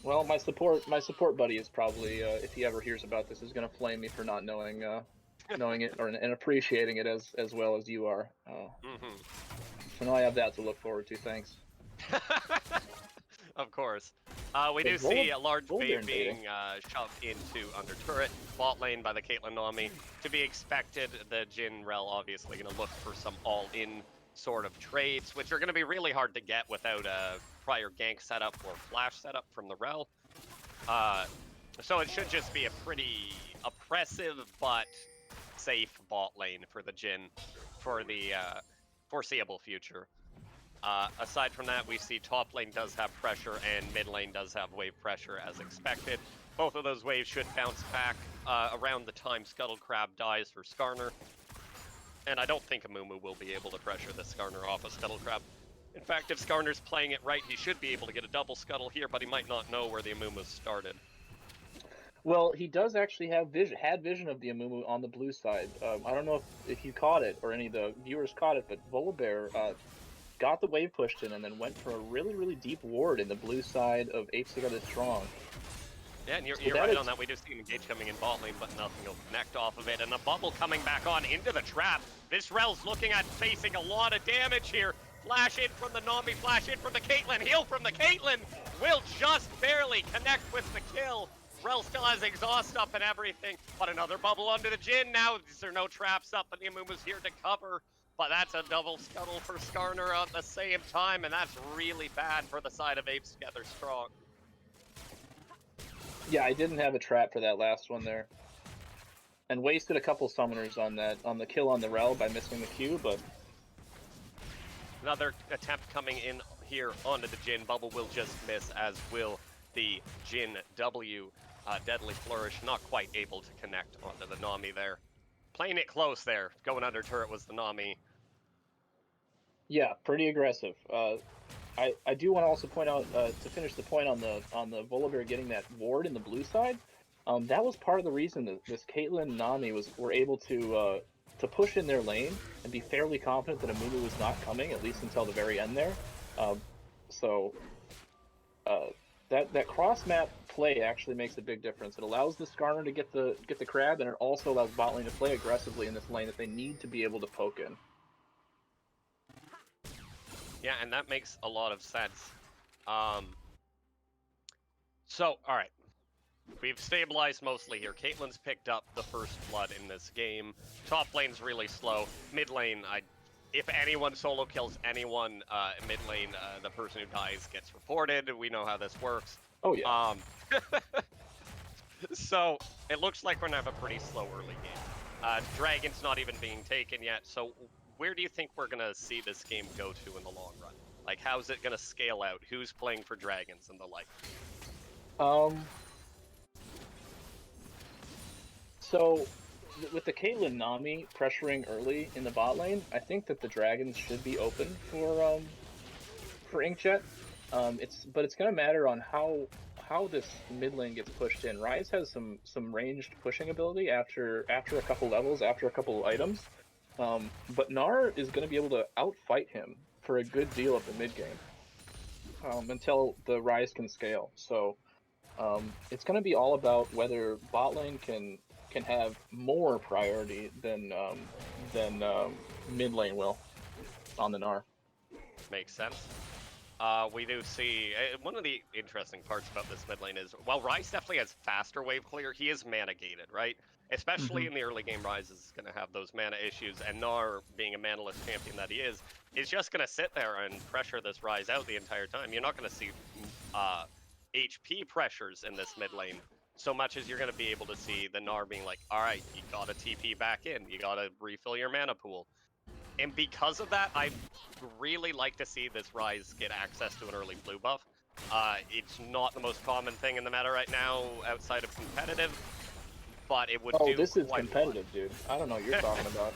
Well, my support buddy is probably, if he ever hears about this, is going to flame me for not knowing it and appreciating it as well as you are. So now I have that to look forward to. Thanks. Of course. We The do see a Volibear large wave invading. being shoved into under turret, bot lane by the Caitlyn Nami. To be expected, the Jhin Rel obviously going to look for some all-in sort of trades, which are going to be really hard to get without a prior gank setup or flash setup from the Rel. So it should just be a pretty oppressive but safe bot lane for the Jhin for the foreseeable future. Aside from that, we see top lane does have pressure and mid lane does have wave pressure as expected. Both of those waves should bounce back around the time Scuttle Crab dies for Skarner. And I don't think Amumu will be able to pressure the Skarner off of Scuttle Crab. In fact, if Skarner's playing it right, he should be able to get a double Scuttle here, but he might not know where the Amumu started. Well, he does actually have had vision of the Amumu on the blue side. I don't know if you caught it or any of the viewers caught it, but Volibear got the wave pushed in and then went for a really, really deep ward in the blue side of Apes Together Strong. Yeah, and you're right on that. We do see an engage coming in bot lane, but nothing will connect off of it. And the bubble coming back on into the trap. This Rel's looking at facing a lot of damage here. Flash in from the Nami, flash in from the Caitlyn, heal from the Caitlyn. Will just barely connect with the kill. Rel still has exhaust up and everything, but another bubble onto the Jhin. Now there are no traps up, but the Amumu's here to cover. But that's a double scuttle for Skarner at the same time, and that's really bad for the side of Apes Together Strong. Yeah, I didn't have a trap for that last one there. And wasted a couple summoners on the kill on the Rel by missing the Q, but... Another attempt coming in here onto the Jhin. Bubble will just miss, as will the Jhin W. Deadly Flourish, not quite able to connect onto the Nami there. Playing it close there. Going under turret was the Nami. Yeah, pretty aggressive. I do want to also point out, to finish the point on the Volibear getting that ward in the blue side, that was part of the reason that this Caitlyn and Nami were able to push in their lane and be fairly confident that Amumu was not coming, at least until the very end there. That cross map play actually makes a big difference. It allows the Skarner to get the crab, and it also allows bot lane to play aggressively in this lane that they need to be able to poke in. Yeah, and that makes a lot of sense. So, alright. We've stabilized mostly here. Caitlyn's picked up the first blood in this game. Top lane's really slow. Mid lane, if anyone solo kills anyone in mid lane, the person who dies gets reported. We know how this works. Oh yeah. So, it looks like we're gonna have a pretty slow early game. Dragon's not even being taken yet, so where do you think we're gonna see this game go to in the long run? Like, how's it gonna scale out? Who's playing for dragons and the like? So, with the Caitlyn Nami pressuring early in the bot lane, I think that the dragons should be open for InkJet. But it's gonna matter on how this mid lane gets pushed in. Ryze has some ranged pushing ability after a couple levels, after a couple items. But Gnar is going to be able to outfight him for a good deal of the mid game until the Ryze can scale. So it's going to be all about whether bot lane can have more priority than mid lane will on the Gnar. Makes sense. We do see one of the interesting parts about this mid lane is while Ryze definitely has faster wave clear, he is mana gated, right? Especially in the early game, Ryze is going to have those mana issues, and Gnar, being a manaless champion that he is just going to sit there and pressure this Ryze out the entire time. You're not going to see HP pressures in this mid lane so much as you're going to be able to see the Gnar being like, all right, you got to TP back in, you got to refill your mana pool. And because of that, I really like to see this Ryze get access to an early blue buff. It's not the most common thing in the meta right now outside of competitive, but it would do Oh, this is quite competitive, dude. I don't know what you're talking about.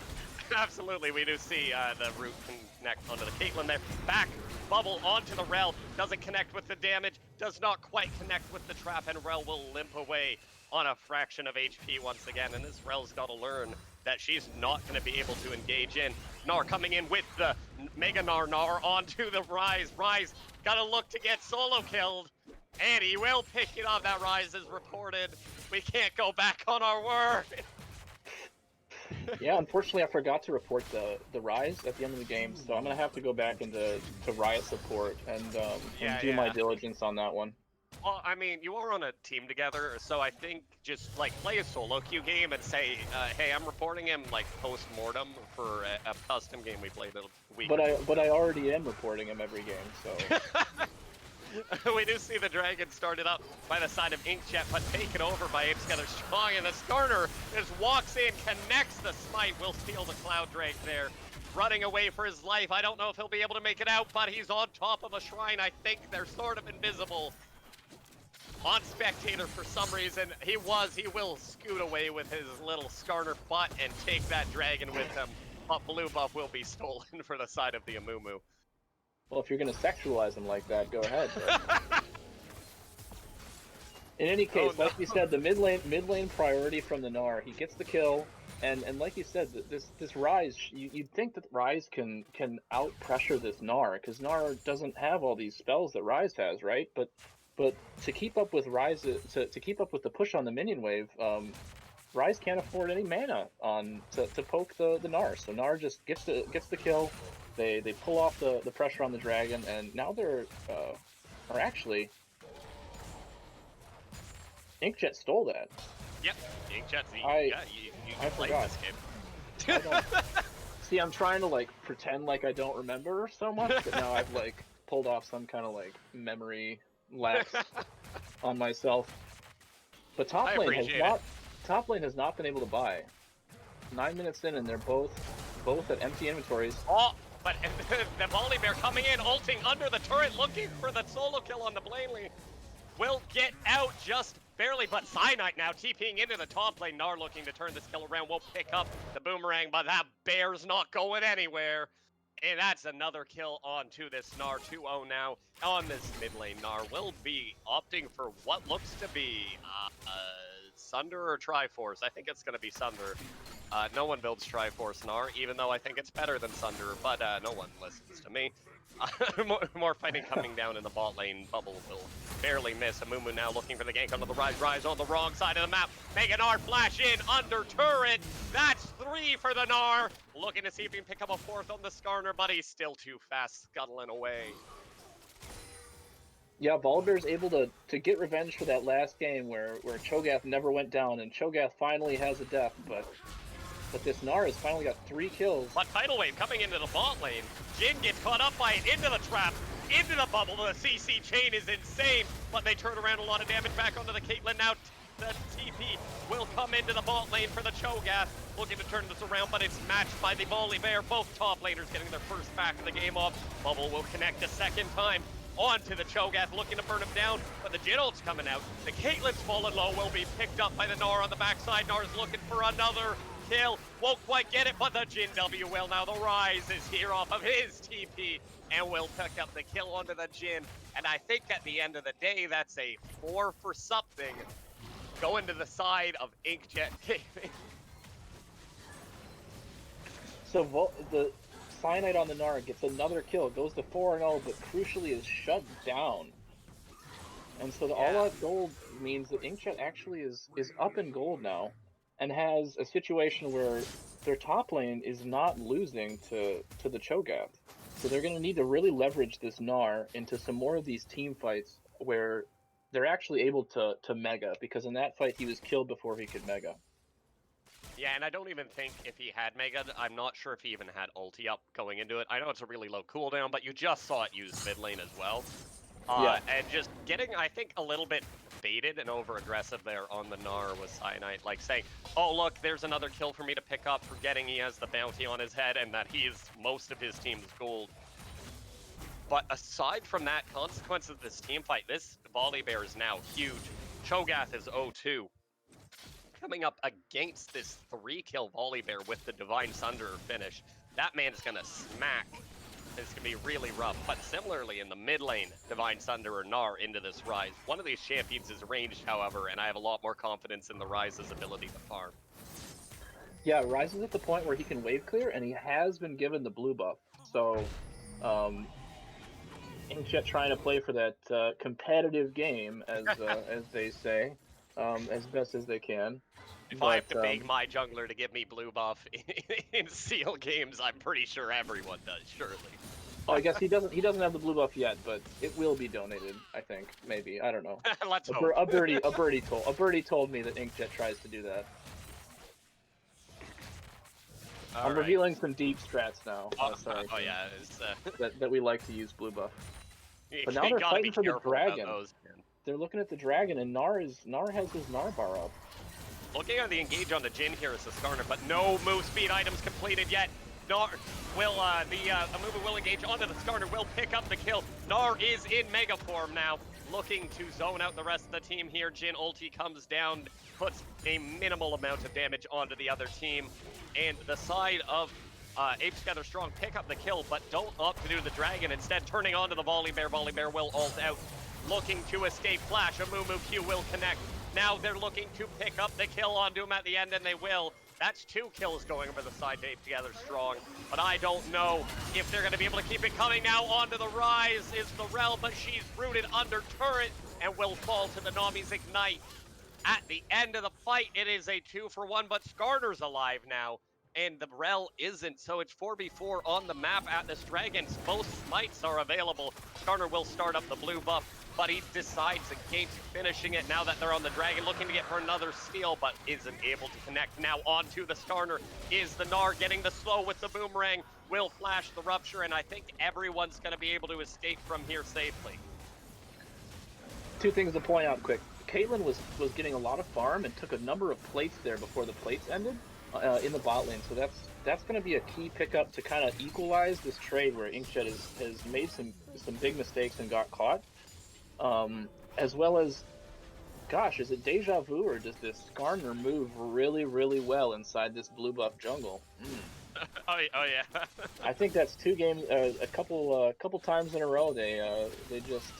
Absolutely, we do see the root connect onto the Caitlyn there. Back bubble onto the Rel, doesn't connect with the damage, does not quite connect with the trap, and Rel will limp away on a fraction of HP once again, and this Rel's got to learn that she's not going to be able to engage in. Gnar coming in with the Mega Gnar onto the Ryze. Ryze got to look to get solo killed, and he will pick it up. That Ryze is reported. We can't go back on our word. Yeah, unfortunately, I forgot to report the rise at the end of the game, so I'm gonna have to go back into Riot support and do my Yeah. diligence on that one. Well, I mean, you are on a team together, so I think just like play a solo queue game and say, "Hey, I'm reporting him like post mortem for a custom game we played a week." But I already am reporting him every game, so. We do see the dragon started up by the side of InkJet, but taken over by Apes Together Strong, and the Skarner just walks in, connects the smite, will steal the Cloud Drake there. Running away for his life. I don't know if he'll be able to make it out, but he's on top of a shrine. I think they're sort of invisible. On spectator for some reason, he will scoot away with his little Skarner butt and take that dragon with him. But blue buff will be stolen for the side of the Amumu. Well, if you're gonna sexualize him like that, go ahead. But... In any case, Oh, no. like you said, the mid lane priority from the Gnar. He gets the kill, and like you said, this Ryze, you'd think that Ryze can out pressure this Gnar, because Gnar doesn't have all these spells that Ryze has, right? But to keep up with Ryze, to keep up with the push on the minion wave, Ryze can't afford any mana to poke the Gnar. So Gnar just gets the kill. They pull off the pressure on the dragon, and now they're are actually. InkJet stole that. Yep, InkJet. You I played forgot. this game. See, I'm trying to like pretend like I don't remember so much, but now I've like pulled off some kind of like memory lapse on myself. But top lane has not been able to buy. 9 minutes in, and they're both at empty inventories. Oh, but the Volibear coming in, ulting under the turret, looking for the solo kill on the Blaney. Will get out just barely, but Cyanite now TPing into the top lane. Gnar looking to turn this kill around. Will pick up the boomerang, but that bear's not going anywhere. And that's another kill onto this Gnar. 2-0 now on this mid lane. Gnar will be opting for what looks to be Sunder or Triforce. I think it's going to be Sunder. No one builds Triforce Gnar, even though I think it's better than Sunder, but no one listens to me. More fighting coming down in the bot lane. Bubble will barely miss. Amumu now looking for the gank onto the Rise. Rise on the wrong side of the map. Mega Gnar flash in under turret. That's 3 for the Gnar. Looking to see if he can pick up a 4th on the Skarner, but he's still too fast, scuttling away. Yeah, Volibear's able to get revenge for that last game where Cho'Gath never went down, and Cho'Gath finally has a death, but this Gnar has finally got 3 kills. But Tidal Wave coming into the bot lane. Jhin gets caught up by it, into the trap, into the bubble. The CC chain is insane, but they turn around a lot of damage back onto the Caitlyn. Now the TP will come into the bot lane for the Cho'Gath, looking to turn this around, but it's matched by the Volibear. Both top laners getting their first back of the game off. Bubble will connect a second time onto the Cho'Gath, looking to burn him down, but the Jhin ult's coming out. The Caitlyn's fallen low, will be picked up by the Gnar on the backside. Gnar's looking for another kill, won't quite get it, but the Jhin W will. Now the Rise is here off of his TP, and will pick up the kill onto the Jhin. And I think at the end of the day, that's a 4 for something going to the side of InkJet Gaming. So the Cyanite on the Gnar gets another kill, goes to 4-0, but crucially is shut down. And so the all-out gold means that InkJet actually is up in gold now, and has a situation where their top lane is not losing to the Cho'Gath. So they're going to need to really leverage this Gnar into some more of these team fights where they're actually able to mega, because in that fight he was killed before he could mega. Yeah, and I don't even think if he had Mega, I'm not sure if he even had ulti up going into it. I know it's a really low cooldown, but you just saw it use mid lane as well. And just getting, I think, a little bit baited and over-aggressive there on the Gnar with Cyanite, like saying, oh look, there's another kill for me to pick up, forgetting he has the bounty on his head and that he is most of his team's gold. But aside from that, consequence of this team fight, this Volibear is now huge. Cho'Gath is 0-2. Coming up against this 3-kill Volibear with the Divine Sunder finish, that man is going to smack. It's going to be really rough. But similarly, in the mid lane, Divine Sunder or Gnar into this Rise. One of these champions is ranged, however, and I have a lot more confidence in the Rise's ability to farm. Yeah, Rise is at the point where he can wave clear, and he has been given the blue buff. So, InkJet trying to play for that competitive game, as they say, as best as they can. If I have But, to beg my jungler to give me blue buff in Seal games, I'm pretty sure everyone does, surely. well, I guess he doesn't have the blue buff yet, but it will be donated. I think maybe I don't know. Let's hope. A birdie told me that InkJet tries to do that. All I'm right. revealing some deep strats now. Sorry. Oh yeah, it's, That we like to use blue buff. But now you they're gotta be fighting for the careful about dragon. those, man. They're looking at the dragon, and Gnar has his Gnar bar up. Looking at the engage on the Jhin here is the Skarner, but no move speed items completed yet. Gnar will, Amumu will engage onto the Skarner, will pick up the kill. Gnar is in mega form now, looking to zone out the rest of the team here. Jhin ulti comes down, puts a minimal amount of damage onto the other team. And the side of Apes Together Strong pick up the kill, but don't opt to do the dragon. Instead, turning onto the Volibear. Volibear will ult out, looking to escape Flash. Amumu Q will connect. Now they're looking to pick up the kill onto him at the end, and they will. That's 2 kills going over the side to Apes Together Strong. But I don't know if they're going to be able to keep it coming. Now onto the rise is the Rel, but she's rooted under turret and will fall to the Nami's Ignite. At the end of the fight, it is a 2-for-1, but Skarner's alive now, and the Rel isn't, so it's 4v4 on the map at this dragon. Both smites are available. Skarner will start up the blue buff, but he decides against finishing it now that they're on the dragon, looking to get for another steal, but isn't able to connect. Now onto the Skarner is the Gnar, getting the slow with the boomerang, will flash the rupture, and I think everyone's going to be able to escape from here safely. 2 things to point out quick. Caitlyn was getting a lot of farm and took a number of plates there before the plates ended in the bot lane, so that's going to be a key pickup to kind of equalize this trade where InkJet has made some big mistakes and got caught. As well as, gosh, is it deja vu or does this Skarner move really, really well inside this blue buff jungle? Oh yeah. I think that's 2 games, a couple times in a row they just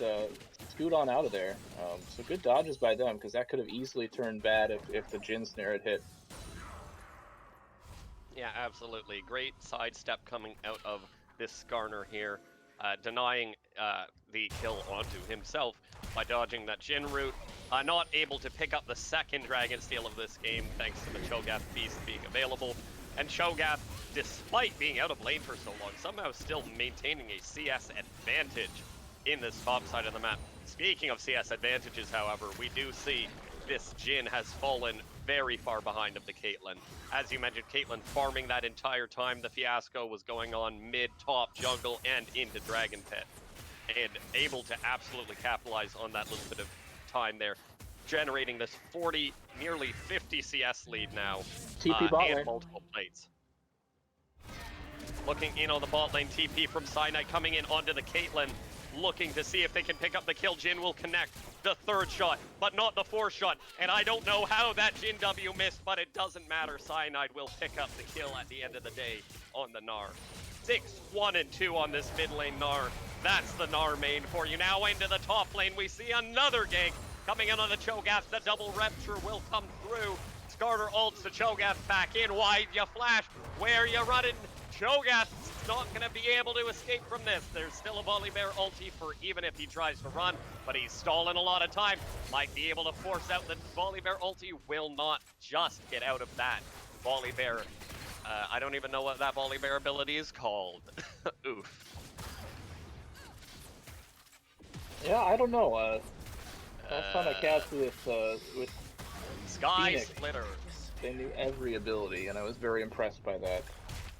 scoot on out of there. So good dodges by them, because that could have easily turned bad if the Jhin snare had hit. Yeah, absolutely. Great sidestep coming out of this Skarner here, denying the kill onto himself by dodging that Jhin route. Not able to pick up the second Dragon Steal of this game thanks to the Cho'Gath Beast being available. And Cho'Gath, despite being out of lane for so long, somehow still maintaining a CS advantage in this top side of the map. Speaking of CS advantages, however, we do see this Jhin has fallen very far behind of the Caitlyn. As you mentioned, Caitlyn farming that entire time the fiasco was going on mid-top jungle and into Dragon Pit. And able to absolutely capitalize on that little bit of time there, generating this 40, nearly 50 CS lead now, TP bot and lane. multiple plates. Looking in on the bot lane, TP from Cyanide coming in onto the Caitlyn, looking to see if they can pick up the kill. Jhin will connect the 3rd shot, but not the 4th shot, and I don't know how that Jhin W missed, but it doesn't matter. Cyanide will pick up the kill at the end of the day on the Gnar. 6-1-2 on this mid lane Gnar. That's the Gnar main for you. Now into the top lane, we see another gank coming in on the Cho'Gath. The double rupture will come through. Skarner ults the Cho'Gath back in. Wide you flash. Where you running? Cho'Gath's not going to be able to escape from this. There's still a Volibear ulti for even if he tries to run, but he's stalling a lot of time. Might be able to force out the Volibear ulti. Will not just get out of that Volibear. I don't even know what that Volibear ability is called. Oof. Yeah, I don't know. Last time I cast with Sky Phoenix, Splitters. they knew every ability, and I was very impressed by that.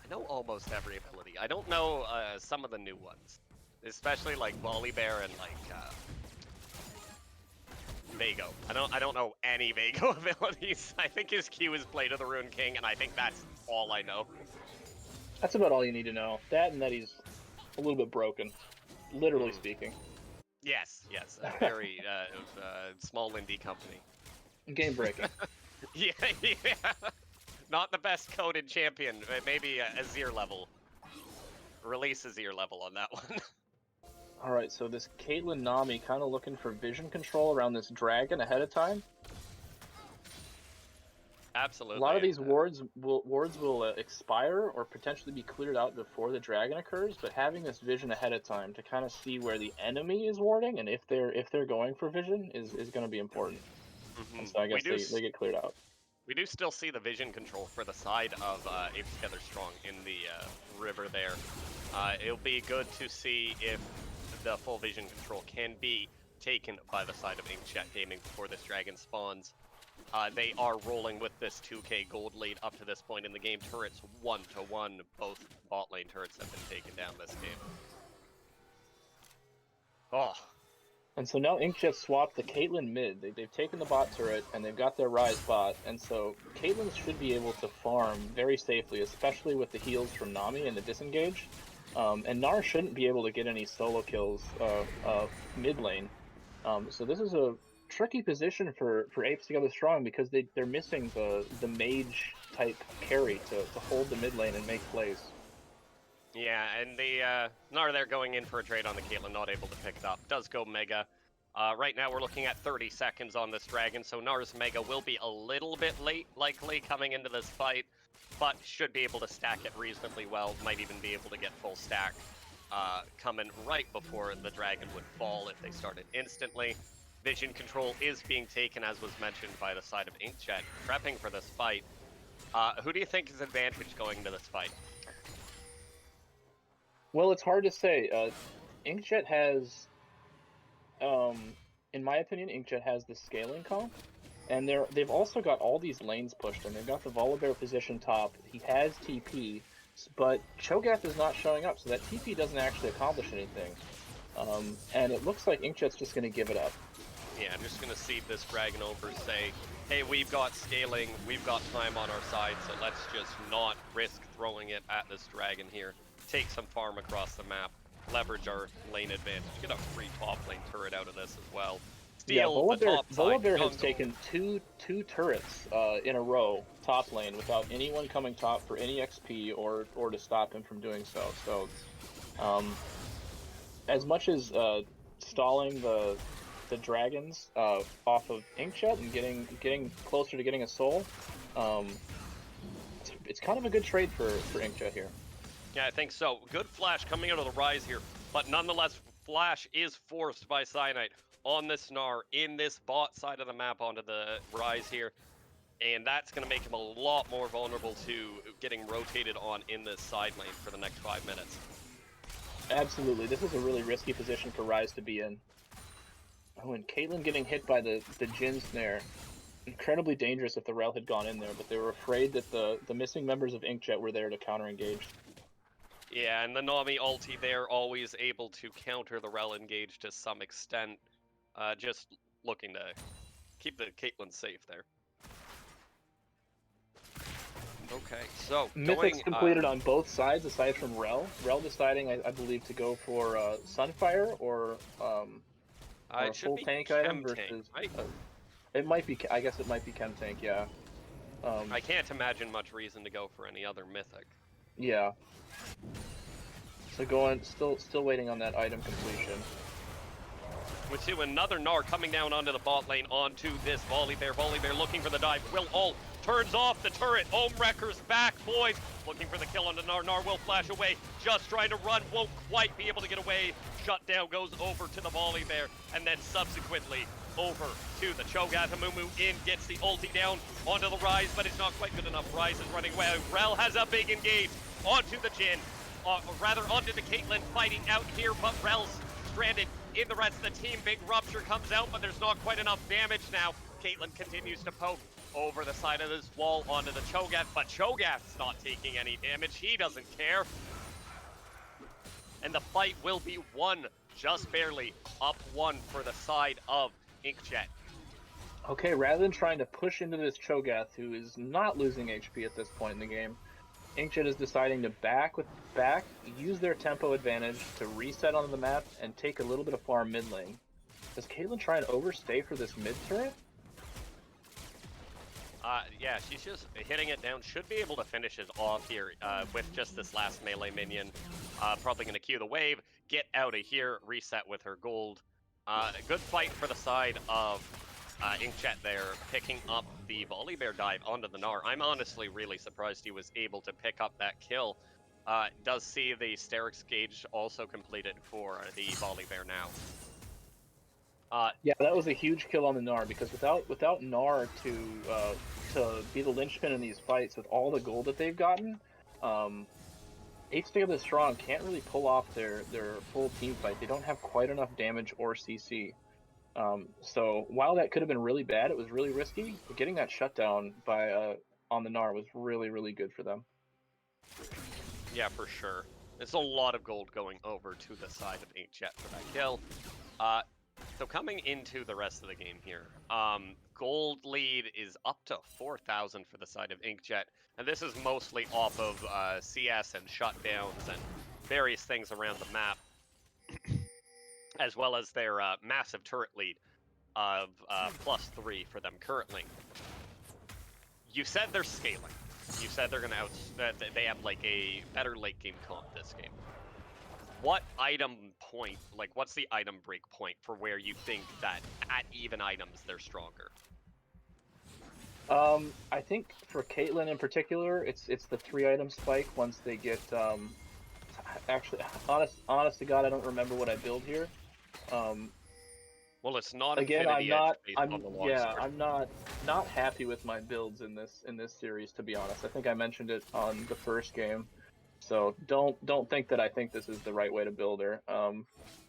I know almost every ability. I don't know some of the new ones, especially like Volibear and like Vago. I don't know any Vago abilities. I think his Q is Blade of the Rune King, and I think that's all I know. That's about all you need to know. That and that he's a little bit broken, literally speaking. Yes, a very small indie company. Game breaking. Yeah. Not the best coded champion, maybe a Azir level. Release Azir level on that one. Alright, so this Caitlyn Nami kind of looking for vision control around this dragon ahead of time. Absolutely. A lot of these wards will expire or potentially be cleared out before the dragon occurs, but having this vision ahead of time to kind of see where the enemy is warding and if they're going for vision is going to be important. And so I guess they get cleared out. We do still see the vision control for the side of Apes Together Strong in the river there. It'll be good to see if the full vision control can be taken by the side of InkJet Gaming before this dragon spawns. They are rolling with this 2k gold lead up to this point in the game. Turrets 1-1. Both bot lane turrets have been taken down this game. Oh. And so now InkJet swapped the Caitlyn mid. They've taken the bot turret, and they've got their Ryze bot, and so Caitlyn should be able to farm very safely, especially with the heals from Nami and the disengage. And Gnar shouldn't be able to get any solo kills mid lane. So this is a tricky position for Apes Together Strong because they're missing the mage type carry to hold the mid lane and make plays. Yeah, and the Gnar there going in for a trade on the Caitlyn, not able to pick it up. Does go Mega. Right now we're looking at 30 seconds on this Dragon, so Gnar's Mega will be a little bit late, likely, coming into this fight, but should be able to stack it reasonably well. Might even be able to get full stack coming right before the Dragon would fall if they started instantly. Vision control is being taken, as was mentioned, by the side of InkJet, prepping for this fight. Who do you think is advantage going into this fight? Well, it's hard to say. InkJet has, in my opinion, InkJet has the scaling comp, and they've also got all these lanes pushed, and they've got the Volibear position top. He has TP, but Cho'Gath is not showing up, so that TP doesn't actually accomplish anything. And it looks like InkJet's just going to give it up. Yeah, I'm just going to see this Dragon over, say, hey, we've got scaling, we've got time on our side, so let's just not risk throwing it at this Dragon here. Take some farm across the map, leverage our lane advantage, get a free top lane turret out of this as well. Steal the top side. Volibear has taken two turrets in a row top lane without anyone coming top for any XP or to stop him from doing so. So, as much as stalling the dragons off of InkJet and getting closer to getting a soul, it's kind of a good trade for InkJet here. Yeah, I think so. Good flash coming out of the Ryze here, but nonetheless, flash is forced by Cyanide on this Gnar in this bot side of the map onto the Ryze here, and that's going to make him a lot more vulnerable to getting rotated on in this side lane for the next 5 minutes. Absolutely, this is a really risky position for Ryze to be in. Oh, and Caitlyn getting hit by the Jhin snare. Incredibly dangerous if the Rel had gone in there, but they were afraid that the missing members of InkJet were there to counter-engage. Yeah, and the Nami ulti there, always able to counter the Rel engage to some extent. Just looking to keep the Caitlyn safe there. Okay, so Mythics completed on both sides aside from Rel. Rel deciding, I believe, to go for Sunfire or a full tank item versus. Right? It might be. I guess it might be Chem Tank. Yeah. I can't imagine much reason to go for any other Mythic. Yeah. So still waiting on that item completion. We see another Gnar coming down onto the bot lane, onto this Volibear. Volibear looking for the dive. Will ult, turns off the turret. Wrecker's back, boys. Looking for the kill on the Gnar. Gnar will flash away. Just trying to run, won't quite be able to get away. Shutdown goes over to the Volibear, and then subsequently over to the Cho'Gath. Amumu in, gets the ulti down onto the Ryze, but it's not quite good enough. Ryze is running away. Rel has a big engage onto the Jhin. Rather onto the Caitlyn, fighting out here, but Rel's stranded in the rest of the team. Big rupture comes out, but there's not quite enough damage now. Caitlyn continues to poke over the side of this wall onto the Cho'Gath, but Cho'Gath's not taking any damage. He doesn't care. And the fight will be won, just barely, up 1 for the side of InkJet. Okay, rather than trying to push into this Cho'Gath, who is not losing HP at this point in the game, InkJet is deciding to back, use their tempo advantage to reset onto the map and take a little bit of farm mid lane. Does Caitlyn try and overstay for this mid turret? Yeah, she's just hitting it down. Should be able to finish it off here with just this last melee minion. Probably going to queue the wave, get out of here, reset with her gold. Good fight for the side of InkJet there, picking up the Volibear dive onto the Gnar. I'm honestly really surprised he was able to pick up that kill. Does see the Sterix gauge also completed for the Volibear now. Yeah, that was a huge kill on the Gnar, because without Gnar to be the linchpin in these fights with all the gold that they've gotten, Apes Together Strong can't really pull off their full team fight. They don't have quite enough damage or CC. So while that could have been really bad, it was really risky. But getting that shutdown by on the Gnar was really, really good for them. Yeah, for sure. There's a lot of gold going over to the side of InkJet for that kill. So coming into the rest of the game here, gold lead is up to 4,000 for the side of InkJet, and this is mostly off of CS and shutdowns and various things around the map, as well as their massive turret lead of +3 for them currently. You said they're scaling. You said they're gonna they have like a better late game comp this game. What item point, like what's the item break point for where you think that at even items they're stronger? I think for Caitlyn in particular, it's the 3-item spike once they get actually honest to God, I don't remember what I build here. Well, it's not Again, Infinity Edge based on the longsword. I'm not happy with my builds in this series, to be honest. I think I mentioned it on the first game. So don't think that I think this is the right way to build her.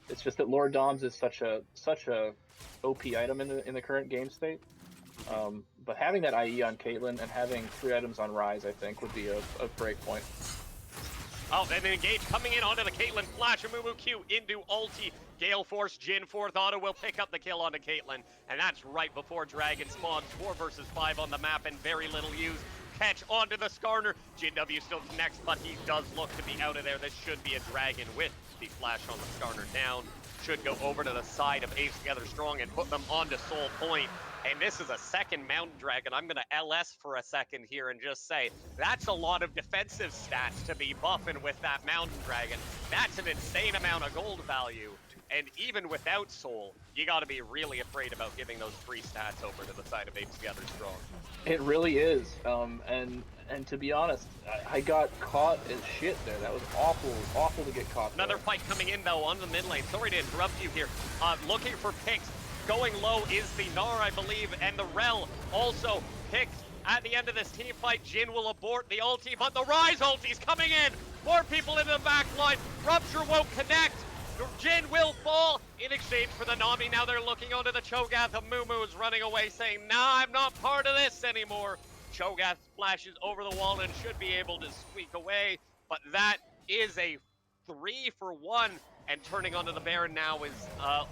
It's just that Lord Doms is such a OP item in the current game state. But having that IE on Caitlyn and having 3 items on Ryze, I think, would be a break point. Oh, and then Engage coming in onto the Caitlyn. Flash a Mumu Q into ulti. Gale Force, Jhin, 4th auto will pick up the kill onto Caitlyn. And that's right before Dragon spawns. 4 versus 5 on the map and very little use. Catch onto the Skarner. JW still connects, but he does look to be out of there. This should be a Dragon with the flash on the Skarner down. Should go over to the side of Apes Together Strong and put them onto Soul Point. And this is a second Mountain Dragon. I'm going to LS for a second here and just say, that's a lot of defensive stats to be buffing with that Mountain Dragon. That's an insane amount of gold value. And even without Soul, you got to be really afraid about giving those free stats over to the side of Apes Together Strong. It really is. And to be honest, I got caught as shit there. That was awful to get caught. Another fight coming in though on the mid lane. Sorry to interrupt you here. Looking for picks. Going low is the Gnar, I believe, and the Rel also picked at the end of this team fight. Jhin will abort the ulti, but the Ryze ulti's coming in. 4 people in the back line. Rupture won't connect. Jhin will fall in exchange for the Nami. Now they're looking onto the Cho'Gath. Amumu is running away saying, nah, I'm not part of this anymore. Cho'Gath splashes over the wall and should be able to squeak away, but that is a 3 for 1. And turning onto the Baron now is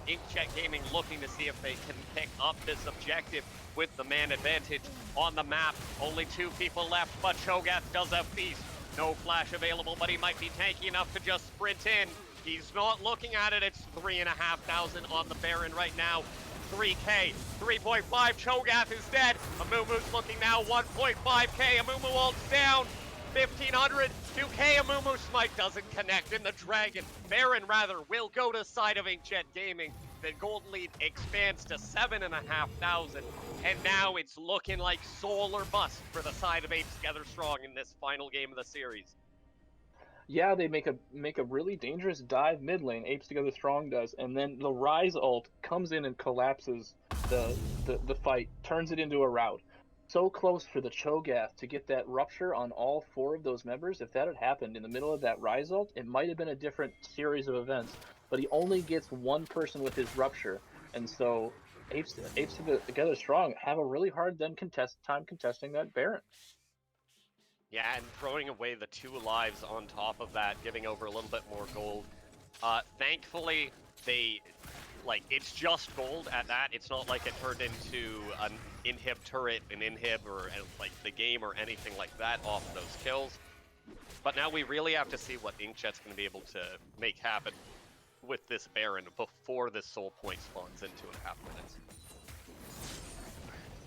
InkJet Gaming looking to see if they can pick up this objective with the man advantage on the map. Only 2 people left, but Cho'Gath does have Feast. No flash available, but he might be tanky enough to just sprint in. He's not looking at it. It's 3,500 on the Baron right now. 3K, 3.5. Cho'Gath is dead. Amumu's looking now. 1.5K. Amumu ults down. 1,500. 2K. Amumu smite doesn't connect, and the Dragon, Baron rather, will go to side of InkJet Gaming. The gold lead expands to 7,500, and now it's looking like Soul or bust for the side of Apes Together Strong in this final game of the series. Yeah, they make a really dangerous dive mid lane. Apes Together Strong does, and then the Ryze ult comes in and collapses the fight, turns it into a rout. So close for the Cho'Gath to get that rupture on all 4 of those members. If that had happened in the middle of that Ryze ult, it might have been a different series of events. But he only gets 1 person with his rupture, and so Apes Together Strong have a really hard time contesting that Baron. Yeah, and throwing away the 2 lives on top of that, giving over a little bit more gold. Thankfully, it's just gold at that. It's not like it turned into an inhib turret, an inhib, or like the game or anything like that off of those kills. But now we really have to see what InkJet's going to be able to make happen with this Baron before this Soul Point spawns in 2.5 minutes.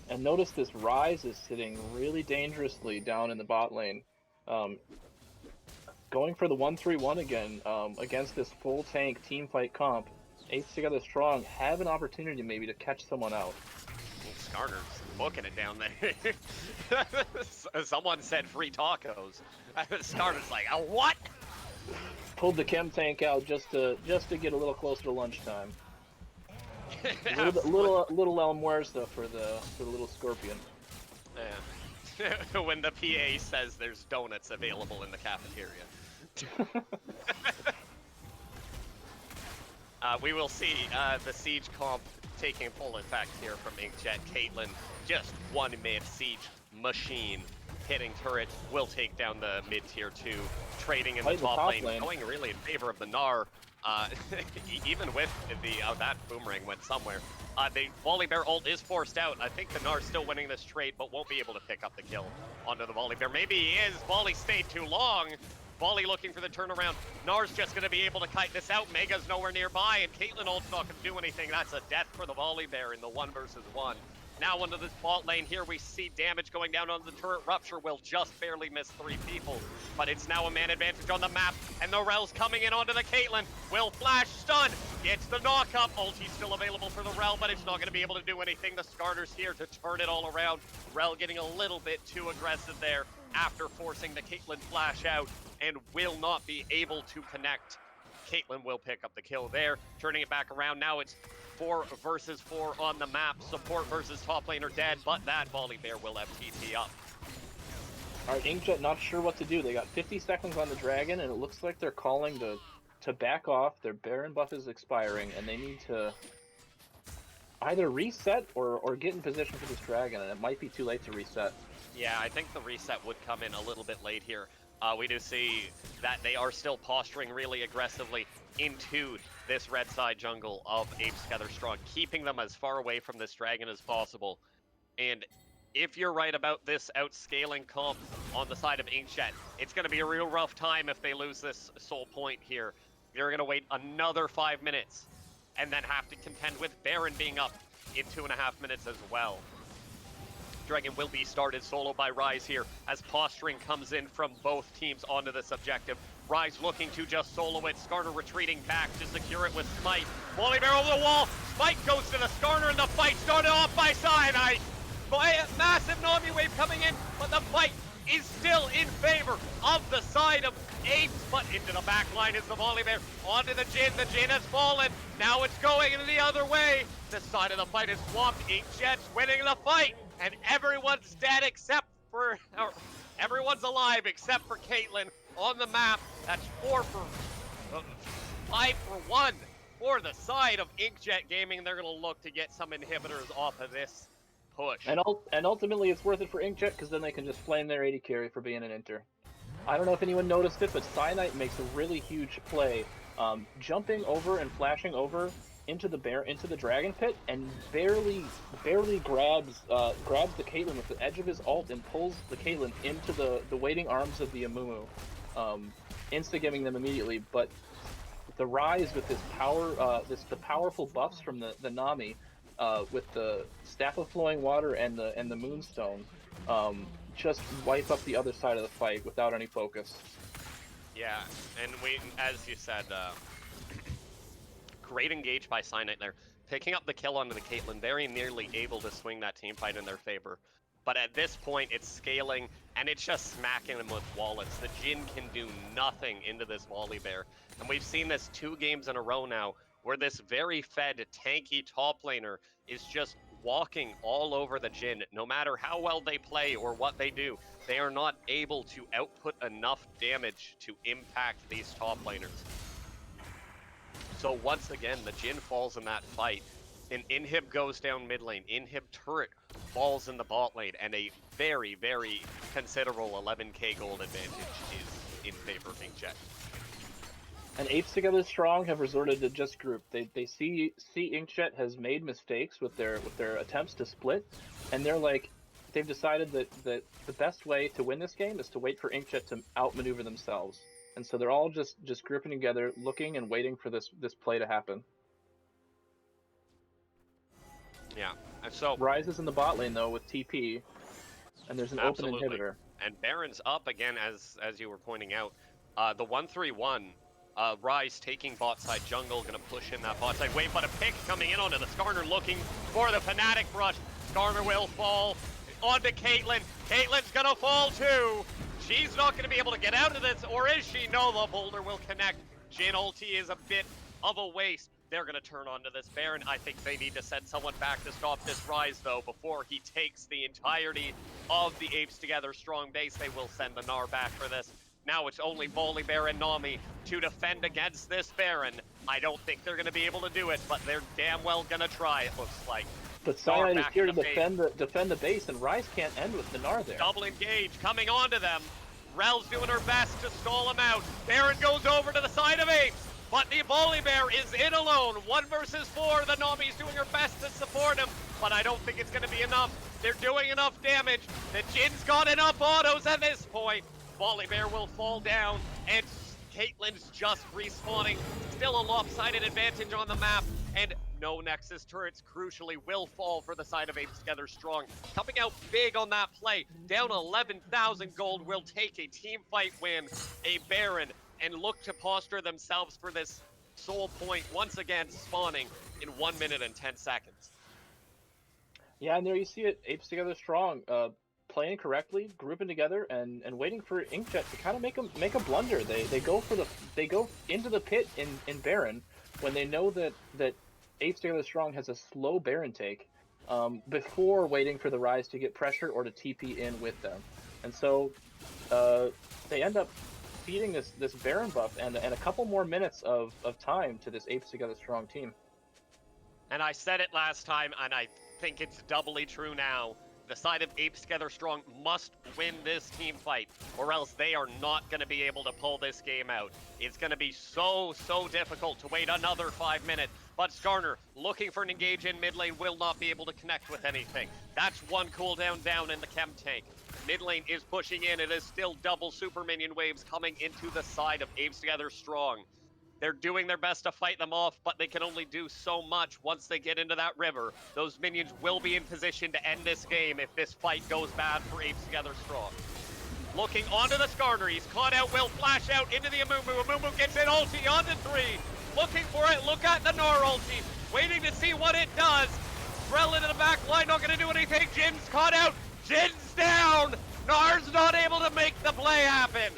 And notice this Ryze is sitting really dangerously down in the bot lane. Going for the 1-3-1 again against this full tank team fight comp. Apes Together Strong have an opportunity maybe to catch someone out. Skarner's booking it down there. Someone said free tacos. Skarner's like, what? Pulled the chem tank out just to get a little closer to lunchtime. little El Muerzo for the little scorpion. Yeah. When the PA says there's donuts available in the cafeteria. We will see the siege comp taking full effect here from InkJet. Caitlyn, just one mid siege machine. Hitting turret will take down the mid-tier 2, trading in the top lane, going really in favor of the Gnar. Even with that boomerang went somewhere. The Volibear ult is forced out. I think the Gnar's still winning this trade, but won't be able to pick up the kill onto the Volibear. Maybe he is. Volley stayed too long. Volley looking for the turnaround. Gnar's just going to be able to kite this out. Mega's nowhere nearby, and Caitlyn ult's not going to do anything. That's a death for the Volibear in the 1 versus 1. Now into this bot lane here, we see damage going down on the turret. Rupture will just barely miss 3 people, but it's now a man advantage on the map, and the Rel's coming in onto the Caitlyn. Will flash stun, gets the knock up. Ulti's still available for the Rel, but it's not going to be able to do anything. The Skarner's here to turn it all around. Rel getting a little bit too aggressive there after forcing the Caitlyn flash out, and will not be able to connect. Caitlyn will pick up the kill there, turning it back around. Now it's 4 versus 4 on the map. Support versus top lane are dead, but that Volibear will have TP up. Alright, InkJet not sure what to do. They got 50 seconds on the dragon, and it looks like they're calling to back off. Their Baron buff is expiring, and they need to either reset or get in position for this dragon, and it might be too late to reset. Yeah, I think the reset would come in a little bit late here. We do see that they are still posturing really aggressively into this red side jungle of Apes Together Strong, keeping them as far away from this dragon as possible. And if you're right about this outscaling comp on the side of InkJet, it's going to be a real rough time if they lose this soul point here. They're going to wait another 5 minutes and then have to contend with Baron being up in 2.5 minutes as well. Dragon will be started solo by Rise here as posturing comes in from both teams onto this objective. Rise looking to just solo it. Skarner retreating back to secure it with Smite. Volibear over the wall. Smite goes to the Skarner, and the fight started off by Cyanide. Massive Nami wave coming in, but the fight is still in favor of the side of Apes. But into the back line is the Volibear. Onto the Jhin. The Jhin has fallen. Now it's going in the other way. This side of the fight is swamped. InkJet's winning the fight. And everyone's dead except for, everyone's alive except for Caitlyn on the map. That's 5 for 1 for the side of InkJet Gaming. They're going to look to get some inhibitors off of this push. And ultimately it's worth it for InkJet because then they can just flame their AD carry for being an inter. I don't know if anyone noticed it, but Cyanide makes a really huge play, jumping over and flashing over into the dragon pit, and barely grabs the Caitlyn with the edge of his ult and pulls the Caitlyn into the waiting arms of the Amumu, insta-giving them immediately. But the Rise with this power, the powerful buffs from the Nami, with the Staff of Flowing Water and the Moonstone, just wipe up the other side of the fight without any focus. Yeah, and we, as you said, great engage by Cyanide there, picking up the kill onto the Caitlyn, very nearly able to swing that team fight in their favor. But at this point, it's scaling, and it's just smacking them with wallets. The Jhin can do nothing into this Volibear. And we've seen this 2 games in a row now, where this very fed, tanky top laner is just walking all over the Jhin. No matter how well they play or what they do, they are not able to output enough damage to impact these top laners. So once again, the Jhin falls in that fight. An Inhib goes down mid lane. Inhib turret falls in the bot lane, and a very, very considerable 11k gold advantage is in favor of InkJet. And Apes Together Strong have resorted to just group. They see InkJet has made mistakes with their attempts to split, and they've decided that the best way to win this game is to wait for InkJet to outmaneuver themselves. And so they're all just grouping together, looking and waiting for this play to happen. Yeah, and so Rise is in the bot lane though with TP, and there's an open inhibitor. And Baron's up again, as you were pointing out. The 1-3-1, Rise taking bot side jungle, gonna push in that bot side wave, but a pick coming in onto the Skarner, looking for the Fnatic rush. Skarner will fall onto Caitlyn. Caitlyn's gonna fall too. She's not going to be able to get out of this, or is she? No, the boulder will connect. Jhin ulti is a bit of a waste. They're going to turn onto this Baron. I think they need to send someone back to stop this Rise, though, before he takes the entirety of the Apes Together strong base. They will send the Gnar back for this. Now it's only Volibear and Nami to defend against this Baron. I don't think they're going to be able to do it, but they're damn well going to try, it looks like. But Cyanide is here to defend the base, and Rise can't end with the Gnar there. Double engage coming onto them. Rel's doing her best to stall him out. Baron goes over to the side of Apes, but the Volibear is in alone. 1 versus 4. The Nami's doing her best to support him, but I don't think it's going to be enough. They're doing enough damage. The Jin's got enough autos at this point. Volibear will fall down, and Caitlyn's just respawning. Still a lopsided advantage on the map, and no Nexus turrets, crucially, will fall for the side of Apes Together Strong. Coming out big on that play, down 11,000 gold, will take a team fight win, a Baron, and look to posture themselves for this soul point, once again spawning in 1 minute and 10 seconds. Yeah, and there you see it, Apes Together Strong, playing correctly, grouping together, and waiting for InkJet to kind of make a blunder. They go into the pit in Baron when they know that Apes Together Strong has a slow Baron take, before waiting for the Rise to get pressure or to TP in with them. And so they end up feeding this Baron buff and a couple more minutes of time to this Apes Together Strong team. And I said it last time, and I think it's doubly true now. The side of Apes Together Strong must win this team fight, or else they are not going to be able to pull this game out. It's going to be so difficult to wait another 5 minutes. But Skarner, looking for an engage in mid lane, will not be able to connect with anything. That's 1 cooldown down in the chem tank. Mid lane is pushing in. It is still double super minion waves coming into the side of Apes Together Strong. They're doing their best to fight them off, but they can only do so much once they get into that river. Those minions will be in position to end this game if this fight goes bad for Apes Together Strong. Looking onto the Skarner, he's caught out, will flash out into the Amumu. Amumu gets an ulti onto 3. Looking for it, look at the Gnar ulti. Waiting to see what it does. Drell into the back line, not going to do anything. Jin's caught out, Jin's down. Gnar's not able to make the play happen.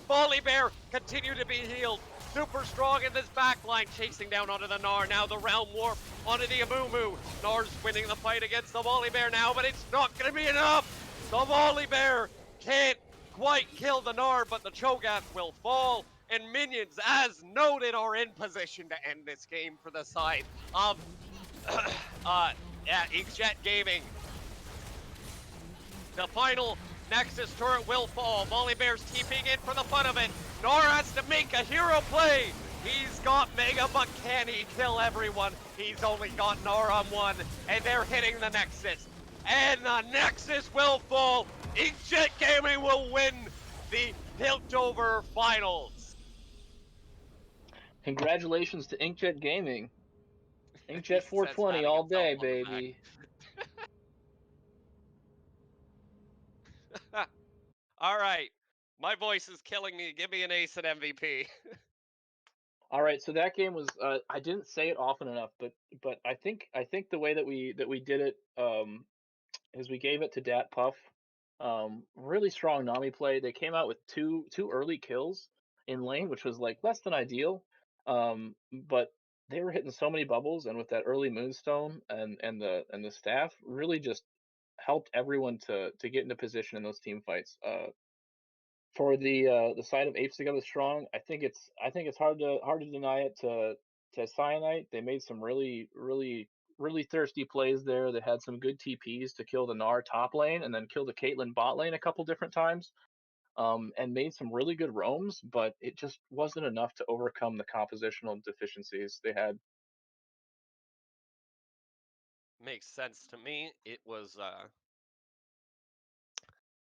Volibear continue to be healed. Super strong in this backline, chasing down onto the Gnar. Now the Realm Warp onto the Amumu. Gnar's winning the fight against the Volibear now, but it's not going to be enough. The Volibear can't quite kill the Gnar, but the Cho'Gath will fall. And minions, as noted, are in position to end this game for the side of InkJet Gaming. The final Nexus turret will fall. Volibear's TPing in for the fun of it. Gnar has to make a hero play. He's got Mega, but can he kill everyone? He's only got Gnar on 1, and they're hitting the Nexus. And the Nexus will fall. InkJet Gaming will win the Piltover Finals. Congratulations to InkJet Gaming. InkJet420 all day, baby. All right. My voice is killing me. Give me an ace at MVP. All right, so that game was I didn't say it often enough, but I think the way that we did it is we gave it to Dat Puff. Really strong Nami play. They came out with two early kills in lane, which was like less than ideal. But they were hitting so many bubbles, and with that early Moonstone and the staff, really just helped everyone to get into position in those team fights. For the side of Apes Together Strong, I think it's hard to deny it to Cyanide. They made some really thirsty plays there. They had some good TPs to kill the Gnar top lane and then kill the Caitlyn bot lane a couple different times. And made some really good roams, but it just wasn't enough to overcome the compositional deficiencies they had. Makes sense to me. It was,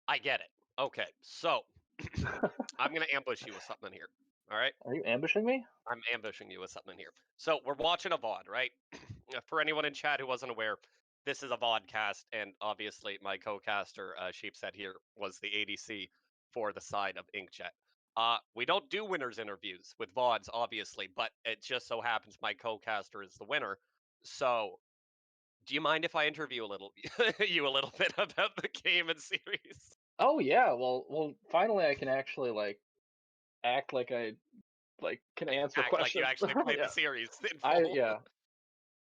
I get it. Okay, so I'm going to ambush you with something here. All right? Are you ambushing me? I'm ambushing you with something here. So we're watching a VOD, right? For anyone in chat who wasn't aware, this is a VODcast, and obviously my co-caster, Sheepshead here, was the ADC for the side of InkJet. We don't do winners interviews with VODs, obviously, but it just so happens my co-caster is the winner. So, do you mind if I interview you a little bit about the game and series? Oh yeah, well finally I can actually like act like I like can answer Act like you questions. actually played Yeah. the series in full.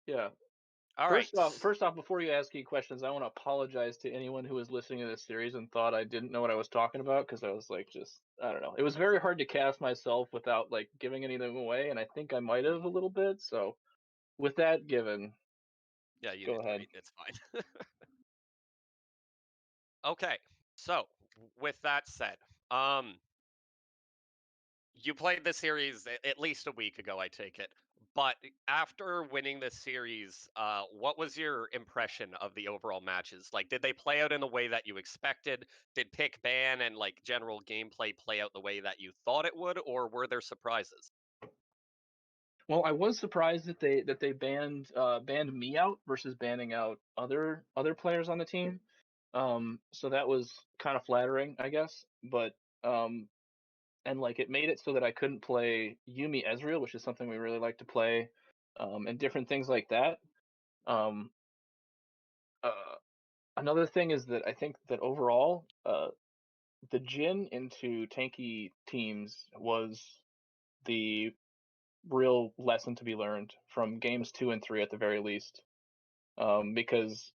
Yeah. All right. First off, before you ask any questions, I want to apologize to anyone who was listening to this series and thought I didn't know what I was talking about, because I was like, just I don't know. It was very hard to cast myself without like giving anything away, and I think I might have a little bit. So, with that given, Yeah, you go didn't ahead. read. It's fine. Okay. So, with that said, um, you played the series at least a week ago, I take it. But after winning the series, what was your impression of the overall matches? Like, did they play out in the way that you expected? Did pick ban and like general gameplay play out the way that you thought it would, or were there surprises? Well, I was surprised that they banned me out versus banning out other players on the team. So that was kind of flattering, I guess. But um, and like it made it so that I couldn't play Yumi Ezreal, which is something we really like to play, and different things like that. Um, uh, Another thing is that I think that overall, the Jin into tanky teams was the real lesson to be learned from games 2 and 3 at the very least, because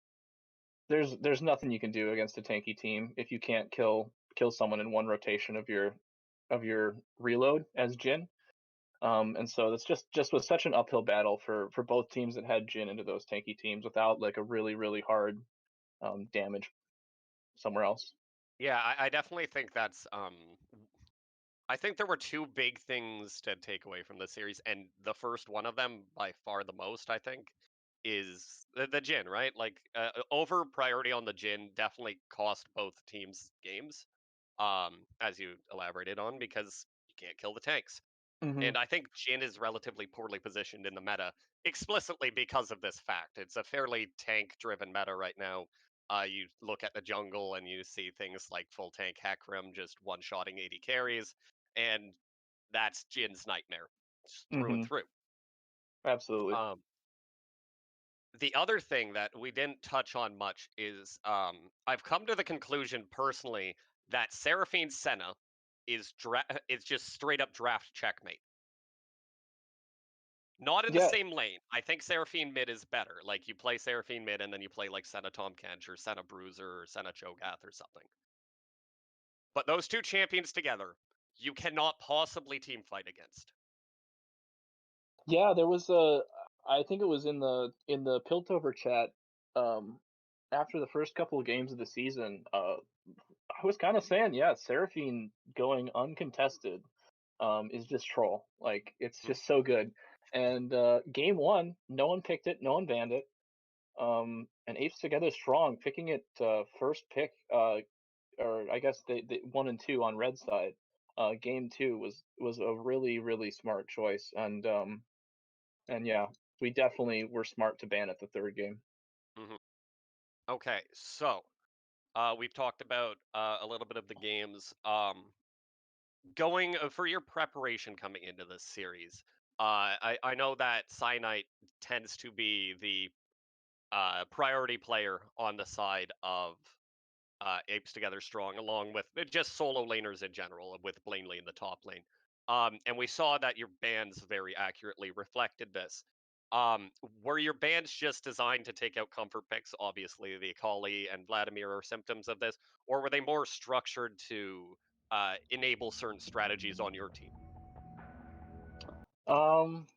there's nothing you can do against a tanky team if you can't kill someone in one rotation of your reload as Jin. And so that's just was such an uphill battle for both teams that had Jin into those tanky teams without like a really hard damage somewhere else. Yeah, I definitely think that's I think there were two big things to take away from the series, and the first one of them, by far the most, I think, is the Jin, right? Like, over priority on the Jin definitely cost both teams games, as you elaborated on, because you can't kill the tanks. Hmm. And I think Jin is relatively poorly positioned in the meta explicitly because of this fact. It's a fairly tank driven meta right now. You look at the jungle and you see things like full tank Hecarim just one shotting 80 carries, and that's Jin's nightmare, just through and Hmm. through. Absolutely. Um, the other thing that we didn't touch on much is I've come to the conclusion personally that Seraphine Senna is just straight up draft checkmate. Not in the Yeah. same lane. I think Seraphine mid is better. Like you play Seraphine mid and then you play like Senna Tahm Kench or Senna Bruiser or Senna Cho'Gath or something. But those two champions together, you cannot possibly team fight against. Yeah, there was a I think it was in the Piltover chat, um after the first couple of games of the season, I was kind of saying, yeah, Seraphine going uncontested is just troll. Like it's Mm. just so good. And game one, no one picked it, no one banned it. And Apes Together Strong picking it first pick, or I guess they 1 and 2 on red side. Game two was a really smart choice, and yeah, we definitely were smart to ban it the third game. Hmm. Okay, so we've talked about a little bit of the games. Going for your preparation coming into this series, I know that Cyanite tends to be the priority player on the side of Apes Together Strong, along with just solo laners in general, with Blanely in the top lane. And we saw that your bans very accurately reflected this. Were your bans just designed to take out comfort picks? Obviously, the Akali and Vladimir are symptoms of this, or were they more structured to enable certain strategies on your team? Um,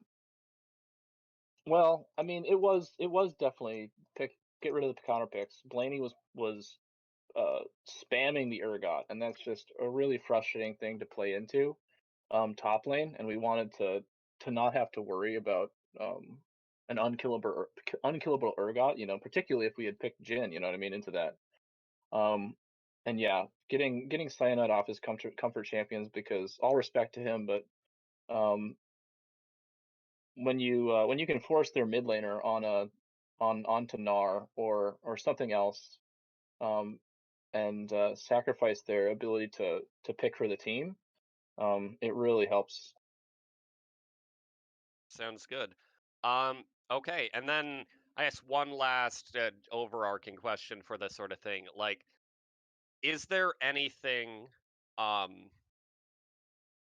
well, I mean, it was definitely get rid of the counter picks. Blaney was spamming the Urgot, and that's just a really frustrating thing to play into top lane, and we wanted to not have to worry about an unkillable Urgot, particularly if we had picked Jin, you know what I mean, into that. Um, and yeah, getting Cyanide off his comfort champions, because all respect to him, but um, when you can force their mid laner onto Gnar or something else, um, and sacrifice their ability to pick for the team, it really helps. Sounds good. Okay, and then I guess one last overarching question for this sort of thing. Like, is there anything um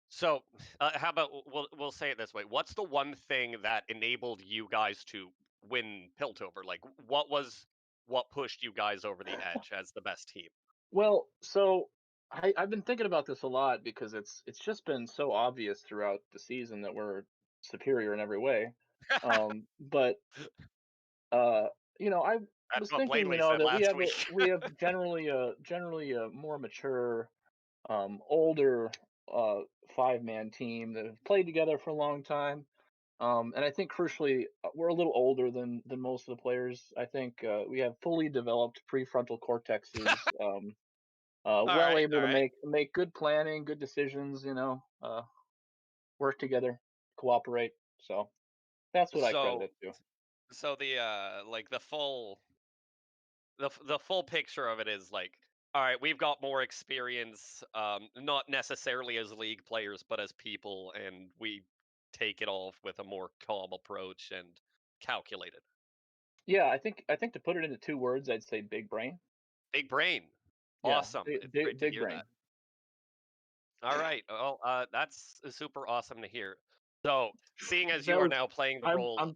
So, how about we'll say it this way? What's the one thing that enabled you guys to win Piltover? Like, what pushed you guys over the edge as the best team? Well, so I've been thinking about this a lot because it's just been so obvious throughout the season that we're superior in every way. But uh, I That's was what thinking, Blaney said that last week. we have generally a more mature, older uh 5-man team that have played together for a long time. And I think crucially, we're a little older than most of the players. I think we have fully developed prefrontal cortexes. All Well right, able all to right. make good planning, good decisions. Work together, cooperate. So that's what I credit So, it to. so the like the full picture of it is like, all right, we've got more experience, not necessarily as league players, but as people, and we take it all with a more calm approach and calculated. Yeah, I think to put it into 2 words, I'd say big brain. Big brain. Yeah, Awesome. It's great big to big hear brain. that. All right. Well, that's super awesome to hear. So, seeing as you That are was now playing the I'm role, I'm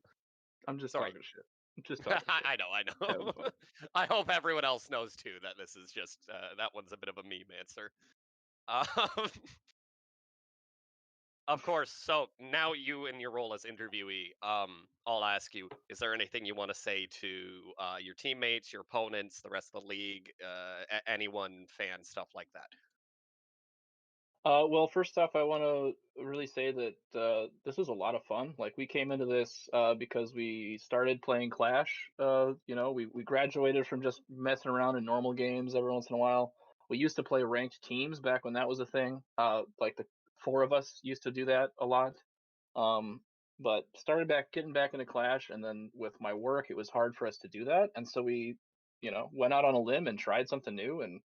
I'm just sorry. talking shit. I'm just talking shit. I know, I Having know. fun. I hope everyone else knows too that this is just that one's a bit of a meme answer. Um, of course. So now you in your role as interviewee, I'll ask you: is there anything you want to say to your teammates, your opponents, the rest of the league, anyone, fans, stuff like that? Well, first off, I want to really say that this was a lot of fun. Like we came into this because we started playing Clash. We graduated from just messing around in normal games every once in a while. We used to play ranked teams back when that was a thing. Like the 4 of us used to do that a lot. Um, but started getting back into Clash, and then with my work, it was hard for us to do that, and so we, went out on a limb and tried something new and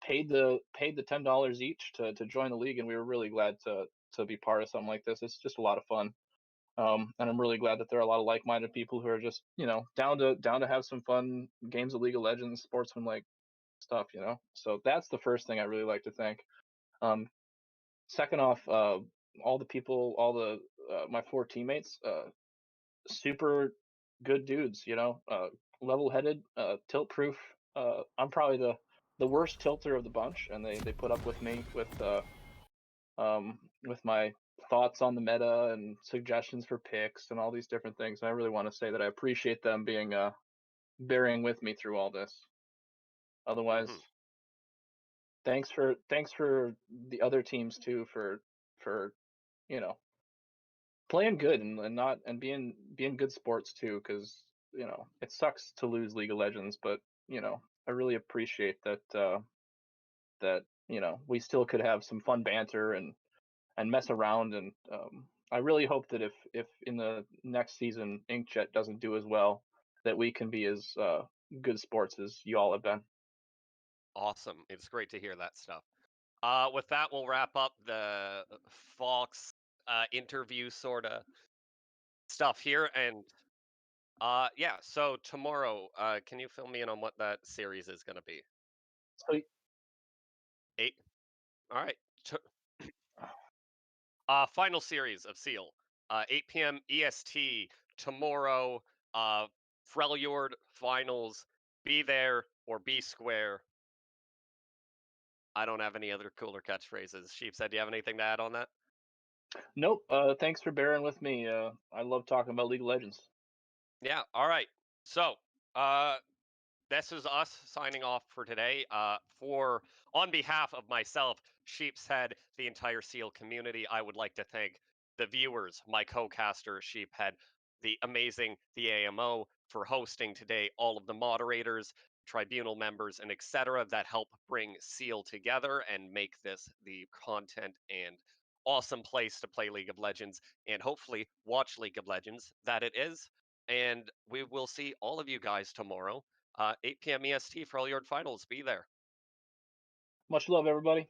paid the $10 each to join the league, and we were really glad to be part of something like this. It's just a lot of fun, and I'm really glad that there are a lot of like-minded people who are just down to have some fun games of League of Legends, sportsman like stuff. So that's the first thing I really like to thank. Um, Second off, all the people, all the my 4 teammates, super good dudes. Level-headed, tilt-proof. I'm probably the worst tilter of the bunch, and they put up with me with my thoughts on the meta and suggestions for picks and all these different things. And I really want to say that I appreciate them bearing with me through all this. Otherwise, Hmm. thanks for the other teams too for you know playing good and not and being good sports too, because it sucks to lose League of Legends, but I really appreciate that we still could have some fun banter and mess around. And I really hope that if in the next season Inkjet doesn't do as well, that we can be as good sports as you all have been. Awesome. It's great to hear that stuff. With that, we'll wrap up the Fox interview sort of stuff here. And yeah, so tomorrow, can you fill me in on what that series is going to be? So 8. All right. Final series of Seal, 8 p.m. EST tomorrow. Freljord finals. Be there or be square. I don't have any other cooler catchphrases. Sheep said, do you have anything to add on that? nope. Thanks for bearing with me. I love talking about League of Legends. Yeah. All right. So, uh, this is us signing off for today. For on behalf of myself, Sheepshead, the entire Seal community, I would like to thank the viewers, my co-caster Sheephead, the AMO for hosting today, all of the moderators, tribunal members, and etc. that help bring Seal together and make this the content and awesome place to play League of Legends and hopefully watch League of Legends that it is. And we will see all of you guys tomorrow 8 p.m. EST for all your finals. Be there. Much love, everybody.